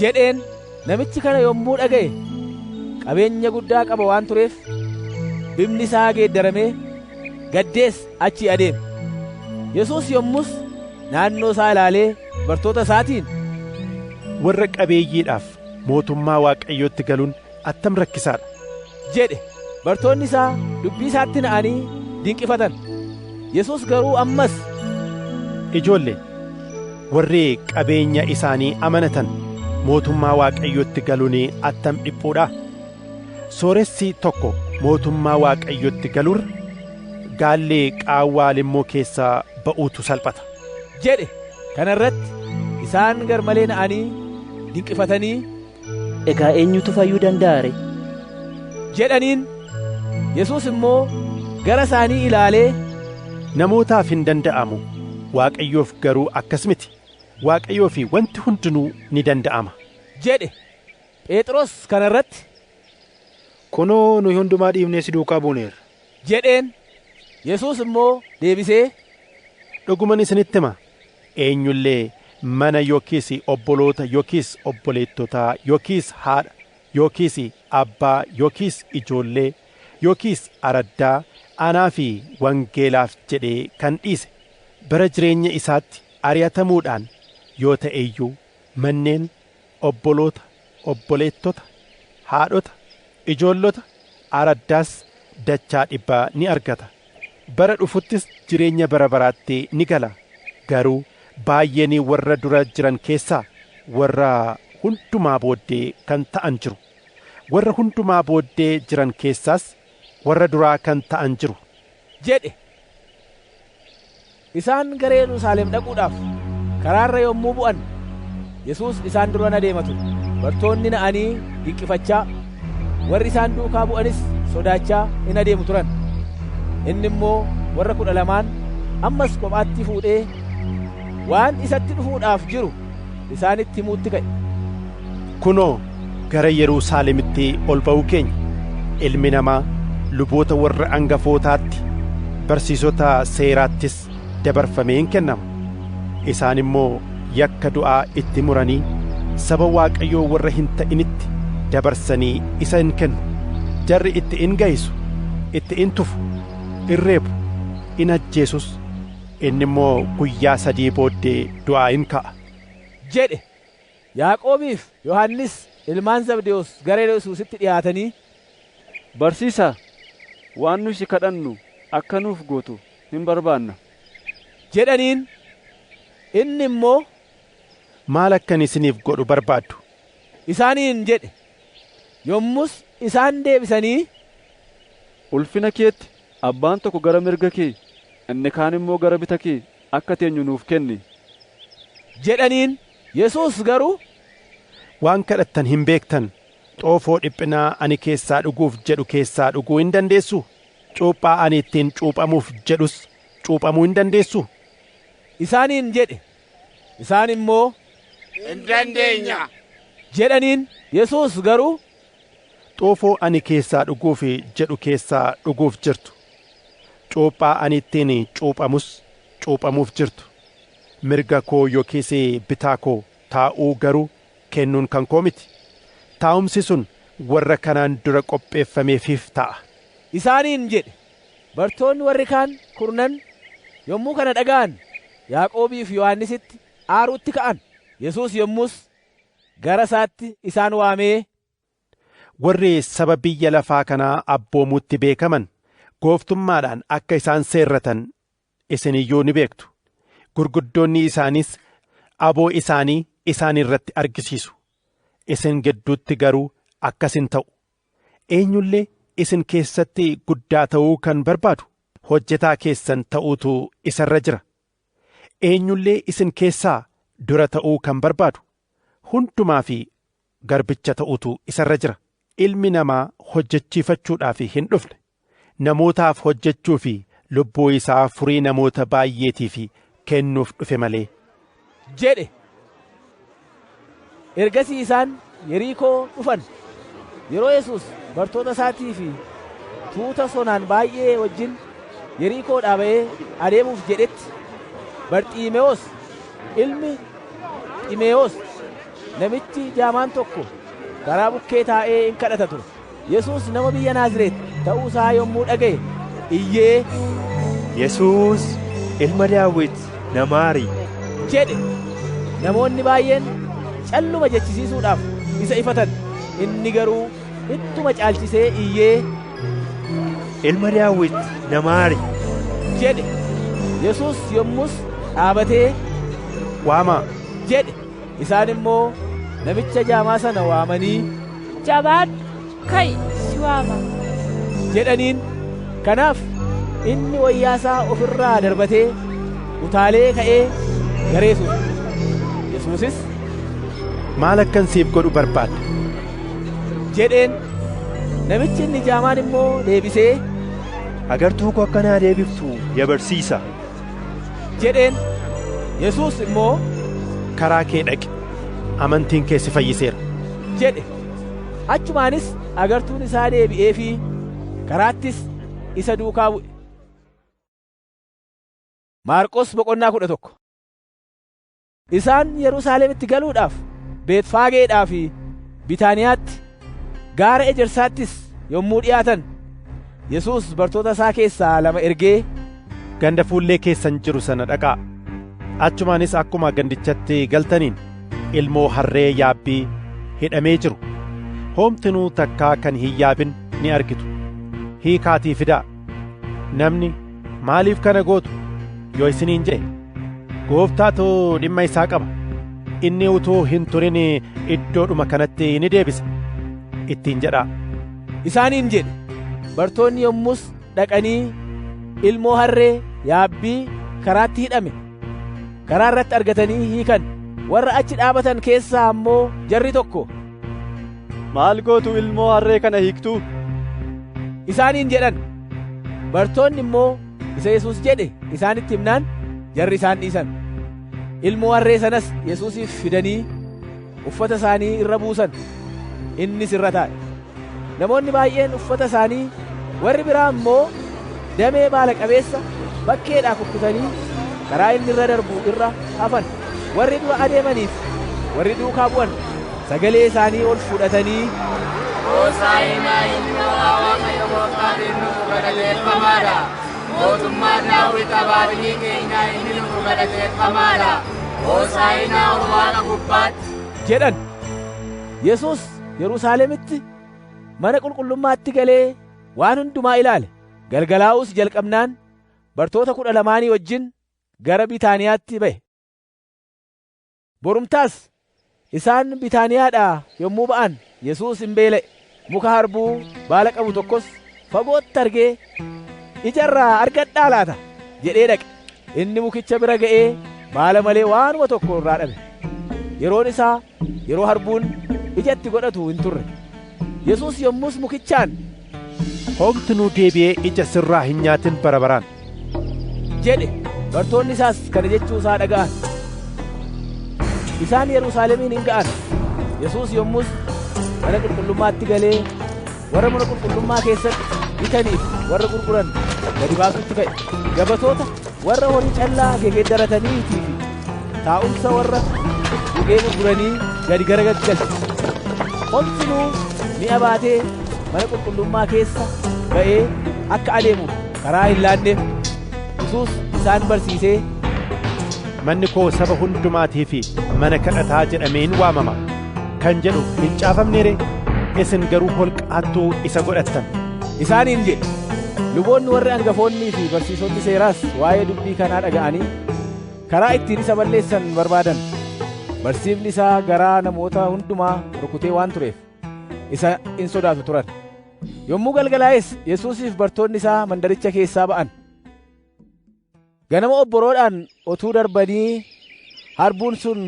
jedheen. Namichi kana yommuu dhaga'e qabeenya guddaa qaba waan tureef bifni isaa geeddaramee gaddees achii adeeme. Yesuus yommus naannoo isaa ilaalee bartoota isaatiin, warra qabeeyyiidhaaf mootummaa Waaqayyootti galuun attam rakkisaadha jedhe. Bartoonni isaa dubbii isaatti na'anii dinqifatan. Yesuus garuu ammas, ijoollee, warri qabeenya isaanii amanatan mootummaa Waaqayyootti galuun attam dhiphuudha. Sooressi tokko mootummaa Waaqayyootti galurra gaallee qaawwaa limmoo keessaa ba'uutu salphata jedhe. Kana irratti isaan gar malee na'anii dinqifatanii, egaa eenyutu fayyuu danda'a ree jedhaniin. Yesuus immoo gara isaanii ilaalee, namootaaf hin danda'amu, Waaqayyoof garuu akkas miti. Waaqayyoof wanti hundinuu ni danda'ama jedhe. Phexros kana irratti, kunoo nuyi hundumaa dhiifnee si duukaa buuneerra jedheen. Yesuus immoo deebisee, dhuguman isinitti hima, eenyullee mana yookiis obboloota yookiis obboleettota yookiis haadha yookiis abbaa yookiis ijoollee yookiis araddaa anaa fi wangeelaaf jedhee kan dhiise bara jireenya isaatti ari'atamuudhaan yoo ta'e iyyuu manneen, obboloota, obboleettota, haadhota, ijoollota, araddaas dachaa 100 ni argata. Bara dhufuttis jireenya bara baraatti ni gala. Garuu baay'een warra dura jiran keessaa warra hundumaa booddee kan ta'an jiru. Warra hundumaa booddee jiran keessaas warra duraa kan ta'an jiru jedhe. Isaan gara Yerusaalem dhaquudhaaf karaarra yommuu bu'an Yesuus isaan dura adeema ture. Bartoonni na'anii dinqifachaa, warri isaan duukaa bu'anis sodaachaa in adeemu turan. Inni immoo warra 12 ammas kophaatti fuudhee waan isatti dhufuudhaaf jiru isaanitti himuutti ka'e. Kunoo gara Yerusaalemitti ol ba'uu keenya, ilmi namaa luboota warra angafootaatti, barsiisota seeraattis dabarfamee in kennama. Isaan immoo yakka du'aa itti muranii saba Waaqayyoo warra hin ta'initti dabarsanii isa in kennu. Jarri itti in ga'isu, itti in tufu, in reebu, in ajjeesus. Inni immoo guyyaa 3 booddee du'aa in ka'a jedhe. Yaaqoobiif Yohannis ilmaan Zabdewoos gara Yesuusitti dhiyaatanii, barsiisaa, waan nu si kadhannu akka nuuf gootu hin barbaanna jedhaniin. Inni immoo, maal akkan isiniif godhu barbaaddu? isaaniin jedhe. Yommus isaan deebisanii, ulfina keetti abbaan tokko gara mirga kee, inni kaan immoo gara bita kee akka teenyu nuuf kenni jedhaniin. Yesuus garuu, waan kadhattan hin beektan, xoofoo dhiphinaa ani keessaa dhuguuf jedhu keessaa dhuguu hin dandeessuu? Cuuphaa ani ittiin cuuphamuuf jedhus cuuphamuu hin dandeessuu? isaaniin jedhe. Isaan immoo, hin dandeenya jedhaniin. Yesuus garuu, xoofoo ani keessaa dhuguuf jedhu keessaa dhuguuf jirtu, cuuphaa ani ittiin cuuphamus cuuphamuuf jirtu, mirga koo yookiis bitaa koo taa'uu garuu kennuun kan koo miti. Taa'umsi sun warra kanaan dura qopheeffameefiif ta'a isaaniin jedhe. Bartoonni warri kaan kurnan yommuu kana dhaga'an Yaaqoobii fi Yohannisitti aaruutti ka'an. Yesuus yommus gara isaatti isaan waamee, warri saba biyya lafaa kanaa abboomuutti beekaman gooftummaadhaan akka isaan seerratan isin iyyuu ni beektu. Gurguddoonni isaanis aboo isaanii isaan irratti argisiisu. Isin gidduutti garuu akkas hin ta'u. Eenyullee isin keessatti guddaa ta'uu kan barbaadu hojjetaa keessan ta'uutu isarra jira. Eenyullee isin keessaa dura ta'uu kan barbaadu hundumaa fi garbicha ta'uutu isarra jira. Ilmi namaa hojjechiifachuudhaaf hin dhufne, namootaaf hojjechuu fi lubbuu isaa furii namoota baay'eetiif kennuuf dhufe malee jedhe. Ergasii isaan Yerikoo dhufan. Yeroo Yesuus bartoota isaatii fi tuuta sonaan baay'ee wajjin Yerikoodhaa ba'ee adeemuuf jedhetti, Barxiimewoos ilmi Ximeewos namichi jaamaan tokko karaa bukkee taa'ee in kadhata ture. Yesuus nama biyya Naazreet ta'uu isaa yommuu dhaga'e iyyee, Yesuus ilma Daawit na maari jedhe. Namoonni baay'een calluma jechisiisuudhaaf isa ifatan. Inni garuu ittuma caalchisee iyyee, ilma Daawit na maari jedhe. Yesuus yommus dhaabatee, waamaa jedhe. Isaan immoo namicha jaamaa sana waamanii, jabaadhu ka'i si waama jedhaniin. Kanaaf inni wayyaasaa ofirraa darbatee utaalee ka'ee gara Yesuus. Yesuusis, maal akkan siif godhu barbaadda jedheen. Namichi inni jaamaan immoo deebisee, agartuu koo akka naa deebiftu yaa barsiisaa jedheen. Yesuus immoo, karaa kee dhaqi, amantiin kee si fayyiseera jedhe. Achumaanis agartuun isaa deebi'ee fi karaattis isa duukaa bu'e. Maarqos boqonnaa 11. Isaan Yerusaalemitti galuudhaaf Beetfaageedhaa fi Bitaaniyaatti gaara ejersaattis yommuu dhi'aatan, Yesuus bartoota isaa keessaa 2 ergee, ganda fuullee keessan jiru sana dhaqaa. Achumaanis akkuma gandichatti galtaniin ilmoo harree yaabbii hidhamee jiru hoomtinuu takkaa kan hin yaabin ni argitu. Hiikaatii fidaa. Namni, maaliif kana gootu yoo isiniin jedhe, gooftaatu dhimma isaa qaba, inni utuu hin turin iddoodhuma kanatti ni deebisa ittiin jedhaa isaaniin jedhe. Bartoonni yommus dhaqanii ilmoo harree yaabbii karaatti hidhame karaa irratti argatanii hiikan. Warra achi dhaabatan keessaa ammoo jarri tokko, maal gootu ilmoo harree kana hiiktuu isaaniin jedhan. Bartoonni immoo isa Yesuus jedhe isaanitti himnaan jarri isaan dhiisan. Ilmoo harree sanas Yesuusiif fidanii uffata isaanii irra buusan. Innis irra taa'e. Namoonni baay'een uffata isaanii, warri biraa immoo damee baala qabeessa bakkeedhaa kukkutanii karaa inni irra darbu irra hafan. Warri dura adeemaniif warri duukaa bu'an sagalee isaanii ol fudhatanii, Hoosaa'inaa ilma Waaqayyo Gooftaatiin nuuf galateeffamaadha. Mootummaan Daawit abbaa keenyaa inni nuuf galateeffamaadha. Hoosaa'inaa ol Waaqa gubbaatti jedhan. Yesuus Yerusaalemitti mana qulqullummaatti galee waan hundumaa ilaale. Galgalaa'uus jalqabnaan bartoota 12 wajjin gara Bitaaniyaatti ba'e. Borumtaas Isaan Bitaaniyaadhaa yommuu ba'an Yesuus hin beela'e. Muka harbuu baala qabu tokkos fagootti argee, ijarraa argadhaa laata jedhee dhaqe. Inni mukicha bira ga'ee baala malee waanuma tokko irraa dhabe. Yeroon isaa yeroo harbuun ijatti godhatu hin turre. Yesuus yommus mukichaan, homtinuu deebi'ee ija sirraa hin nyaatin bara baraan jedhe. Bartoonni isaas kana jechuu isaa dhaga'an. Isaan Yerusaalemiin hin ga'an. Yesuus yommus mana qulqullummaatti galee warra mana qulqullummaa keessatti bitaniif warra gurguran gadi baasutti ka'e. Gabatoota warra horii callaa geeddarataniitii fi taa'umsa warra gugee gurguranii gadi garagalche. Homtinuu mi'a baatee mana qulqullummaa keessa ba'ee akka adeemuuf karaa hin laanneef. Yesuus isaan barsiisee, manni koo saba hundumaatii fi mana kadhataa jedhamee hin waamama kan jedhu hin caafamne ree? Isin garuu holqaattuu isa godhattan isaaniin jedhe. Luboonni warri hangafoonnii fi barsiisonni seeraas waa'ee dubbii kanaa dhaga'anii karaa ittiin isa balleessan barbaadan. Barsiifni isaa garaa namoota hundumaa rukutee waan tureef isa in sodaatu turan. Yommuu galgalaa'es Yesuusiif bartoonni isaa mandaricha keessaa ba'an. Ganama obboroodhaan otuu darbanii harbuun sun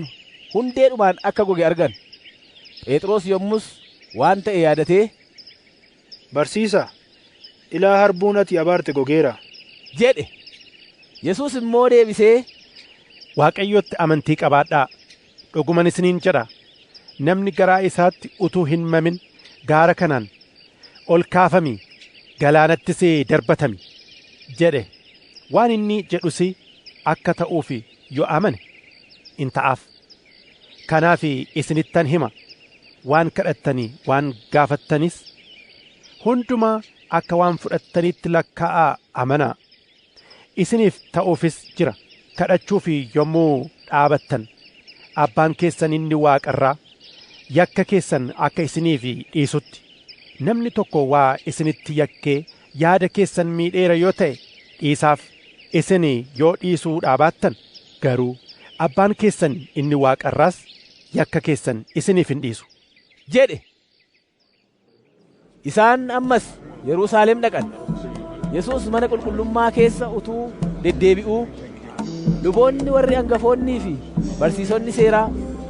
hundeedhumaan akka goge argan. Phexros yommus waan ta'e yaadatee, Barsiisaa, ilaa harbuun ati abaarte gogeera jedhe. Yesuus immoo deebisee, Waaqayyotti amantii qabaadhaa. Dhuguman isiniin jedha, namni garaa isaatti utuu hin mamin gaara kanaan ol kaafami, galaanattis darbatami jedhe. Waan inni jedhus akka ta'uuf yoo amane in ta'aaf. Kanaaf isinittan hima, waan kadhattanii waan gaafattanis hundumaa akka waan fudhattaniitti lakkaa'aa amanaa. Isiniif ta'uufis jira. Kadhachuuf yommuu dhaabattan abbaan keessan inni waaqarraa yakka keessan akka isiniif dhiisutti, namni tokko waa isinitti yakkee yaada keessan miidheera yoo ta'e dhiisaaf. Isin yoo dhiisuu dhaabattan garuu abbaan keessan inni waaqarraas yakka keessan isiniif hin dhiisu jedhe. Isaan ammas Yerusaalem dhaqan. Yesuus mana qulqullummaa keessa utuu deddeebi'uu, luboonni warri hangafoonnii fi barsiisonni seeraa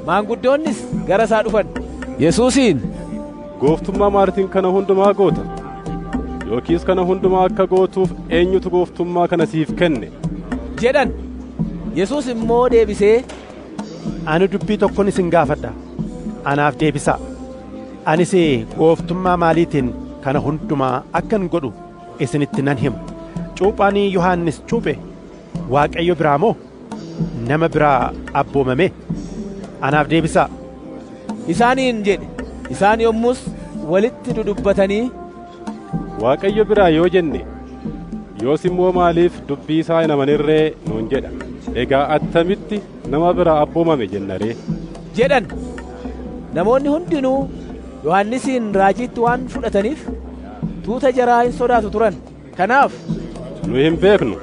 maanguddoonnis gara isaa dhufan. Yesuusiin, gooftummaa maaliitiin kana hundumaa goota? Yookiis kana hundumaa akka gootuuf eenyutu gooftummaa kana siif kenne jedhan. Yesuus immoo deebisee, ani dubbii tokkon isin gaafadha, anaaf deebisaa. Anis gooftummaa maaliitiin kana hundumaa akkan godhu isinitti nan hima. Cuuphaan Yohannis cuuphe Waaqayyo biraa moo nama biraa abboomame? Anaaf deebisaa isaaniin jedhe. Isaan yommus walitti dudubbatanii, Waaqayyo biraa yoo jenne, yoos immoo maaliif dubbii isaa hin amanirree nuun jedha? Egaa attamitti nama biraa abboomame jenna ree? jedhan. Namoonni hundinuu Yohannisiin raajiitti waan fudhataniif tuuta jaraa hin sodaatu turan. Kanaaf, nu hin beeknu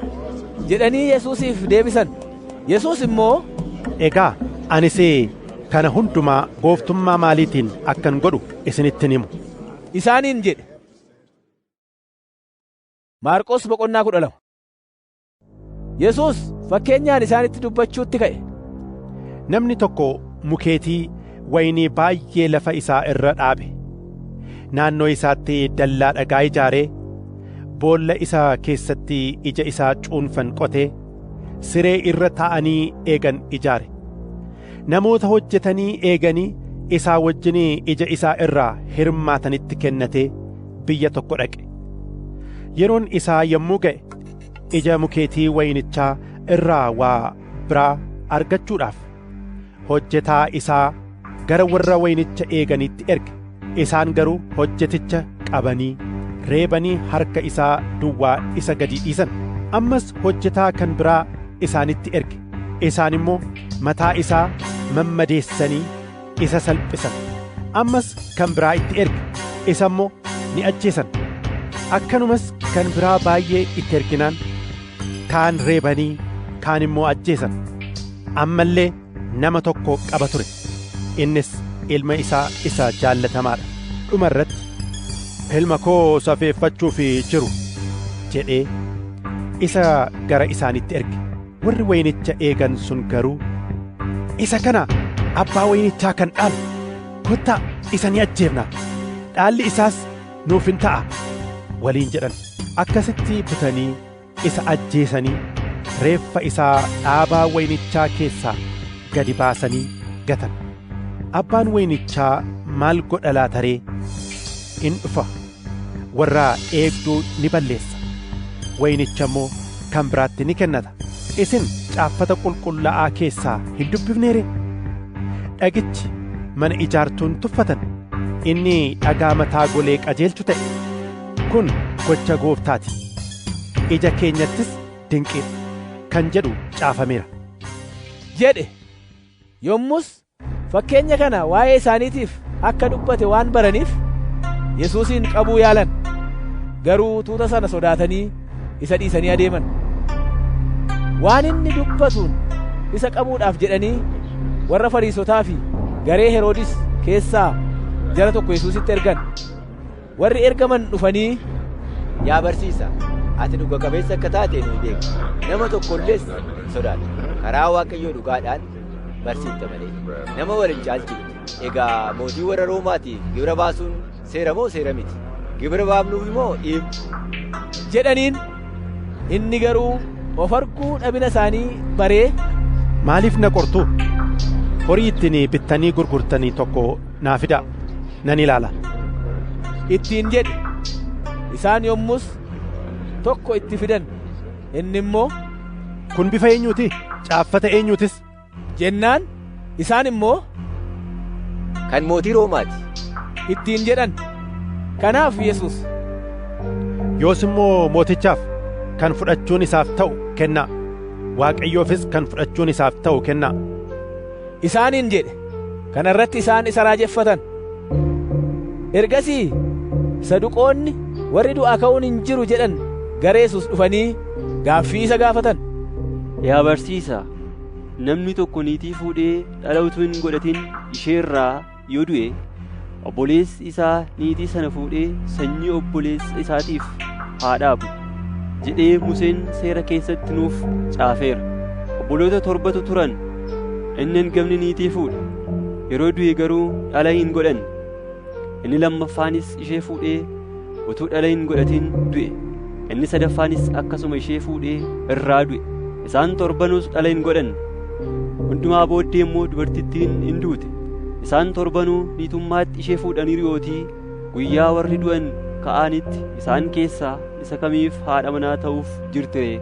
jedhanii Yesuusiif deebisan. Yesuus immoo, egaa anis kana hundumaa gooftummaa maaliitiin akkan godhu isinittin himu isaaniin jedhe. Maarqos boqonnaa 12. Yesuus fakkeenyaan isaanitti dubbachuutti ka'e. Namni tokko mukeetii waynii baay'ee lafa isaa irra dhaabe. Naannoo isaatti dallaa dhagaa ijaaree, boolla isaa keessatti ija isaa cuunfan qotee, siree irra taa'anii eegan ijaare. Namoota hojjetanii eeganii isaa wajjin ija isaa irraa hirmaatanitti kennatee biyya tokko dhaqe. Yeroon isaa yommuu ga'e, ija mukeetii waynichaa irraa waa biraa argachuudhaaf hojjetaa isaa gara warra waynicha eeganitti erge. Isaan garuu hojjeticha qabanii reebanii harka isaa duwwaa isa gadi dhiisan. Ammas hojjetaa kan biraa isaanitti erge. Isaan immoo mataa isaa mammadeessanii isa salphisan. Ammas kan biraa itti erge. Isa immoo ni ajjeesan. Akkanumas kan biraa baay'ee itti erginaan kaan reebanii kaan immoo ajjeesan. Ammallee nama tokko qaba ture. innis ilma isaa isa jaallatamaadha. Dhuma irratti ilma koo safeeffachuuf jiru jedhee isa gara isaanitti erge. Warri wayinicha eegan sun garuu, isa kana abbaa wayinichaa kan dhaalu, kottaa isa ni ajjeefna, dhaalli isaas nuuf hin ta'a waliin jedhan. Akkasitti butanii isa ajjeesanii reeffa isaa dhaabaa wayinichaa keessaa gadi baasanii gatan. Abbaan wayinichaa maal godha laata ree? In dhufa, warra eegduu ni balleessa, wayinicha immoo kan biraatti ni kennata. Isin caaffata qulqullaa'aa keessaa hin dubbifnee ree? Dhagichi mana ijaartuun tuffatan, inni dhagaa mataa golee qajeelchu ta'e. Kun gocha Gooftaati, ija keenyattis dinqiidha kan jedhu caafameera jedhe. Yommus fakkeenya kana waa'ee isaaniitiif akka dubbate waan baraniif Yesuusin qabuu yaalan. Garuu tuuta sana sodaatanii isa dhiisanii adeeman. Waan inni dubbatuun isa qabuudhaaf jedhanii warra Fariisotaa fi garee Heroodis keessaa jara tokko Yesuusitti ergan. Warri ergaman dhufanii, yaa barsiisaa, ati dhuga qabeessa akka taate nu beekna. Nama tokkollees sodaatu. Karaa Waaqayyoo dhugaadhaan barsiifta malee nama waliin caalchifte. Egaa mootii warra Roomaatiif gibira baasuun seera moo seera miti? Gibira baafnuuf immoo dhiibu jedhaniin. Inni garuu of arguu dhabina isaanii baree, maaliif na qortu? Horii ittiin bittanii gurgurtanii tokko naa fidaa, nan ilaala ittiin jedhe. Isaan yommus tokko itti fidan. Inni immoo, kun bifa eenyuuti? Caaffata eenyuutis? jennaan. Isaan immoo, kan mootii Roomaati ittiin jedhan. Kanaaf Yesuus, yoos immoo mootichaaf kan fudhachuun isaaf ta'u kennaa, Waaqayyoofis kan fudhachuun isaaf ta'u kennaa isaaniin jedhe. Kana irratti isaan isa raajeffatan. Ergasii Saduqoonni warri du'aa ka'uun hin jiru jedhan gara Yesuus dhufanii gaaffii isa gaafatan. Yaa barsiisaa, namni tokko niitii fuudhee dhala utuu hin godhatin ishee irraa yoo du'e, obboleessi isaa niitii sana fuudhee sanyii obboleessa isaatiif haa dhaabu jedhee Museen seera keessatti nuuf caafeera. Obboloota 7 turan. Inni hangafni niitii fuudhe, yeroo du'e garuu dhala hin godhanne. Inni lammaffaanis ishee fuudhee utuu dhala hin godhatin du'e. Inni sadaffaanis akkasuma ishee fuudhee irraa du'e. Isaan 7 dhala hin godhanne. Hundumaa booddee immoo dubartittiin hin duute. Isaan 7 niitummaatti ishee fuudhaniiru yootii guyyaa warri du'an ka'anitti isaan keessaa isa kamiif haadha manaa ta'uuf jirti ree?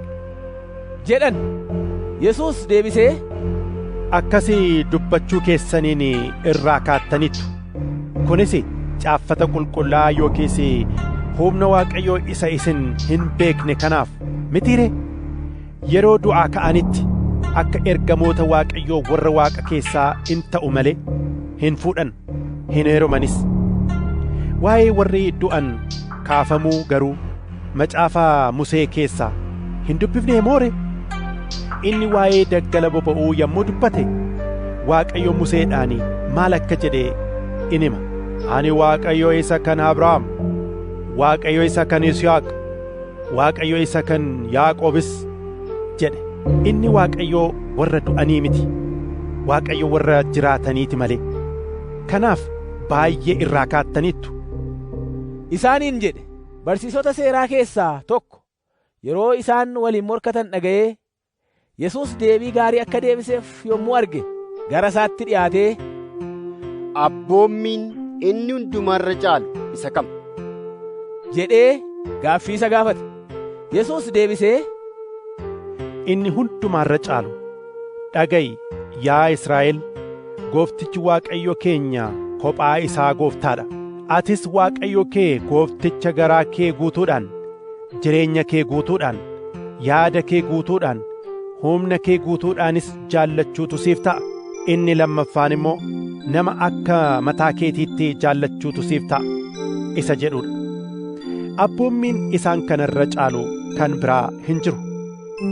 jedhan. Yesuus deebisee, akkasii dubbachuu keessaniin irraa kaattaniittu. Kunis caaffata qulqullaa yookiis humna Waaqayyoo isa isin hin beekne kanaaf mitiire? Yeroo du'aa ka'anitti akka ergamoota Waaqayyoo warra Waaqa keessaa in ta'u malee hin fuudhan, hin heerumanis. Waa'ee warri du'an kaafamuu garuu macaafaa Musee keessaa hin dubbifnee moore? Inni waa'ee daggala boba'uu yommuu dubbate, Waaqayyo Museedhaan maal akka jedhe in hima. Ani Waaqayyo isa kan Abrahaam, Waaqayyo isa kan Yisihaaq, Waaqayyo isa kan Yaaqoobis jedhe. Inni Waaqayyo warra du'anii miti, Waaqayyo warra jiraataniiti malee. Kanaaf baay'ee irraa kaattaniittu isaaniin jedhe. Barsiisota seeraa keessaa tokko yeroo isaan waliin morkatan dhaga'ee, Yesuus deebii gaarii akka deebiseef yommuu arge gara isaatti dhiyaatee, abboommiin inni hundumarra caalu isa kam? jedhee gaaffii isa gaafate. Yesuus deebisee, inni hundumarra caalu dhaga'i yaa Israa'el, Gooftichi Waaqayyo keenya kophaa isaa Gooftaadha. Atis Waaqayyo kee Goofticha garaa kee guutuudhaan, jireenya kee guutuudhaan, yaada kee guutuudhaan, humna kee guutuudhaanis jaallachuutu siif ta'a. Inni lammaffaan immoo nama akka mataa keetiitti jaallachuutu siif ta'a isa jedhudha. Abboommiin isaan kanarra caalu kan biraa hin jiru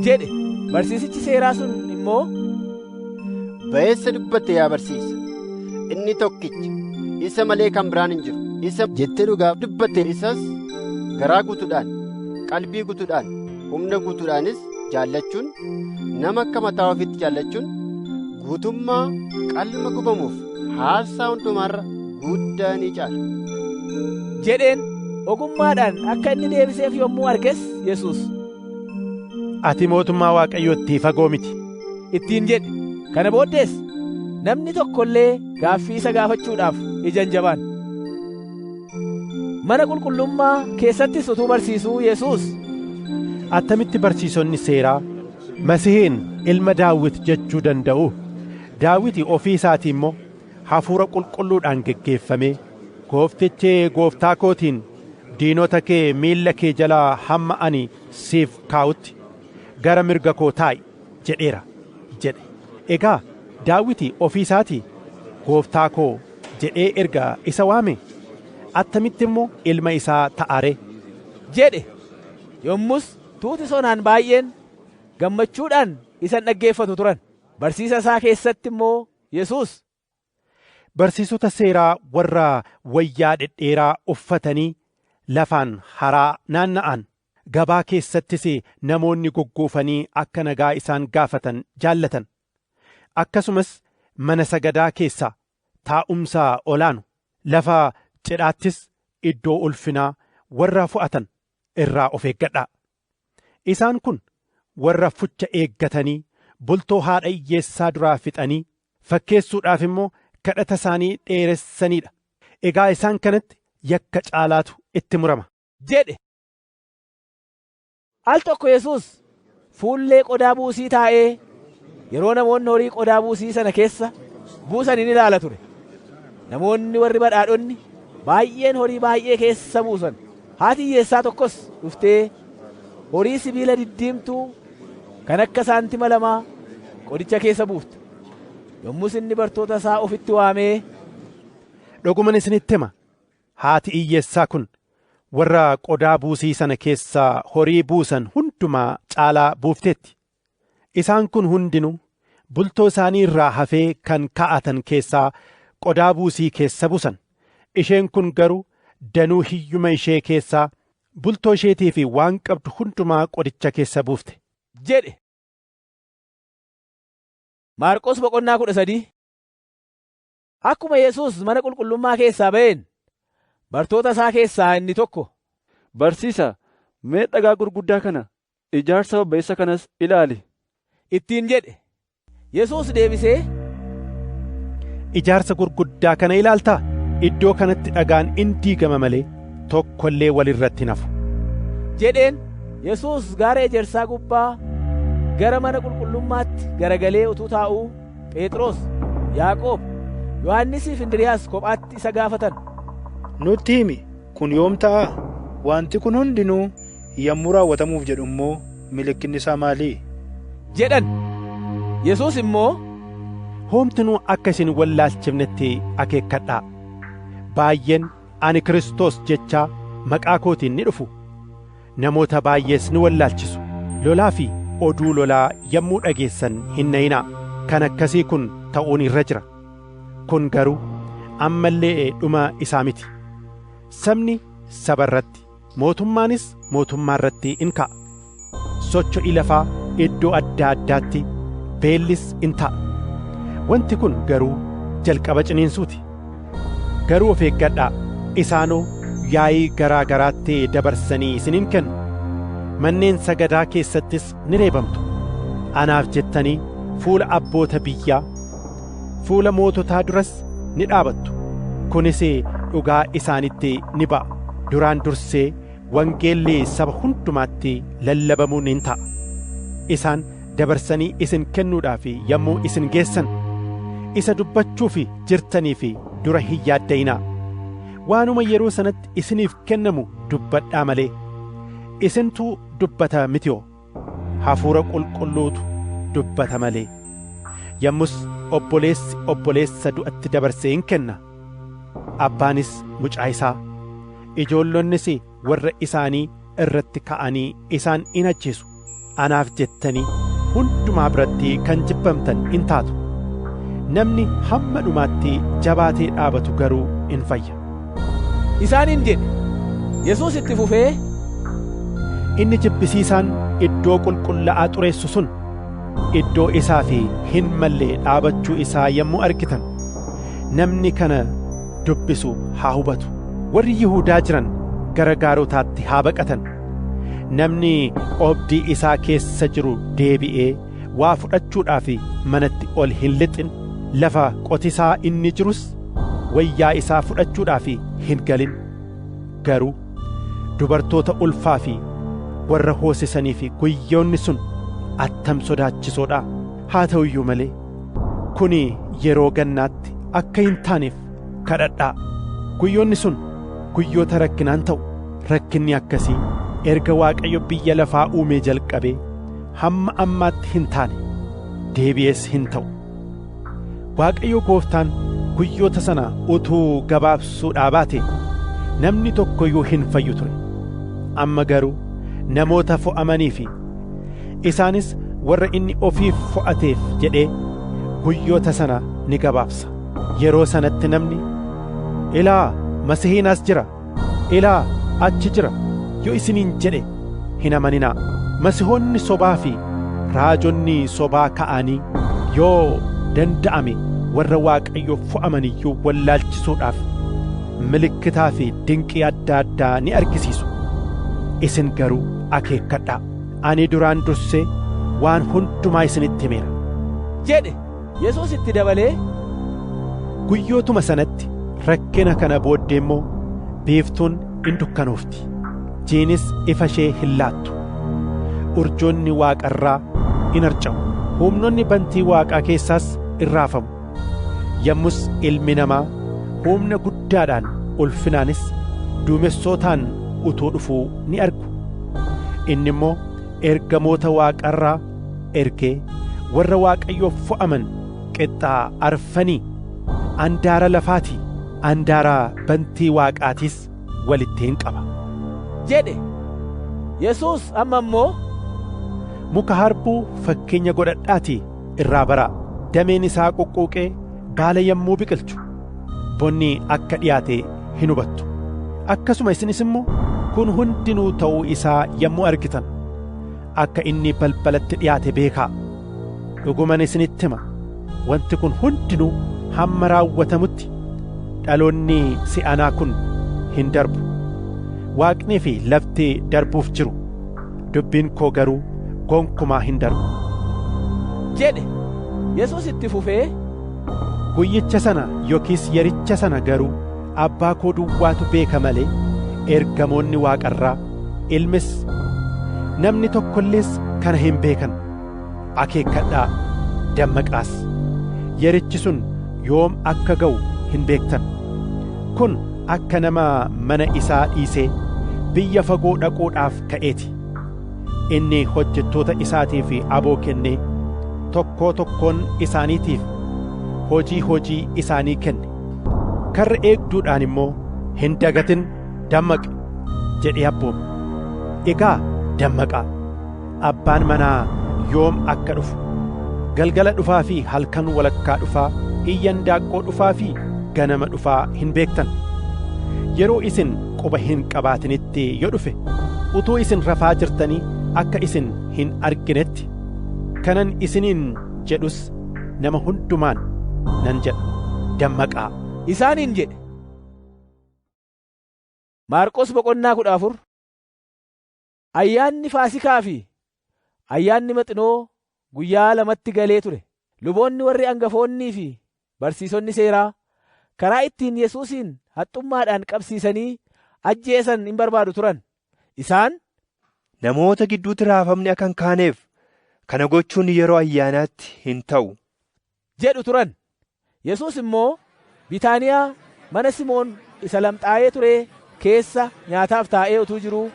jedhe. Barsiisichi seeraa sun immoo, ba'eessa dubbatte yaa barsiisa, inni tokkicha isa malee kan biraan hin jiru. Isa jettee dhugaaf dubbatte isas garaa guutuudhaan, qalbii guutuudhaan, humna guutuudhaanis jaallachuun, nama akka mataa ofiitti jaallachuun guutummaa qalma gubamuuf aarsaa hundumaarra guddaa ni caala. jedheen ogummaadhaan akka inni deebiseef yommuu arges Yesuus, ati mootummaa Waaqayyootti fagoo miti ittiin jedhe. Kana booddees namni tokko illee gaaffii isa gaafachuudhaaf ija hin jabaan. Mana qulqullummaa keessattis utuu barsiisuu Yesuus, attamitti barsiisonni seeraa Masihiin ilma Daawit jechuu danda'u? Daawiti ofii isaatii immoo hafuura qulqulluudhaan geggeeffamee, Gooftichi gooftaa kootiin diinota kee miilla kee jalaa hamma ani siif kaa'utti gara mirga koo taa'i jedheera jedhe. Egaa Daawiti ofii isaatii gooftaa koo jedhee erga isa waame, attamitti immoo ilma isaa ta'are jedhe. Yommus tuuti sonaan baay'een gammachuudhaan isan dhaggeeffatu turan. Barsiisa isaa keessatti immoo Yesuus, barsiisota seeraa warra wayyaa dhedheeraa uffatanii lafaan haraa naanna'an, gabaa keessattis namoonni goggoofanii akka nagaa isaan gaafatan jaallatan, akkasumas mana sagadaa keessaa taa'umsa olaanu, lafa cidhaattis iddoo ulfinaa warra fo'atan irraa of eeggadhaa. Isaan kun warra fucha eeggatanii bultoo haadha hiyyeessaa duraa fixanii fakkeessuudhaaf immoo kadhata isaanii dheeressaniidha. Egaa isaan kanatti yakka caalaatu itti murama jedhe. Al tokko Yesuus fuullee qodaa buusii taa'ee yeroo namoonni horii qodaa buusii sana keessa buusan in ilaala ture. Namoonni warri badhaadhonni baay'een horii baay'ee keessa buusan. Haati hiyyeessaa tokkos dhuftee horii sibiila diddiimtuu kan akka saantima lamaa qodicha keessa buufte. Yommus inni bartoota isaa ofitti waamee, dhuguman isinitti hima, haati hiyyeessaa kun warra qodaa buusii sana keessaa horii buusan hundumaa caalaa buufteetti. Isaan kun hundinuu bultoo isaanii irraa hafee kan kaa'atan keessaa qodaa buusii keessa buusan. Isheen kun garuu danuu hiyyuma ishee keessaa bultoo isheetii fi waan qabdu hundumaa qodicha keessa buufte jedhe. Maarqos boqonnaa 13. Akkuma Yesuus mana qulqullummaa keessaa ba'een bartoota isaa keessaa inni tokko, Barsiisaa, mee dhagaa gurguddaa kana, ijaarsa babbeessa kanas ilaali ittiin jedhe. Yesuus deebisee, ijaarsa gurguddaa kana ilaaltaa? Iddoo kanatti dhagaan in diigama malee tokko illee walirratti nafu jedheen. Yesuus gaara ejersaa gubbaa gara mana qulqullummaatti garagalee utuu taa'uu Phexros, Yaaqoob, Yohannisii fi Indiriiyaas kophaatti isa gaafatan, nutti himi, kun yoom ta'a? Wanti kun hundinuu yommuu raawwatamuuf jedhu immoo mallattoon isaa maalii? jedhan. Yesuus immoo, homtinuu akka isin wallaalchifnetti akeekkadhaa. Baay'een ani Kiristoos jechaa maqaa kootiin ni dhufu, namoota baay'ees ni wallaalchisu. Lolaa fi oduu lolaa yommuu dhageessan hin na'inaa. Kan akkasii kun ta'uun irra jira. Kun garuu amma illee dhuma isaa miti. Sabni saba irratti, mootummaanis mootummaa irratti in ka'a. Socho'i lafaa iddoo adda addaatti, beellis in ta'a. Wanti kun garuu jalqaba ciniinsuuti. Garuu of eeggadhaa, isaanoo yaa'ii garaa garaatti dabarsanii isiniin kennu. Manneen sagadaa keessattis ni reebamtu. Anaaf jettanii fuula abboota biyyaa, fuula moototaa duras ni dhaabattu. Kunis dhugaa isaanitti ni ba'a. Duraan dursee wangeelli saba hundumaatti lallabamuun in ta'a. Isaan dabarsanii isin kennuudhaaf yommuu isin geessan, isa dubbachuuf jirtaniif dura hin yaadda'inaa. Waanuma yeroo sanatti isiniif kennamu dubbadhaa malee. Isintu dubbata mitiyoo, hafuura qulqulluutu dubbata malee. Yommus obboleessi obboleessa du'atti dabarsee in kenna. Abbaanis mucaa isaa, ijoollonnis warra isaanii irratti ka'anii isaan in ajjeesu. Anaaf jettanii hundumaa biratti kan jibbamtan in taatu. namni hamma dhumaatti jabaatee dhaabatu garuu in fayya. Isaaniin jedhe. Yesuus itti fufee, inni jibbisiisaan iddoo qulqullaa'aa xureessu sun iddoo isaa fi hin mallee dhaabachuu isaa yommuu argitan namni kana dubbisu haa hubatu. Warri Yihuudaa jiran gara gaarotaatti haa baqatan. Namni oobdii isaa keessa jiru deebi'ee waa fudhachuudhaaf manatti ol hin lixin. Lafa qotisaa inni jirus wayyaa isaa fudhachuudhaaf hin galin. Garuu dubartoota ulfaa fi warra hoosisanii fi guyyoonni sun attam sodaachisoodha. Haa ta'u iyyuu malee kuni yeroo gannaatti akka hin taaneef kadhadhaa. Guyyoonni sun guyyoota rakkinaan ta'u. Rakkinni akkasii erga Waaqayyo biyya lafaa uumee jalqabee hamma ammaatti hin taane deebi'ees hin ta'u. Waaqayyo Gooftaan guyyoota sana utuu gabaabsuudhaa baate namni tokko iyyuu hin fayyu ture. Amma garuu namoota fo'amanii fi isaanis warra inni ofiif fo'ateef jedhee guyyoota sana ni gabaabsa. Yeroo sanatti namni, ilaa Masiihiin as jira, ilaa achi jira yoo isiniin jedhe hin amaninaa. Masiihonni sobaa fi raajonni sobaa ka'anii yoo danda'ame warra Waaqayyo fo'aman iyyuu wallaalchisuudhaaf milikkitaa fi dinqii adda addaa ni argisiisu. Isin garuu akeekkadhaa. Ani duraan dursee waan hundumaa isinitti himeera jedhe. Yesuus itti dabalee, guyyootuma sanatti rakkina kana booddee immoo biiftuun in dukkanoofti, jiinis ifa ishee hin laattu. Urjoonni waaqarraa in harca'u, humnoonni bantii waaqaa keessaas in raafamu. Yommus ilmi namaa humna guddaadhaan ulfinaanis duumessootaan utuu dhufuu ni argu. Inni immoo ergamoota waaqarraa ergee warra Waaqayyoof fo'aman qixxaa arfanii andaara lafaatii andaara bantii waaqaatiis walitti hin qaba jedhe. Yesuus amma immoo, muka harbuu fakkeenya godhadhaatii irraa baraa. Dameen isaa quqquuqee baala yommuu biqilchu bonni akka dhiyaate hin hubattu. Akkasuma isinis immoo kun hundinuu ta'uu isaa yommuu argitan akka inni balbalatti dhiyaate beekaa. Dhuguman isinitti hima, wanti kun hundinuu hamma raawwatamutti dhaloonni si'anaa kun hin darbu. Waaqnii fi lafti darbuuf jiru, dubbiin koo garuu gonkumaa hin darbu jedhe. Yesuus itti fufee, guyyicha sana yookiis yericha sana garuu abbaa koo duwwaatu beeka malee ergamoonni waaqarraa, ilmis, namni tokko illees kana hin beekan. Akeekkadhaa, dammaqaas. Yerichi sun yoom akka ga'u hin beektan. Kun akka nama mana isaa dhiisee biyya fagoo dhaquudhaaf ka'eeti. Inni hojjettoota isaatiif aboo kennee tokkoo tokkoon isaaniitiif hojii isaanii kenne. Karra eegduudhaan immoo hin dagatin, dammaqi jedhee abboome. Egaa dammaqaa. Abbaan manaa yoom akka dhufu, galgala dhufaa fi halkan walakkaa dhufaa, iyyan daaqqoo dhufaa fi ganama dhufaa hin beektan. Yeroo isin quba hin qabaatinitti yoo dhufe utuu isin rafaa jirtanii akka isin hin arginetti, kanan isiniin jedhus nama hundumaan nan jedha, dammaqaa isaaniin jedhe. Maarqos boqonnaa 14. Ayyaanni Faasikaa fi ayyaanni Maxinoo guyyaa lamatti galee ture. Luboonni warri hangafoonnii fi barsiisonni seeraa karaa ittiin Yesuusin haxxummaadhaan qabsiisanii ajjeesan hin barbaadu turan. Isaan, namoota gidduutti raafamni akka hin kaaneef kana gochuun yeroo ayyaanaatti hin ta'u jedhu turan. Yesuus immoo Bitaaniyaa mana Simoon isa lamxaa'ee ture keessa nyaataaf taa'ee utuu jiruu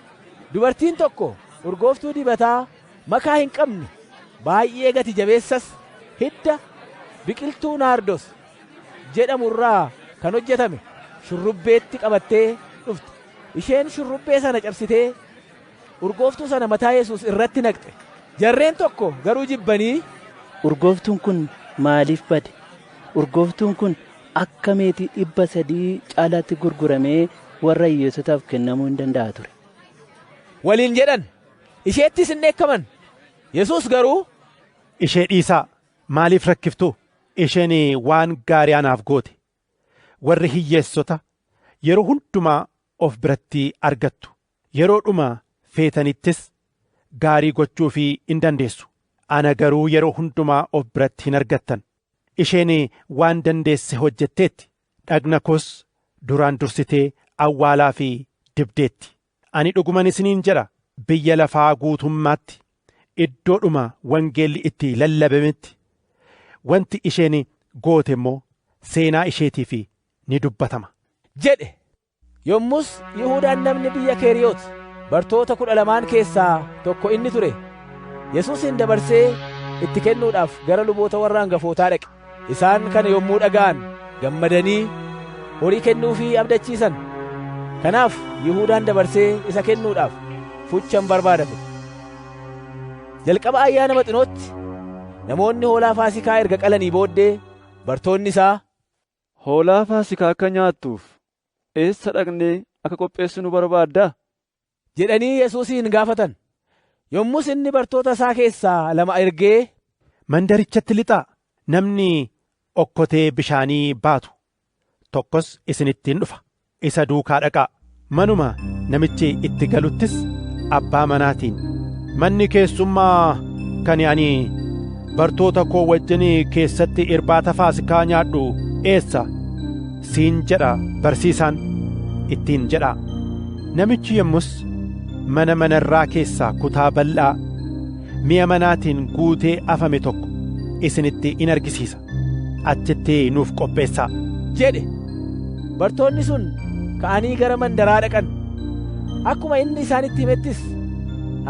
dubartiin tokko urgooftuu dibataa makaa hin qabne baay'ee gati jabeessas hidda biqiltuu naardos jedhamu irraa kan hojjetame shurrubbeetti qabattee dhufte. Isheen shurrubbee sana cabsitee urgooftuu sana mataa Yesuus irratti naqxe. Jarreen tokko garuu jibbanii, urgooftuun kun maaliif bade? urgooftuun kun akka meetii 300 caalaatti gurguramee warra hiyyeessotaaf kennamuu hin danda'a ture. Waliin jedhan isheettis hin dheekkaman. Yesuus garuu, Ishee dhiisaa, maaliif rakkiftuu? Isheen waan gaarii anaaf goote. Warri hiyyeessota yeroo hundumaa of biratti argattu. Yeroodhuma feetanittis gaarii gochuufii hin dandeessu. Ana garuu yeroo hundumaa of biratti hin argattan. Isheen waan dandeesse hojjetteetti. Dhagna koos duraan dursitee awwaalaa fi dibdeetti. Ani dhuguman isiniin jedha, biyya lafaa guutummaatti iddoodhuma wangeelli itti lallabametti wanti isheen goote immoo seenaa isheetiif ni dubbatama jedhe. Yommus Yihuudaan namni biyya Keeriyoot bartoota 12 keessaa tokko inni ture. Yesuusin dabarsee itti kennuudhaaf gara luboota warra hangafootaa dhaqe. Isaan kana yommuu dhaga'an gammadanii horii kennuufii abdachiisan. Kanaaf Yihuudaan dabarsee isa kennuudhaaf fuchan barbaadate. Jalqaba ayyaana maxinootti namoonni hoolaa Faasikaa erga qalanii booddee bartoonni isaa, Hoolaa Faasikaa akka nyaattuuf eessa dhaqnee akka qopheessinu barbaaddaa? jedhanii Yesuusin gaafatan. Yommus inni bartoota isaa keessaa 2 ergee, Mandarichatti lixaa, namni okkotee bishaanii baatu tokkos isinittiin dhufa. Isa duukaa dhaqaa. Manuma namichi itti galuttis abbaa manaatiin, manni keessummaa kan ani bartoota koo wajjin keessatti irbaata Faasikaa nyaadhu eessa? siin jedha barsiisaan ittiin jedhaa. Namichi yommus mana manarraa keessaa kutaa bal'aa mi'a manaatiin guutee afame tokko isinitti in argisiisa. Achitti nuuf qopheessaa jedhe. Bartoonni sun ka'anii gara mandaraa dhaqan. Akkuma inni isaanitti himettis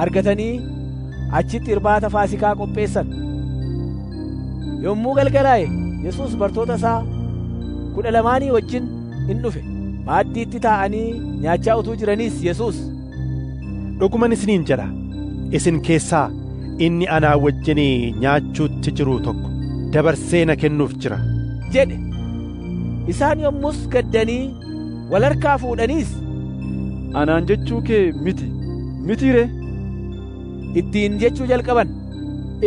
argatanii achitti irbaata Faasikaa qopheessan. Yommuu galgalaa'e Yesuus bartoota isaa 12 wajjin in dhufe. Maaddiitti taa'anii nyaachaa utuu jiraniis Yesuus, dhuguman isiniin jedha, isin keessaa inni anaa wajjin nyaachuutti jiru tokko dabarsee na kennuuf jira jedhe. Isaan yommus gaddanii wal harkaa fuudhaniis, anaan jechuu kee miti ree ittiin jechuu jalqaban.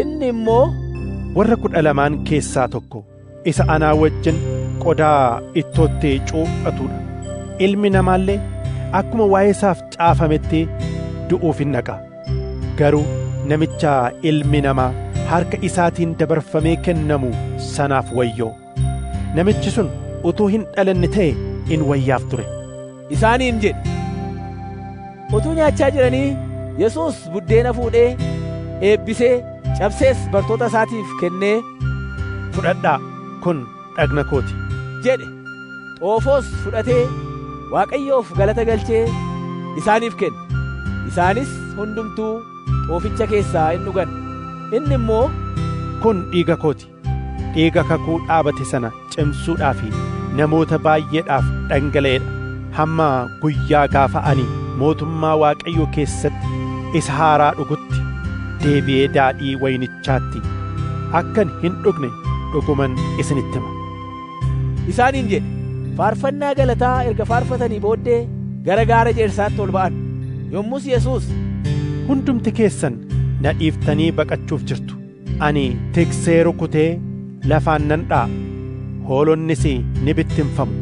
Inni immoo, warra 12 keessaa tokko isa anaa wajjin qodaa ittootti cuuphatudha. Ilmi namaallee akkuma waa'ee isaaf caafametti du'uuf hin dhaqa. Garuu namicha ilmi namaa harka isaatiin dabarfamee kennamu sanaaf wayyoo. Namichi sun utuu hin dhalanne ta'e in wayyaaf ture isaaniin jedhe. Utuu nyaachaa jiranii Yesuus buddeena fuudhee eebbisee cabsees bartoota isaatiif kennee, fudhadhaa, kun dhagna kooti jedhe. Xoofoos fudhatee Waaqayyoof galata galchee isaaniif kenne. Isaanis hundumtuu xooficha keessaa in dhugan. Inni immoo, kun dhiiga kooti, dhiiga kakuu dhaabate sana cimsuudhaa fi namoota baay'eedhaaf dhangala'eedha. Hamma guyyaa gaafa ani mootummaa Waaqayyoo keessatti isa haaraa dhugutti deebi'ee daadhii wayinichaatti akkan hin dhugne dhuguman isinitti hima isaaniin jedhe. Faarfannaa galataa erga faarfatanii booddee gara gaara Ejersaatti ol ba'an. Yommus Yesuus, hundumti keessan na dhiiftanii baqachuuf jirtu. Ani tiksee rukutee lafaan nan dha'a, hoolonnis ni bittinfamu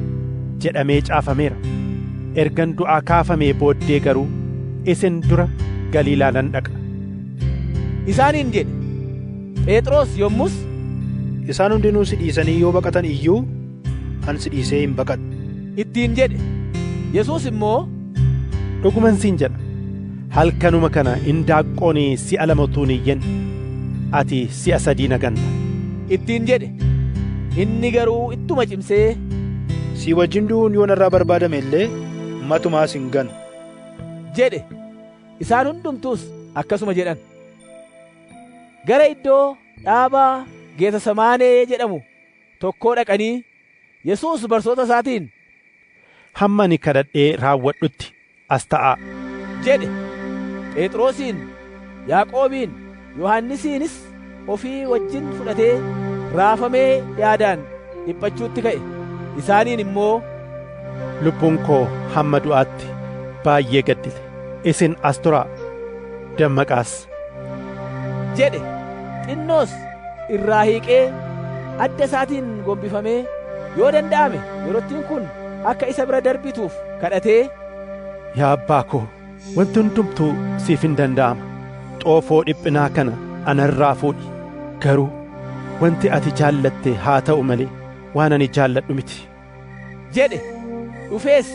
jedhamee caafameera. Ergan du'aa kaafamee booddee garuu isin dura Galiilaa nan dhaqa isaaniin jedhe. Phexros yommus, isaan hundinuu si dhiisanii yoo baqatan iyyuu an si dhiisee hin baqadhu ittiin jedhe. Yesuus immoo, dhuguman siin jedha, halkanuma kana indaaqqoon si'a 2 utuu hin iyyin ati si'a 3 na ganta ittiin jedhe. Inni garuu ittuma cimsee, si wajjin du'uun yoo narraa barbaadame illee matumaas hin ganu jedhe. Isaan hundumtuus akkasuma jedhan. Gara iddoo dhaabaa Geetsemaanee jedhamu tokkoo dhaqanii Yesuus bartoota isaatiin, hamma ani kadhadhee raawwadhutti as ta'aa jedhe. Phexrosiin, Yaaqoobiin, Yohannisiinis ofii wajjin fudhatee raafamee yaadaan dhiphachuutti ka'e. Isaaniin immoo, lubbuun koo hamma du'aatti baay'ee gaddite. Isin as turaa, dammaqaas jedhe. Xinnoos irraa hiiqee adda isaatiin gombifamee yoo danda'ame yerottiin kun akka isa bira darbituuf kadhatee, yaa abbaa koo, wanti hundumtuu siif hin danda'ama. Xoofoo dhiphinaa kana anarraa fuudhi. Garuu wanti ati jaallatte haa ta'u malee waan ani jaalladhu miti jedhe. Dhufees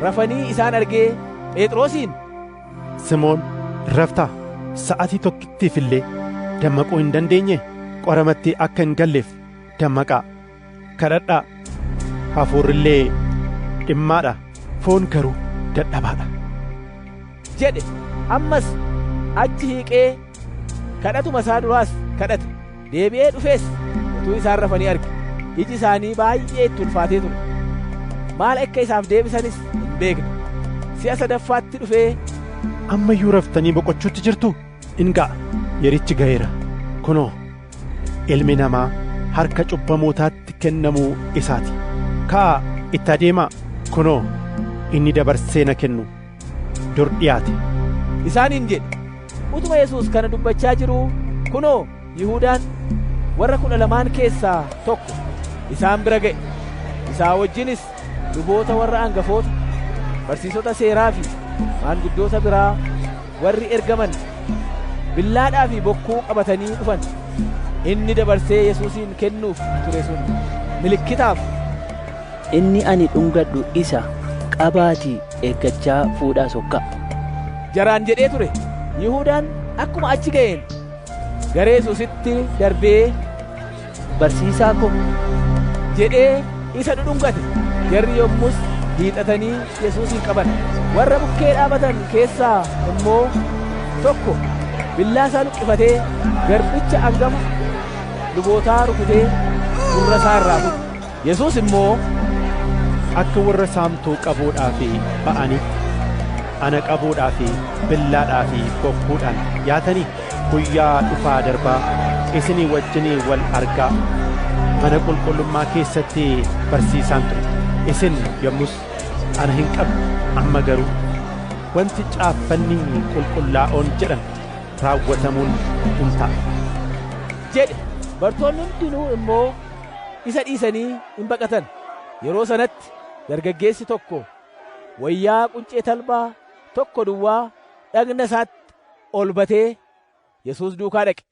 rafanii isaan argee Phexrosiin, Simoon, raftaa? Sa'atii tokkittiif illee dammaquu hin dandeenye? Qoramatti akka hin galleef dammaqaa, kadhadhaa. Hafuurillee dhimmaadha, foon garuu dadhabaadha jedhe. Ammas achi hiiqee kadhatuma isaa duraas kadhate. Deebi'ee dhufees utuu isaan rafanii arge. Iji isaanii baay'ee itti ulfaatee ture. Maal akka isaaf deebisanis hin beekne. Si'a sadaffaatti dhufee, amma iyyuu raftanii boqochuutti jirtu? In ga'a, yerichi ga'eera. Kunoo, ilmi namaa harka cubbamootaatti kennamuu isaati. Ka'aa itti adeemaa. Kunoo, inni dabarsee na kennu dur dhiyaate isaaniin jedhe. Utuma Yesuus kana dubbachaa jiruu, kunoo Yihuudaan warra 12 keessaa tokko isaan bira ga'e. Isaa wajjinis luboota warra hangafoota, barsiisota seeraa fi maanguddoota biraa warri ergaman billaadhaa fi bokkuu qabatanii dhufan. Inni dabarsee Yesuusin kennuuf ture sun milikkitaaf, inni ani dhungadhu isa qabaatii eeggachaa fuudhaa sokka jaraan jedhee ture. Yihuudaan akkuma achi ga'een gara Yesuusitti darbee, barsiisaa ko jedhee isa dhudhungate. Jarri yommus hiixatanii Yesuusin qaban. Warra bukkee dhaabatan keessaa immoo tokko billaa isaa luqqifatee garbicha hangafa lubootaa rukutee gurra isaa irraa fuudhe. Yesuus immoo, akka warra saamtuu qabuudhaa fi ba'anitti ana qabuudhaa fi billaadhaa fi bokkuudhaan yaatanii guyyaa dhufaa darbaa isinii wajjinii wal argaa mana qulqullummaa keessatti barsiisaan ture. Isin yommus ana hin qabne, amma garuu wanti caaffanni qulqullaa'oon jedhan raawwatamuun hin ta'a jedhe. Bartoonni hundinuu immoo isa dhiisanii hin baqatan. Yeroo sanatti dargaggeessi tokko wayyaa quncee talbaa tokko duwwaa dhagna isaatti ol batee Yesuus duukaa dhaqe.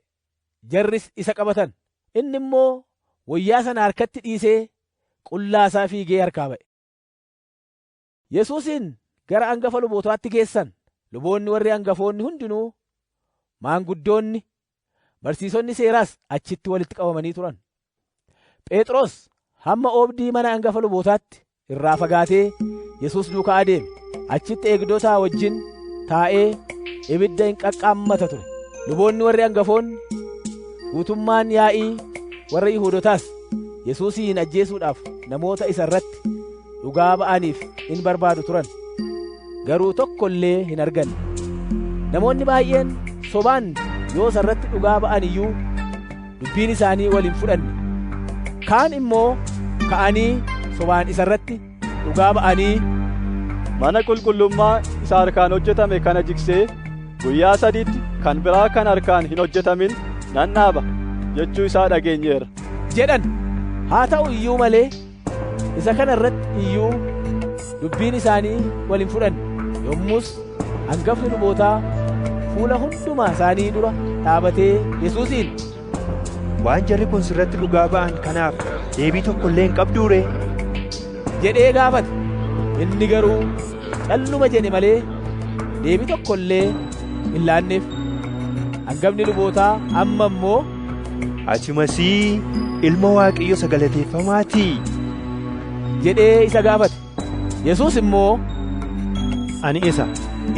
Jarris isa qabatan. Inni immoo wayyaa sana harkatti dhiisee qullaa isaa fiigee harkaa ba'e. Yesuusin gara hangafa lubootaatti geessan. Luboonni warri hangafoonni hundinuu, maanguddoonni, barsiisonni seeraas achitti walitti qabamanii turan. Phexros hamma oobdii mana hangafa lubootaatti irraa fagaatee Yesuus duukaa adeeme. Achitti eegdotaa wajjin taa'ee ibidda hin qaqqaammata ture. Luboonni warri hangafoonni, guutummaan yaa'ii warra Yihuudootaas Yesuusin ajjeesuudhaaf namoota isa irratti dhugaa ba'aniif in barbaadu turan. Garuu tokko illee hin arganne. Namoonni baay'een sobaan yoo isa irratti dhugaa ba'an iyyuu dubbiin isaanii wal hin fudhanne. Kaan immoo ka'anii sobaan isa irratti dhugaa ba'anii, mana qulqullummaa isa harkaan hojjetame kana jigsee guyyaa 3tti kan biraa kan harkaan hin hojjetamin nan dhaaba jechuu isaa dhageenyeerra jedhan. Haa ta'u iyyuu malee isa kana irratti iyyuu dubbiin isaanii wal hin fudhanne. Yommus hangafni lubootaa fuula hundumaa isaanii dura dhaabatee Yesuusiin, waan jarri kun sirratti dhugaa ba'an kanaaf deebii tokko illee hin qabduu ree? jedhee gaafate. Inni garuu calluma jedhe malee deebii tokko illee hin laanneef. Hangafni lubootaa amma immoo, ati Masii ilma Waaqayyo isa galateeffamaatii jedhee isa gaafate. Yesuus immoo, ani isa,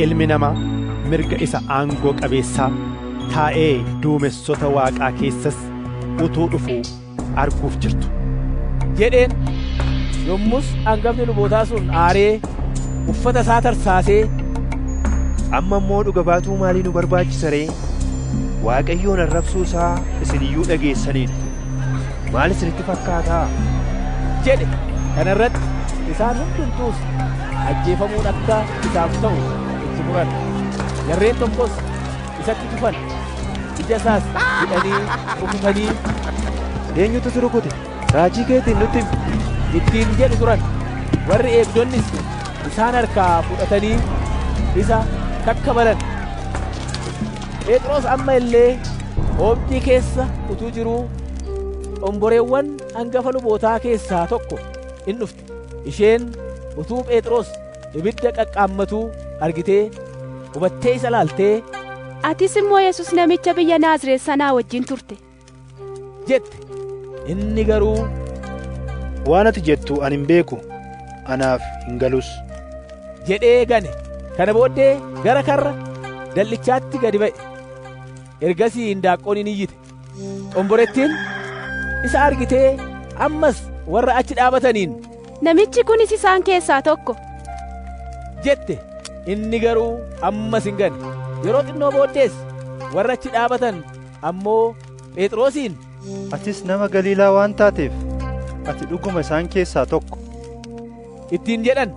ilmi namaa mirga isa aangoo qabeessaa taa'ee duumessota Waaqaa keessas utuu dhufuu arguuf jirtu jedheen. Yommus hangafni lubootaa sun aaree uffata isaa tarsaasee, amma immoo dhuga baatuu maalii nu barbaachisa ree? Waaqayyoon arrabsuu isaa isin iyyuu dhageessaniidha. Maal isinitti fakkaataa? jedhe. Kana irratti isaan hundumtuus ajjeefamuun akka isaaf ta'u itti muran. Jarreen tokkos isatti dhufan. Ija isaas hidhanii rukutanii, eenyutu si rukute? Raajii keetiin nutti himi ittiin jedhu turan. Warri eegdonnis isaan harkaa fudhatanii isa kakkabalan. Phexros amma illee oobdii keessa utuu jiruu xomboreewwan hangafa lubootaa keessaa tokko in dhufte. Isheen utuu Phexros ibidda qaqqaammatuu argitee hubattee isa laaltee, atis immoo Yesus namicha biyya Naazreet sanaa wajjin turte jette. Inni garuu, waan ati jettu ani hin beeku, anaaf hin galus jedhee gane. Kana booddee gara karra dal'ichaatti gadi ba'e. Ergasii indaaqqoon in iyyite. Xomborettiin isa argitee ammas warra achi dhaabataniin, namichi kunis isaan keessaa tokko jette. Inni garuu ammas hin gane. Yeroo xinnoo booddees warra achi dhaabatan ammoo Phexrosiin, atis nama Galiilaa waan taateef ati dhuguma isaan keessaa tokko ittiin jedhan.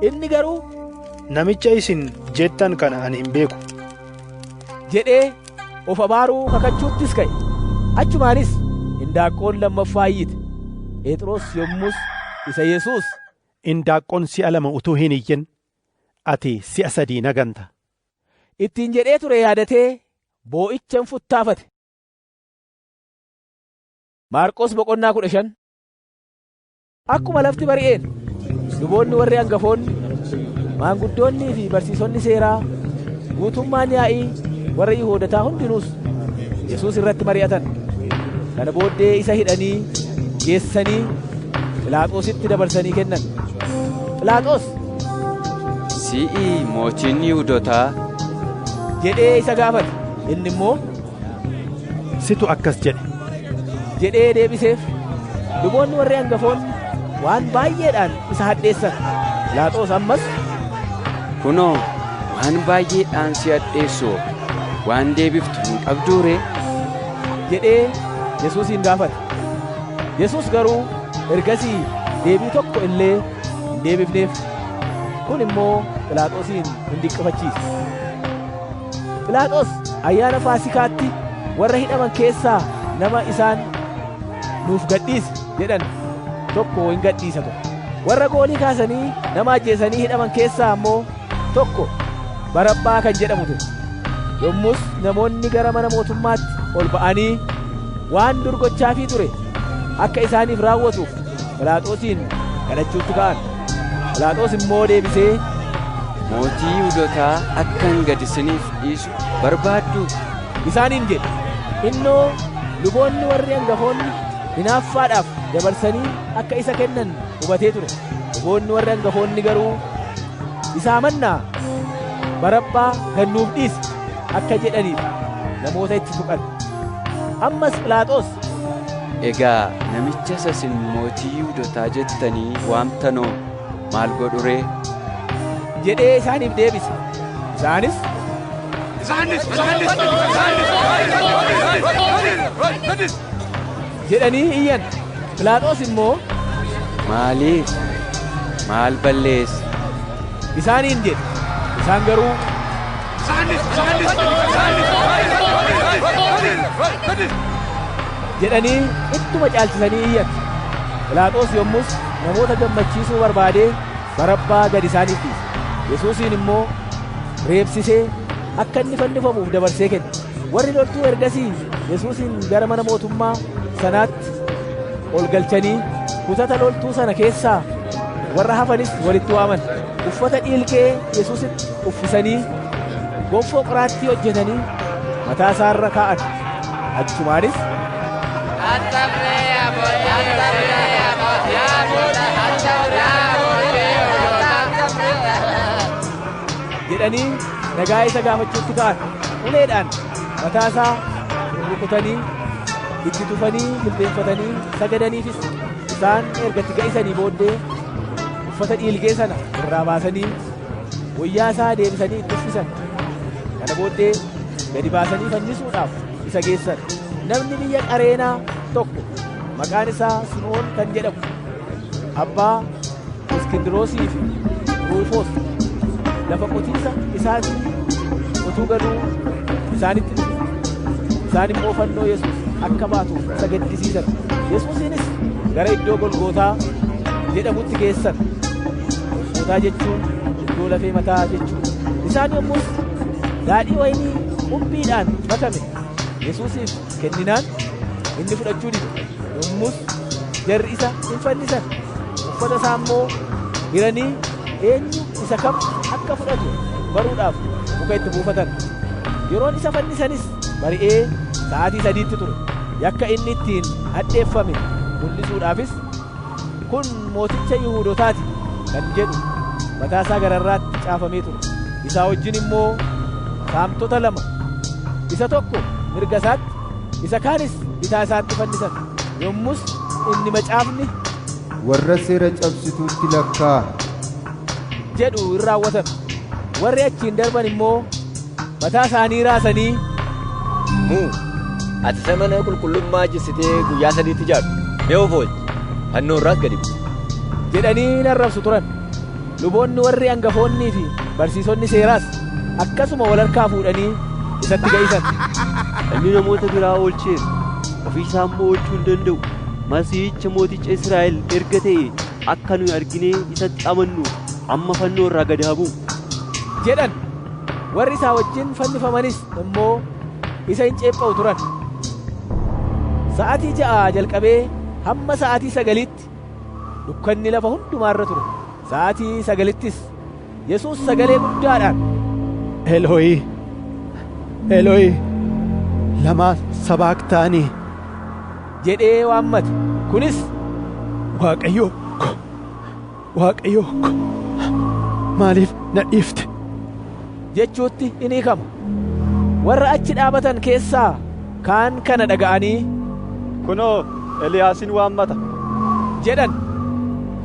Inni garuu, namicha isin jettan kana ani hin beeku jedhee of abaaruu kakachuuttis ka'e. Achumaanis indaaqqoon lammaffaa iyyite. Phexros yommus isa Yesuus, indaaqqoon si'a lama utuu hin iyyin ati si'a sadii na ganta ittiin jedhee ture yaadatee boo'ichaan futtaafate. Maarqos boqonnaa 15. Akkuma lafti bari'een luboonni warri hangafoonni, maanguddoonnii fi barsiisonni seeraa, guutummaan yaa'ii warra Yihuudootaa hundinuus Yesuus irratti mari'atan. Kana booddee isa hidhanii geessanii Phiilaaxoositti dabarsanii kennan. Phiilaaxoos, si'i mootiin Yihuudootaa jedhee isa gaafate. Inni immoo, situ akkas jedhe jedhee deebiseef. Luboonni warri hangafoonni waan baay'eedhaan isa hadheessan. Phiilaaxoos ammas, kunoo waan baay'eedhaan si hadheessu waan deebiftu hin qabduu ree? jedhee Yesuusin gaafate. Yesuus garuu ergasii deebii tokko illee hin deebifneef. Kun immoo Phiilaaxoosin hin dinqifachiise. Phiilaaxoos ayyaana Faasikaatti warra hidhaman keessaa nama isaan nuuf gadhiisi jedhan tokko hin gadhiisa ture. Warra goolii kaasanii nama ajjeesanii hidhaman keessaa ammoo tokko Barabbaa kan jedhamu ture. Yommus namoonni gara mana mootummaatti ol ba'anii waan dur gochaafii ture akka isaaniif raawwatuuf Phiilaaxoosin kadhachuutti ka'an. Phiilaaxoos immoo deebisee, mootii Yihuudootaa akkan gad isiniif dhiisu barbaadduu isaaniin jedhe. Innoo luboonni warri hangafoonni hinaaffaadhaaf dabarsanii akka isa kennan hubatee ture. Luboonni warri hangafoonni garuu, isaa mannaa Barabbaa gannuuf dhiisi akka jedhaniif namoota itti tuqan. Ammas Phiilaaxoos, egaa namicha isa isin mootii Yihuudootaa jettanii waamtanoo maal godhu ree? jedhee isaaniif deebise. Isaanis, jedhanii iyyan. Phiilaaxoos immoo, maaliif? Maal balleesse? isaaniin jedhe. Isaan garuu, jedhanii ittuma caalchisanii iyyan. Phiilaaxoos yommus namoota gammachiisuu barbaadee Barabbaa gad isaaniif dhiise. Yesuusin immoo reebsisee akka inni fannifamuuf dabarsee kenne. Warri loltuu ergasii Yesuusin gara mana mootummaa sanaatti ol galchanii kutata loltuu sana keessaa warra hafanis walitti waaman. Uffata dhiilgee Yesuusitti uffisanii gonfoo qoraattii hojjetanii mataa isaarra kaa'an. Achumaanis, jedhanii nagaa isa gaafachuutti ka'an. Uleedhaan mataa isaa rukutanii itti tufanii jilbeenfatanii sagadaniifis. Isaan ergatti ga'isanii booddee uffata dhiilgee sana irraa baasanii wayyaa isaa deebisanii itti uffisan. Kana booddee gadi baasanii fannisuudhaaf isa geessan. Namni biyya Qareenaa tokko maqaan isaa Simoon kan jedhamu abbaa Iskindiroosii fi Ruufoos lafa qotiisa isaatiin utuu galuu isaanitti dhufe. Isaan immoo fannoo Yesuus akka baatuuf isa gaddisiisan. Yesuusiinis gara iddoo Golgootaa jedhamutti geessan. Golgootaa jechuun iddoo lafee mataa jechuudha. Isaan yommus daadhii waynii qumbiidhaan makame Yesuusiif kenninaan inni fudhachuu dide. Yommus jarri isa hin fannisan. Uffata isaa immoo hiranii eenyu isa kam akka fudhatu baruudhaaf muka itti buufatan. Yeroon isa fannisanis bari'ee sa'aatii 3tti ture. Yakka inni ittiin hadheeffame mul'isuudhaafis kun mooticha Yihuudootaati kan jedhu mataa isaa gararraatti caafamee ture. Isaa wajjin immoo saamtota 2, isa tokko mirga isaatti, isa kaanis bitaa isaatti fannisan. Yommus inni macaafni warra seera cabsituutti lakkaa jedhu in raawwatame. Warri achiin darban immoo mataa isaanii raasanii, ati isa mana qulqullummaa jissitee guyyaa 3tti ijaartu, mee of oolchi, fannoo irraas gadi bu'i jedhanii in arrabsu turan. Luboonni warri hangafoonnii fi barsiisonni seeraas akkasuma wal harkaa fuudhanii isatti ga'isan. Inni namoota biraa oolcheera, ofii isaa immoo oolchuu hin danda'u. Masiihicha mooticha Israa'el erga ta'e akka nuyi arginee isatti amannu amma fannoo irraa gad haa bu'u jedhan. Warri isaa wajjin fannifamanis immoo isa hin ceepha'u turan. Sa'aatii 6 jalqabee hamma sa'aatii 9tti dukkanni lafa hundumaarra ture. Sa'aatii 9ttis Yesuus sagalee guddaadhaan, Elooyi, Elooyi, lamaa sabaaktaanii jedhee waammate. Kunis Waaqayyo ko, Waaqayyo ko, maaliif na dhiifte jechuutti in hiikama. Warra achi dhaabatan keessaa kaan kana dhaga'anii, kunoo Eliyaasin waammata jedhan.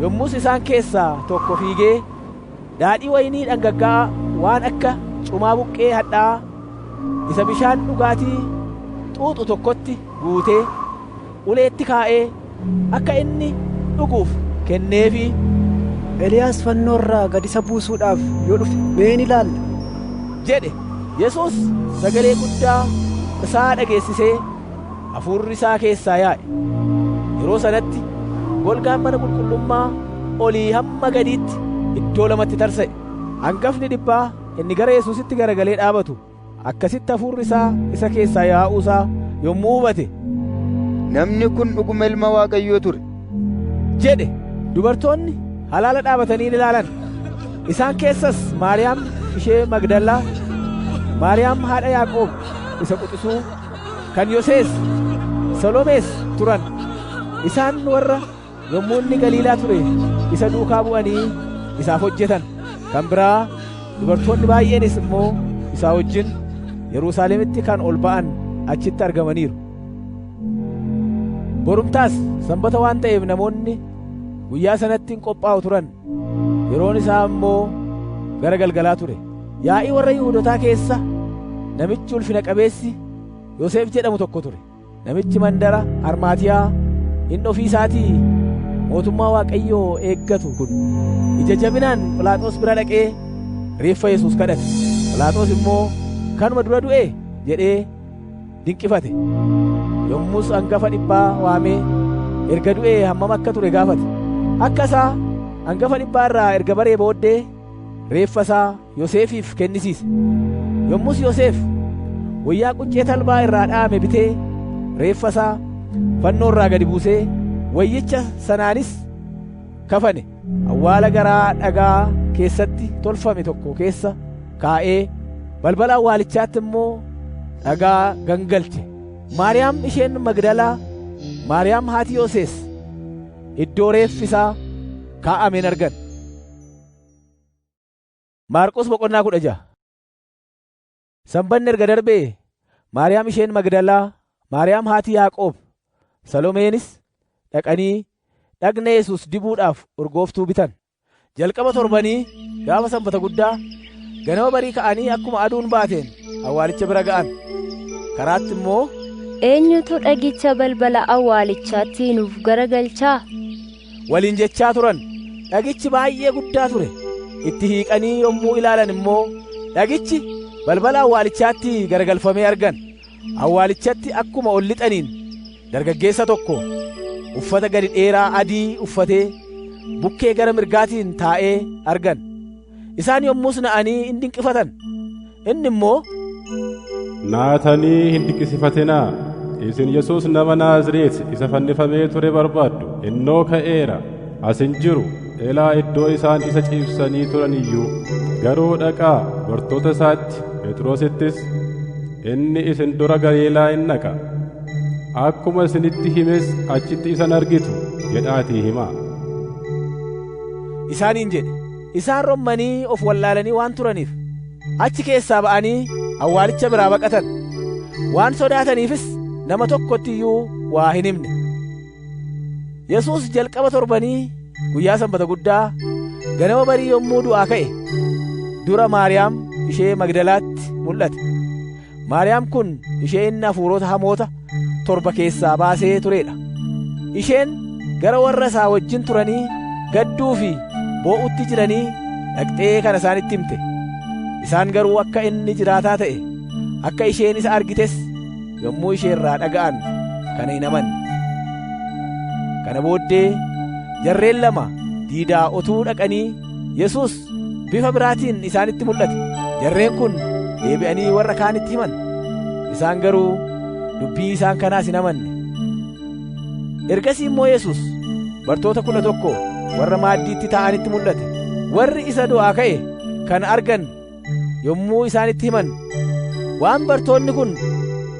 Yommus isaan keessaa tokko fiigee daadhii waynii dhangaggaa'aa waan akka cumaa buqqee hadhaa'aa isa bishaan dhugaatii xuuxu tokkotti guutee uleetti kaa'ee akka inni dhuguuf kenneefi, Eliyaas fannoo irraa gad isa buusuudhaaf yoo dhufe mee ni ilaalla jedhe. Yesuus sagalee guddaa isaa dhageessisee hafuurri isaa keessaa yaa'e. Yeroo sanatti golgaan mana qulqullummaa olii hamma gadiitti iddoo 2tti tarsa'e. Hangafni dhibbaa inni gara Yesuusitti garagalee dhaabatu akkasitti hafuurri isaa isa keessaa yaa'uu isaa yommuu hubate, namni kun dhuguma ilma Waaqayyoo ture jedhe. Dubartoonni halaala dhaabatanii ilaalan. Isaan keessas Maariyaam ishee Magdalaa, Maariyaam haadha Yaaqoob isa quxisuu, kan Yosees, Salomees turan. Isaan warra yommuu inni Galiilaa ture isa duukaa bu'anii isaaf hojjetan. Kan biraa dubartoonni baay'eenis immoo isaa wajjin Yerusaalemitti kan ol ba'an achitti argamaniiru. Borumtaas Sanbata waan ta'eef namoonni guyyaa sanatti hin qophaa'u turan. Yeroon isaa immoo gara galgalaa ture. Yaa'ii warra Yihuudootaa keessa namichi ulfina qabeessi Yoosef jedhamu tokko ture. Namichi mandara Armaatiyaa inni ofii isaatii mootummaa Waaqayyoo eeggatu kun ija jabinaan Phiilaaxoos bira dhaqee reeffa Yesuus kadhate. Phiilaaxoos immoo kanuma dura du'e jedhee dinqifate. Yommus hangafa dhibbaa waamee erga du'ee hammam akka ture gaafate. Akka isaa hangafa dhibbaa irraa erga baree booddee reeffa isaa Yoosefiif kennisiise. Yommus Yoosef wayyaa quncee talbaa irraa dha'ame bitee reeffa isaa fannoo irraa gadi buusee wayyicha sanaanis kafane. Awwaala garaa dhagaa keessatti tolfame tokko keessa kaa'ee balbala awwaalichaatti immoo dhagaa gangalche. Maariyaam isheen Magdalaa, Maariyaam haati Yooses iddoo reeffi isaa kaa'ameen argan. Maarqos boqonnaa 16. Sanbanni erga darbee Maariyaam isheen Magdalaa, Maariyaam haati Yaaqoob, Salomeenis dhaqanii dhagna Yesuus dibuudhaaf urgooftuu bitan. Jalqaba torbanii gaafa Sanbata guddaa ganama barii ka'anii akkuma aduun baateen awwaalicha bira ga'an. Karaatti immoo, eenyutu dhagicha balbala awwaalichaatti nuuf garagalchaa? waliin jechaa turan. Dhagichi baay'ee guddaa ture. Itti hiiqanii yommuu ilaalan immoo dhagichi balbala awwaalichaatti garagalfamee argan. Awwaalichatti akkuma ol lixaniin dargaggeessa tokko uffata gadi dheeraa adii uffatee bukkee gara mirgaatiin taa'ee argan. Isaan yommus na'anii hin dinqifatan. Inni immoo, naatanii hin dinqisifatinaa. Isin Yesuus nama Naazreeti isa fannifamee ture barbaaddu. Innoo ka'eera, as hin jiru. Ilaa iddoo isaan isa ciibsanii turan iyyuu. Garuu dhaqaa bartoota isaatti, Phexrosittis, inni isin dura Galiilaa in dhaqa. Akkuma isinitti himes achitti isan argitu jedhaatii himaa. Isaaniin jedhe. Isaan rommanii of wallaalanii waan turaniif achi keessaa ba'anii awwaalicha biraa baqatan. Waan sodaataniifis nama tokkotti iyyuu waa hin himne. Yesuus jalqaba torbanii guyyaa sanbata guddaa ganama barii yommuu du'aa ka'e dura Maariyaam ishee Magdalaatti mul'ate. Maariyaam kun ishee inni hafuurota hamoota torba keessaa baasee turedha. Isheen gara warra isaa wajjin turanii gadduu fi boo'utti jiranii dhaqxee kana isaanitti himte. Isaan garuu akka inni jiraataa ta'e, akka isheen isa argites yommuu ishee irraa dhaga'an kana hin amanne. Kana booddee jarreen lama diidaa otuu dhaqanii Yesuus bifa biraatiin isaanitti mul'ate. Jarreen kun deebi'anii warra kaanitti himan. Isaan garuu dubbii isaan kanaas hin amanne. Ergasii immoo Yesuus bartoota 11 warra maaddiitti taa'anitti mul'ate. Warri isa du'aa ka'e kan argan yommuu isaanitti himan waan bartoonni kun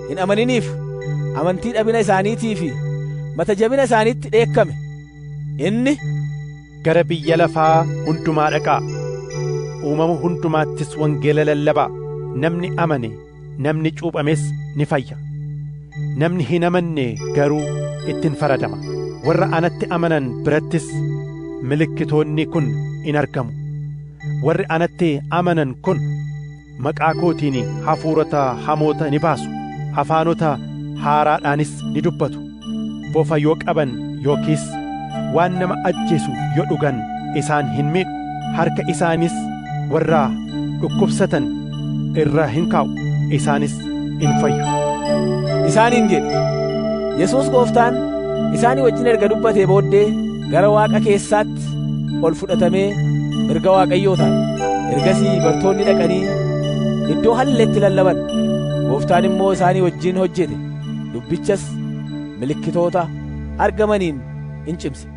hin amaniniif amantii dhabina isaaniitii fi mata jabina isaaniitti dheekkame. Inni, gara biyya lafaa hundumaa dhaqaa, uumama hundumaattis wangeela lallabaa. Namni amane, namni cuuphames ni fayya. Namni hin amanne garuu ittiin faradama. Warra anatti amanan birattis milikkitoonni kun in argamu. Warri anatti amanan kun maqaa kootiin hafuurota hamoota ni baasu. Afaanota haaraadhaanis ni dubbatu. Bofa yoo qaban yookiis waan nama ajjeesu yoo dhugan isaan hin miidhu. Harka isaanis warra dhukkubsatan irra hin kaa'u. Isaanis in fayyu. Isaaniin jedhe. Yesuus Gooftaan isaanii wajjin erga dubbatee booddee gara Waaqa keessaatti ol fudhatamee mirga Waaqayyoo taa'e. Ergasii bartoonni dhaqanii iddoo halleetti lallaban. Gooftaan immoo isaanii wajjin hojjete. Dubbichas milikkitoota argamaniin in cimse.